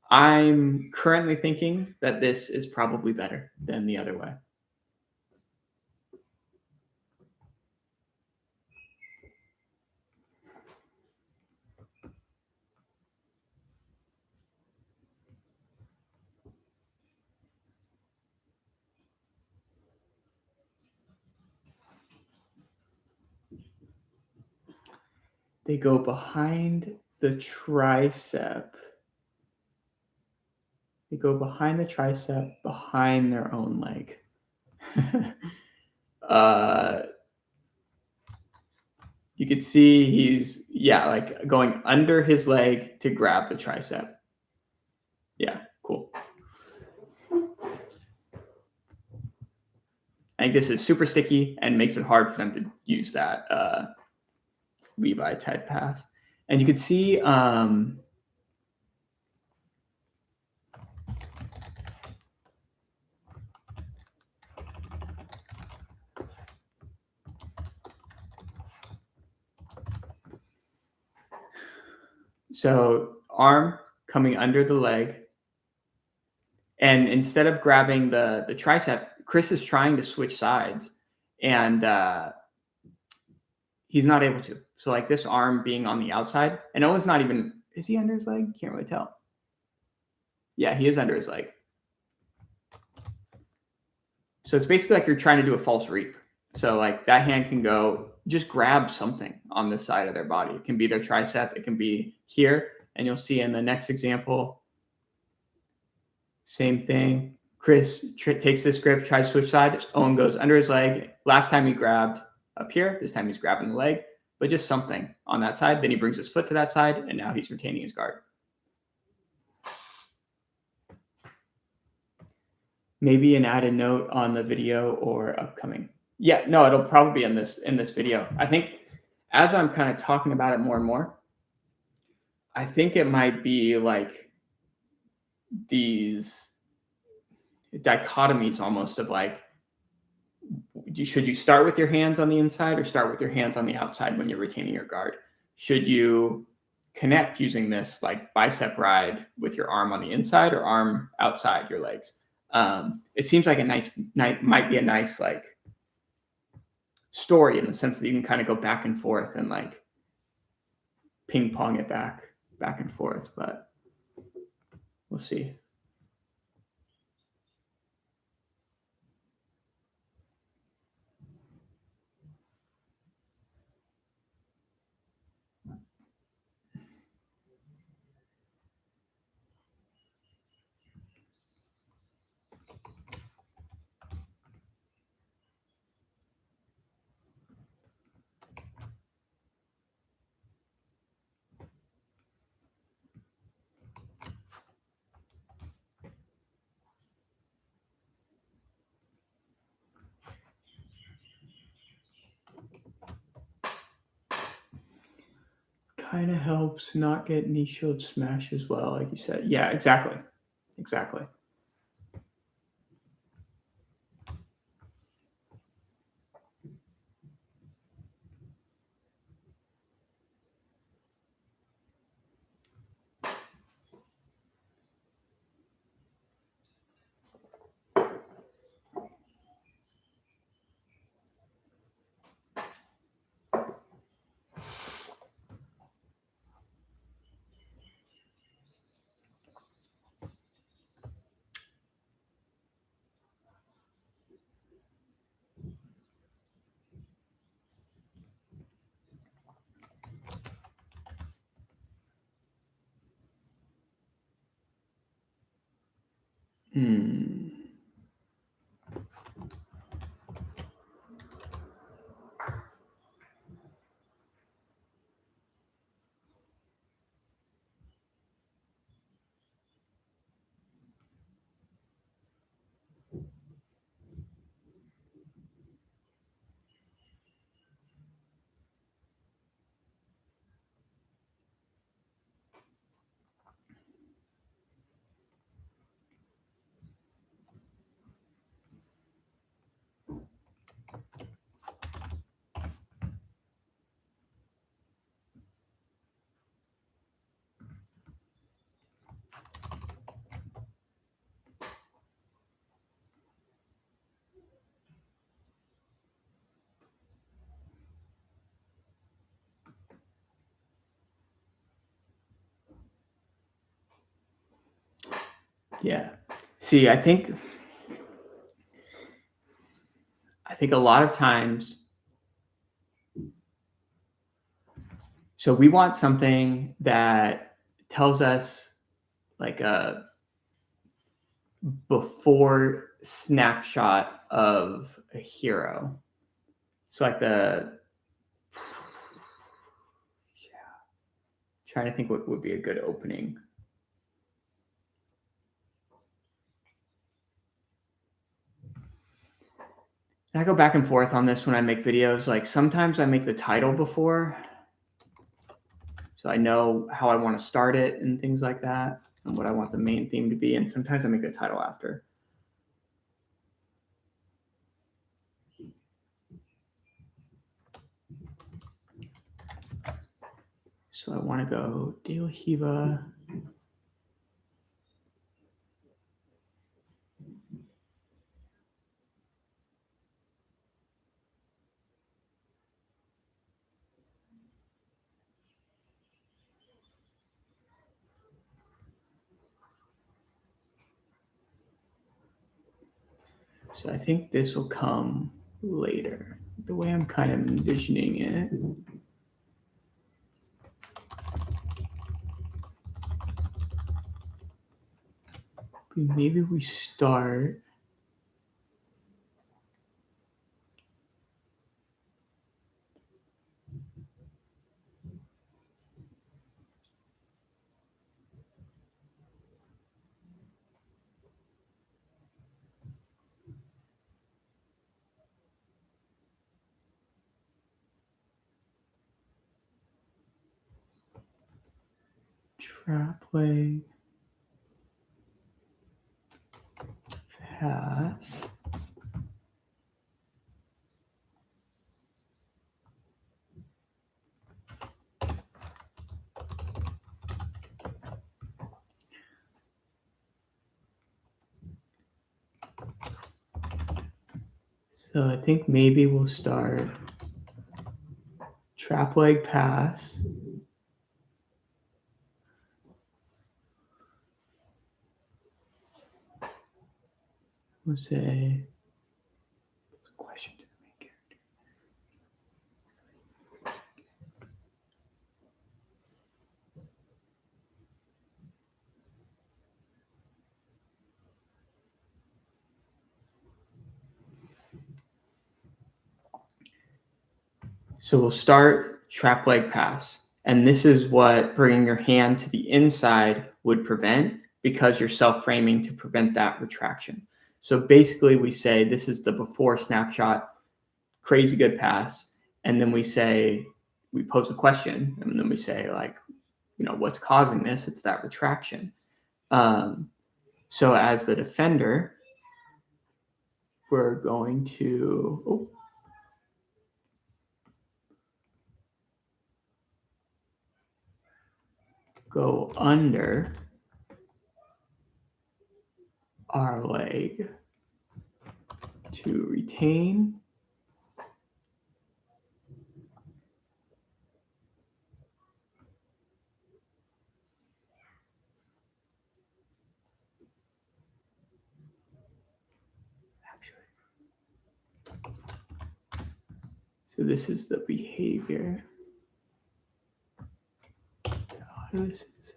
S1: I'm currently thinking that this is probably better than the other way. They go behind the tricep. They go behind the tricep, behind their own leg. You could see he's, like going under his leg to grab the tricep. Yeah, cool. I think this is super sticky and makes it hard for them to use that Levi type pass. And you could see so arm coming under the leg. And instead of grabbing the tricep, Chris is trying to switch sides, and he's not able to. So like this arm being on the outside, and Owen's not even, is he under his leg? Can't really tell. Yeah, he is under his leg. So it's basically like you're trying to do a false reap. So like that hand can go, just grab something on this side of their body. It can be their tricep, it can be here. And you'll see in the next example, same thing. Chris takes this grip, tries to switch side. Owen goes under his leg. Last time he grabbed up here. This time he's grabbing the leg, but just something on that side. Then he brings his foot to that side, and now he's retaining his guard. Maybe an added note on the video or upcoming. Yeah, no, it'll probably be in this video. I think as I'm kind of talking about it more and more, I think it might be like these dichotomies almost of like, should you start with your hands on the inside or start with your hands on the outside when you're retaining your guard? Should you connect using this like bicep ride with your arm on the inside or arm outside your legs? It seems like might be a nice like story in the sense that you can kind of go back and forth and like ping pong it back and forth, but we'll see. Kind of helps not get knee shield smash as well, like you said. Yeah, exactly. Yeah. See, I think a lot of times, so we want something that tells us like a before snapshot of a hero. So like trying to think what would be a good opening. And I go back and forth on this when I make videos. Like sometimes I make the title before, so I know how I want to start it and things like that, and what I want the main theme to be. And sometimes I make the title after. So I want to go deal Riva. So I think this will come later, the way I'm kind of envisioning it. Maybe we start trap leg, pass. So I think maybe we'll start trap leg pass. We'll say question to the main character. So we'll start trap leg pass. And this is what bringing your hand to the inside would prevent, because you're self-framing to prevent that retraction. So basically we say this is the before snapshot, crazy good pass. And then we pose a question, and then we say, like, what's causing this? It's that retraction. So as the defender, we're going to go under our leg to retain. So this is the behavior. This is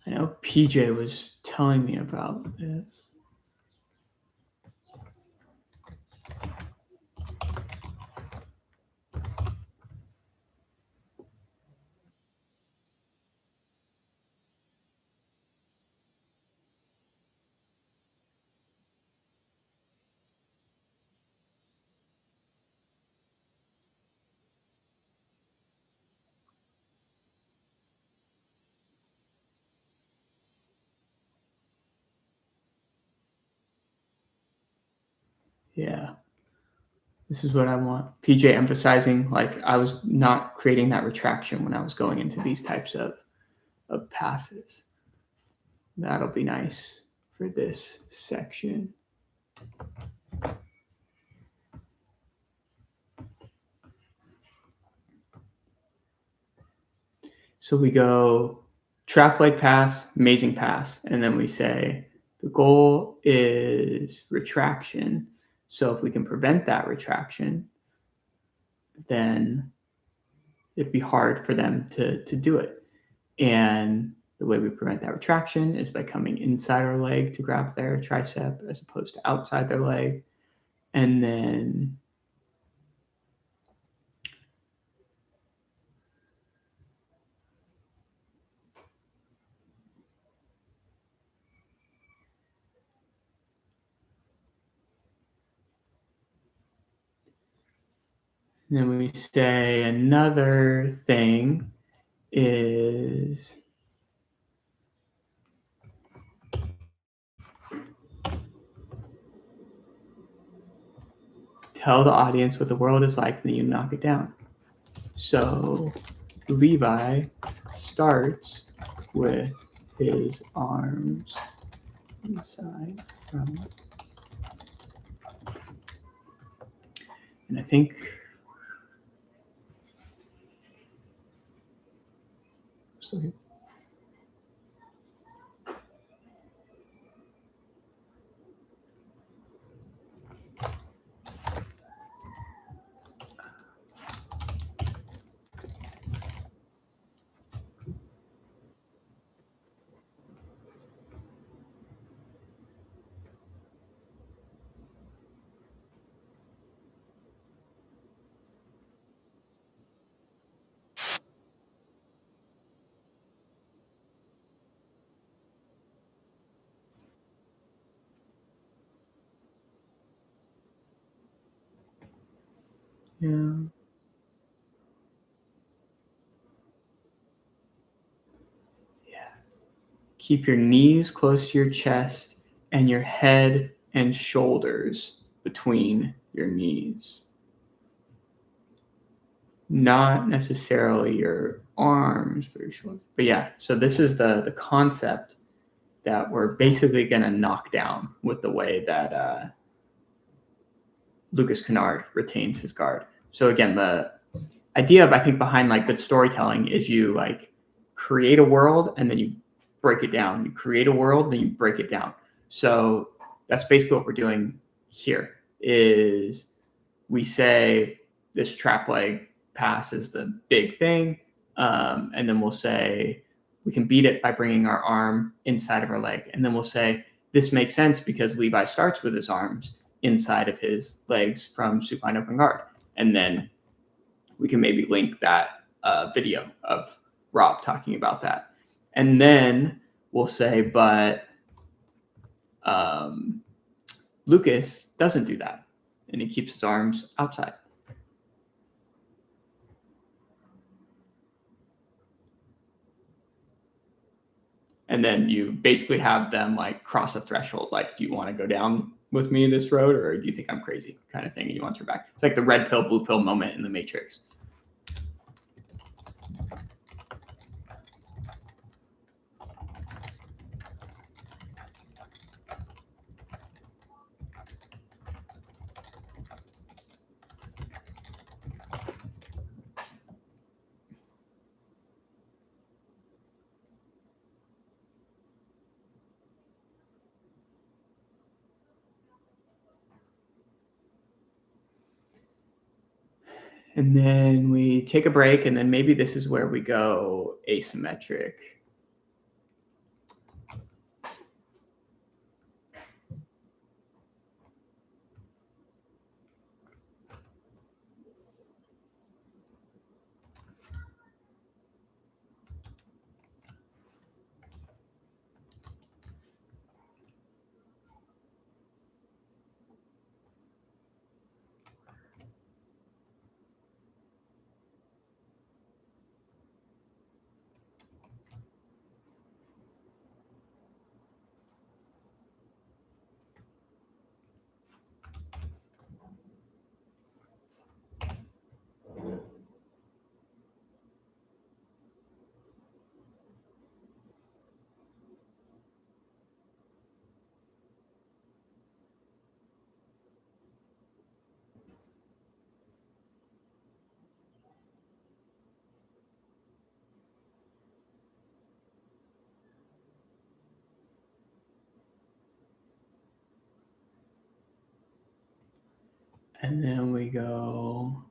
S1: I know PJ was telling me about this. Yeah. This is what I want. PJ emphasizing, like, I was not creating that retraction when I was going into these types of passes. That'll be nice for this section. So we go trap leg pass, amazing pass, and then we say the goal is retraction. So if we can prevent that retraction, then it'd be hard for them to do it. And the way we prevent that retraction is by coming inside our leg to grab their tricep as opposed to outside their leg. And then we say another thing is tell the audience what the world is like, and then you knock it down. So Levi starts with his arms inside from, and I think so. Yeah. Keep your knees close to your chest and your head and shoulders between your knees. Not necessarily your arms for your shoulders. But yeah, so this is the concept that we're basically going to knock down with the way that Lucas Kennard retains his guard. So again, the idea, I think, behind like good storytelling is you like create a world and then you break it down. You create a world, then you break it down. So that's basically what we're doing here is we say this trap leg pass is the big thing. And then we'll say we can beat it by bringing our arm inside of our leg. And then we'll say this makes sense because Levi starts with his arms inside of his legs from supine open guard. And then we can maybe link that video of Rob talking about that. And then we'll say, but Lucas doesn't do that. And he keeps his arms outside. And then you basically have them like cross a threshold. Like, do you want to go down with me this road, or do you think I'm crazy kind of thing? And you want to turn back. It's like the red pill, blue pill moment in the Matrix. And then we take a break, and then maybe this is where we go asymmetric. And then we go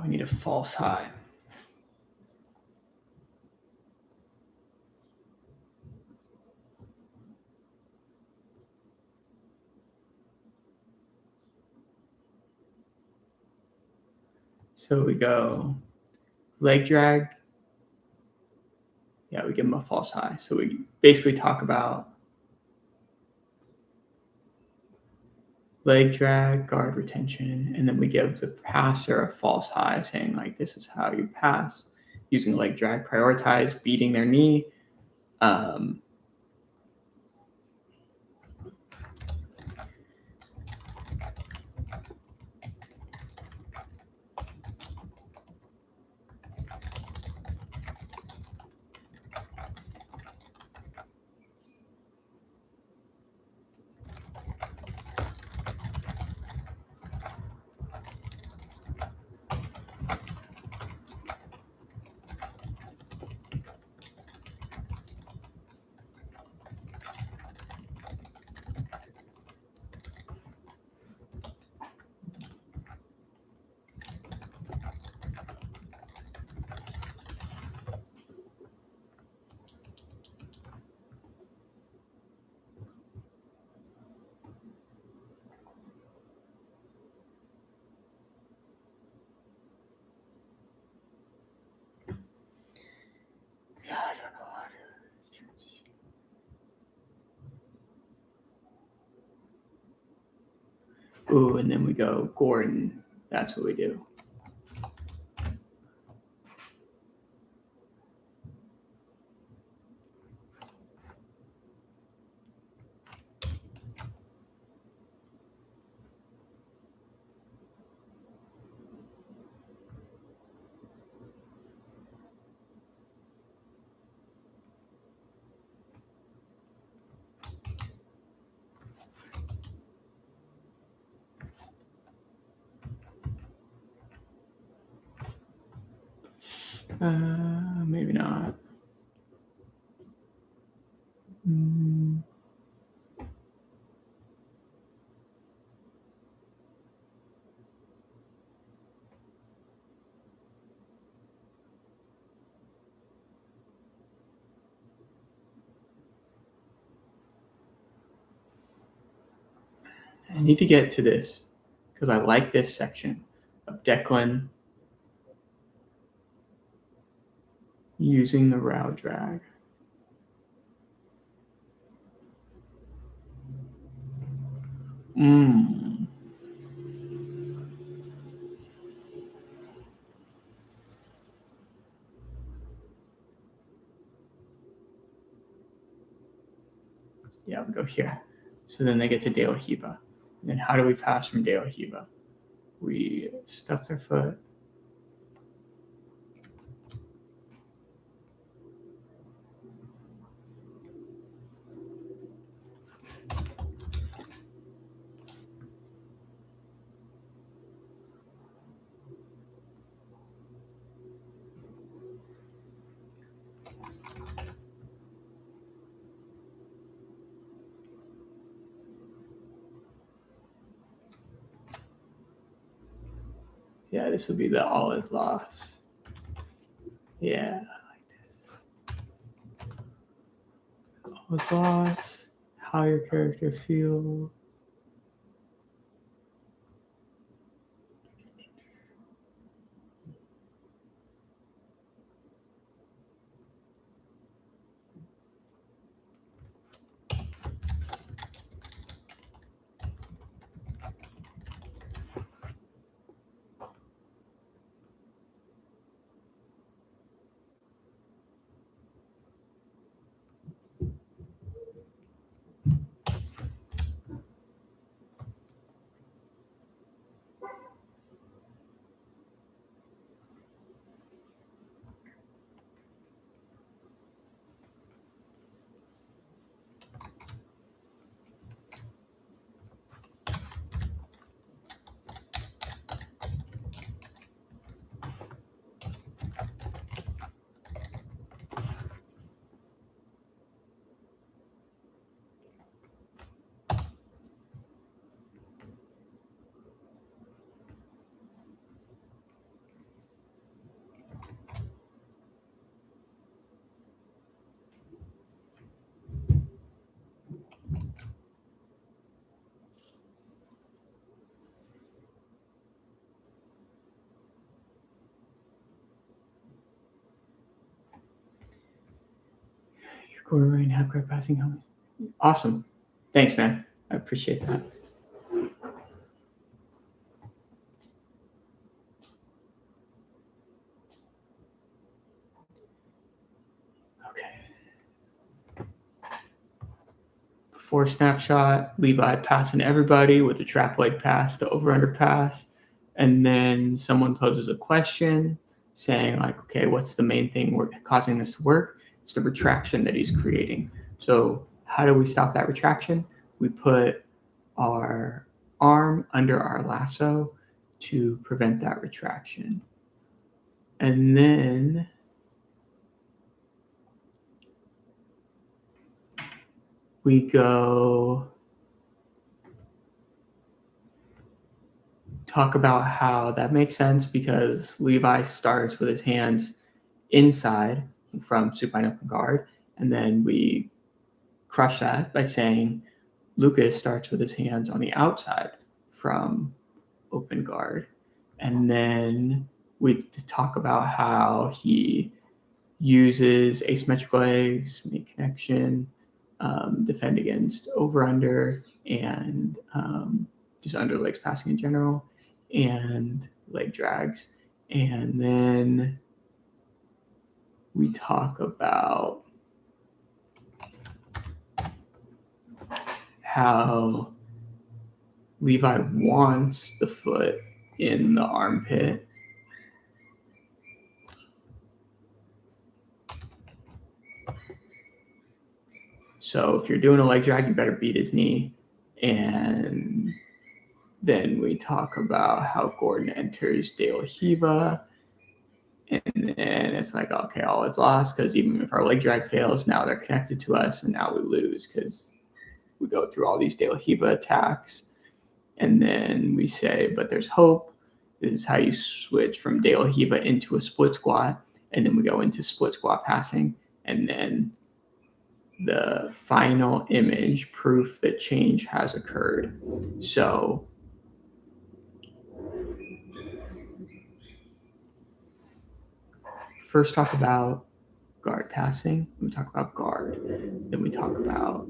S1: We need a false high. So we go leg drag. Yeah, we give them a false high. So we basically talk about leg drag, guard retention, and then we give the passer a false high saying like, this is how you pass using leg drag, prioritize beating their knee. I don't know how to. Ooh, and then we go Gordon. That's what we do. Maybe not. I need to get to this because I like this section of Declan using the row drag. Yeah, we go here. So then they get to De La Riva. And then how do we pass from De La Riva? We stuff their foot. Yeah, this will be the all is lost. Yeah, I like this. All is lost. How your character feels. Quarter range, half guard passing helmet. Awesome. Thanks, man. I appreciate that. Okay. Before snapshot, Levi passing everybody with the trap leg pass, the over-under pass. And then someone poses a question saying like, okay, what's the main thing causing this to work? It's the retraction that he's creating. So how do we stop that retraction? We put our arm under our lasso to prevent that retraction. And then we go talk about how that makes sense because Levi starts with his hands inside from supine open guard, and then we crush that by saying Lucas starts with his hands on the outside from open guard. And then we talk about how he uses asymmetrical legs, make connection, defend against over-under, and just under legs passing in general, and leg drags. And then we talk about how Levi wants the foot in the armpit. So if you're doing a leg drag, you better beat his knee. And then we talk about how Gordon enters De La Riva. And then it's like, okay, all is lost because even if our leg drag fails, now they're connected to us and now we lose because we go through all these De La Riva attacks. And then we say, but there's hope. This is how you switch from De La Riva into a split squat. And then we go into split squat passing. And then the final image, proof that change has occurred. So first talk about guard passing. We talk about guard. Then we talk about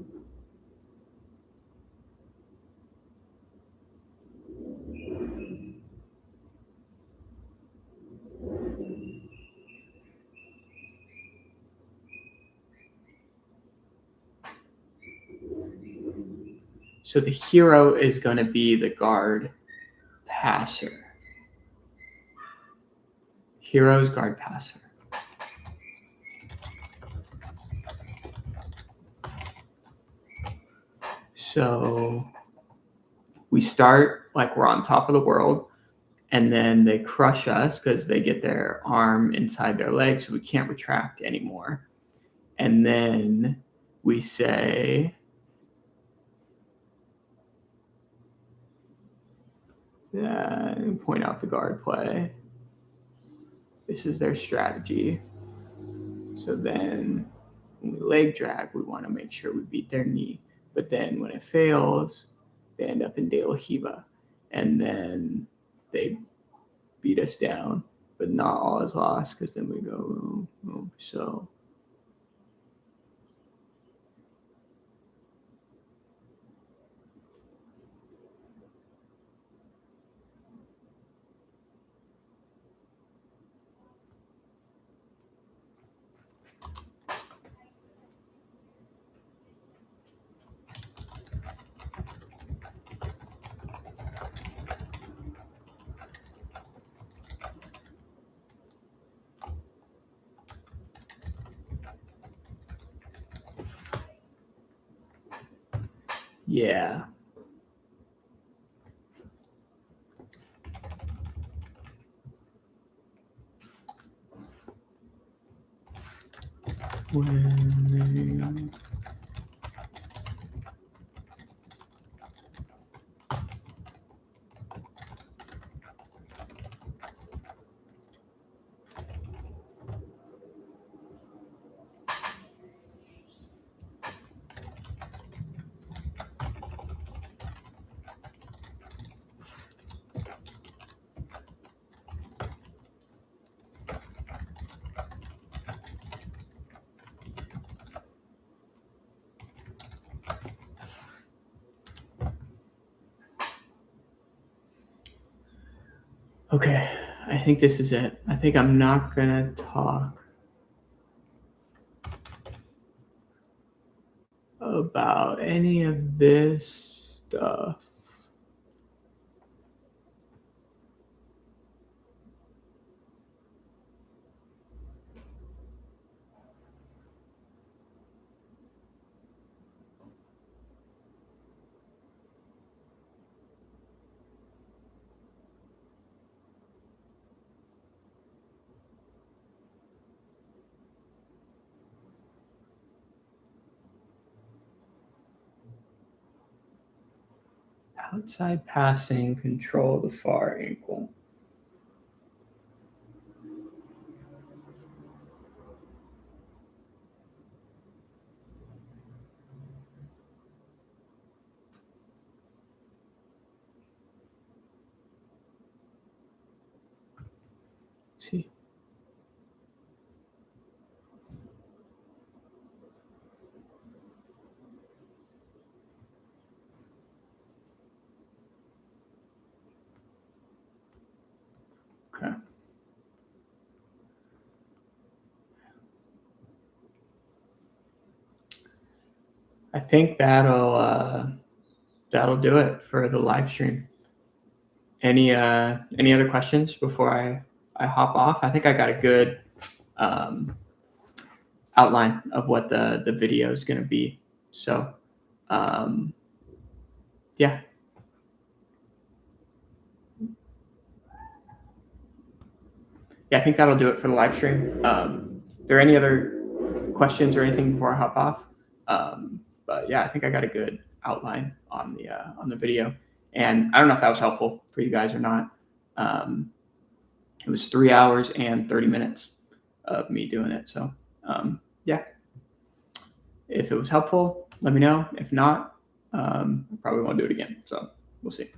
S1: so the hero is going to be the guard passer. Hero's guard passer. So we start like we're on top of the world, and then they crush us because they get their arm inside their leg, so we can't retract anymore. And then we say, point out the guard play. This is their strategy. So then when we leg drag, we want to make sure we beat their knee. But then when it fails, they end up in De La Riva. And then they beat us down. But not all is lost because then we go, so. Yeah. Okay, I think this is it. I think I'm not gonna talk about any of this stuff. Outside passing, control the far ankle. See. Okay. I think that'll do it for the live stream. Any other questions before I hop off? I think I got a good outline of what the video is going to be. So yeah. Yeah, I think that'll do it for the live stream. Are there any other questions or anything before I hop off? But yeah, I think I got a good outline on the video, and I don't know if that was helpful for you guys or not. It was 3 hours and 30 minutes of me doing it. So yeah, if it was helpful, let me know. If not, I probably won't do it again. So we'll see.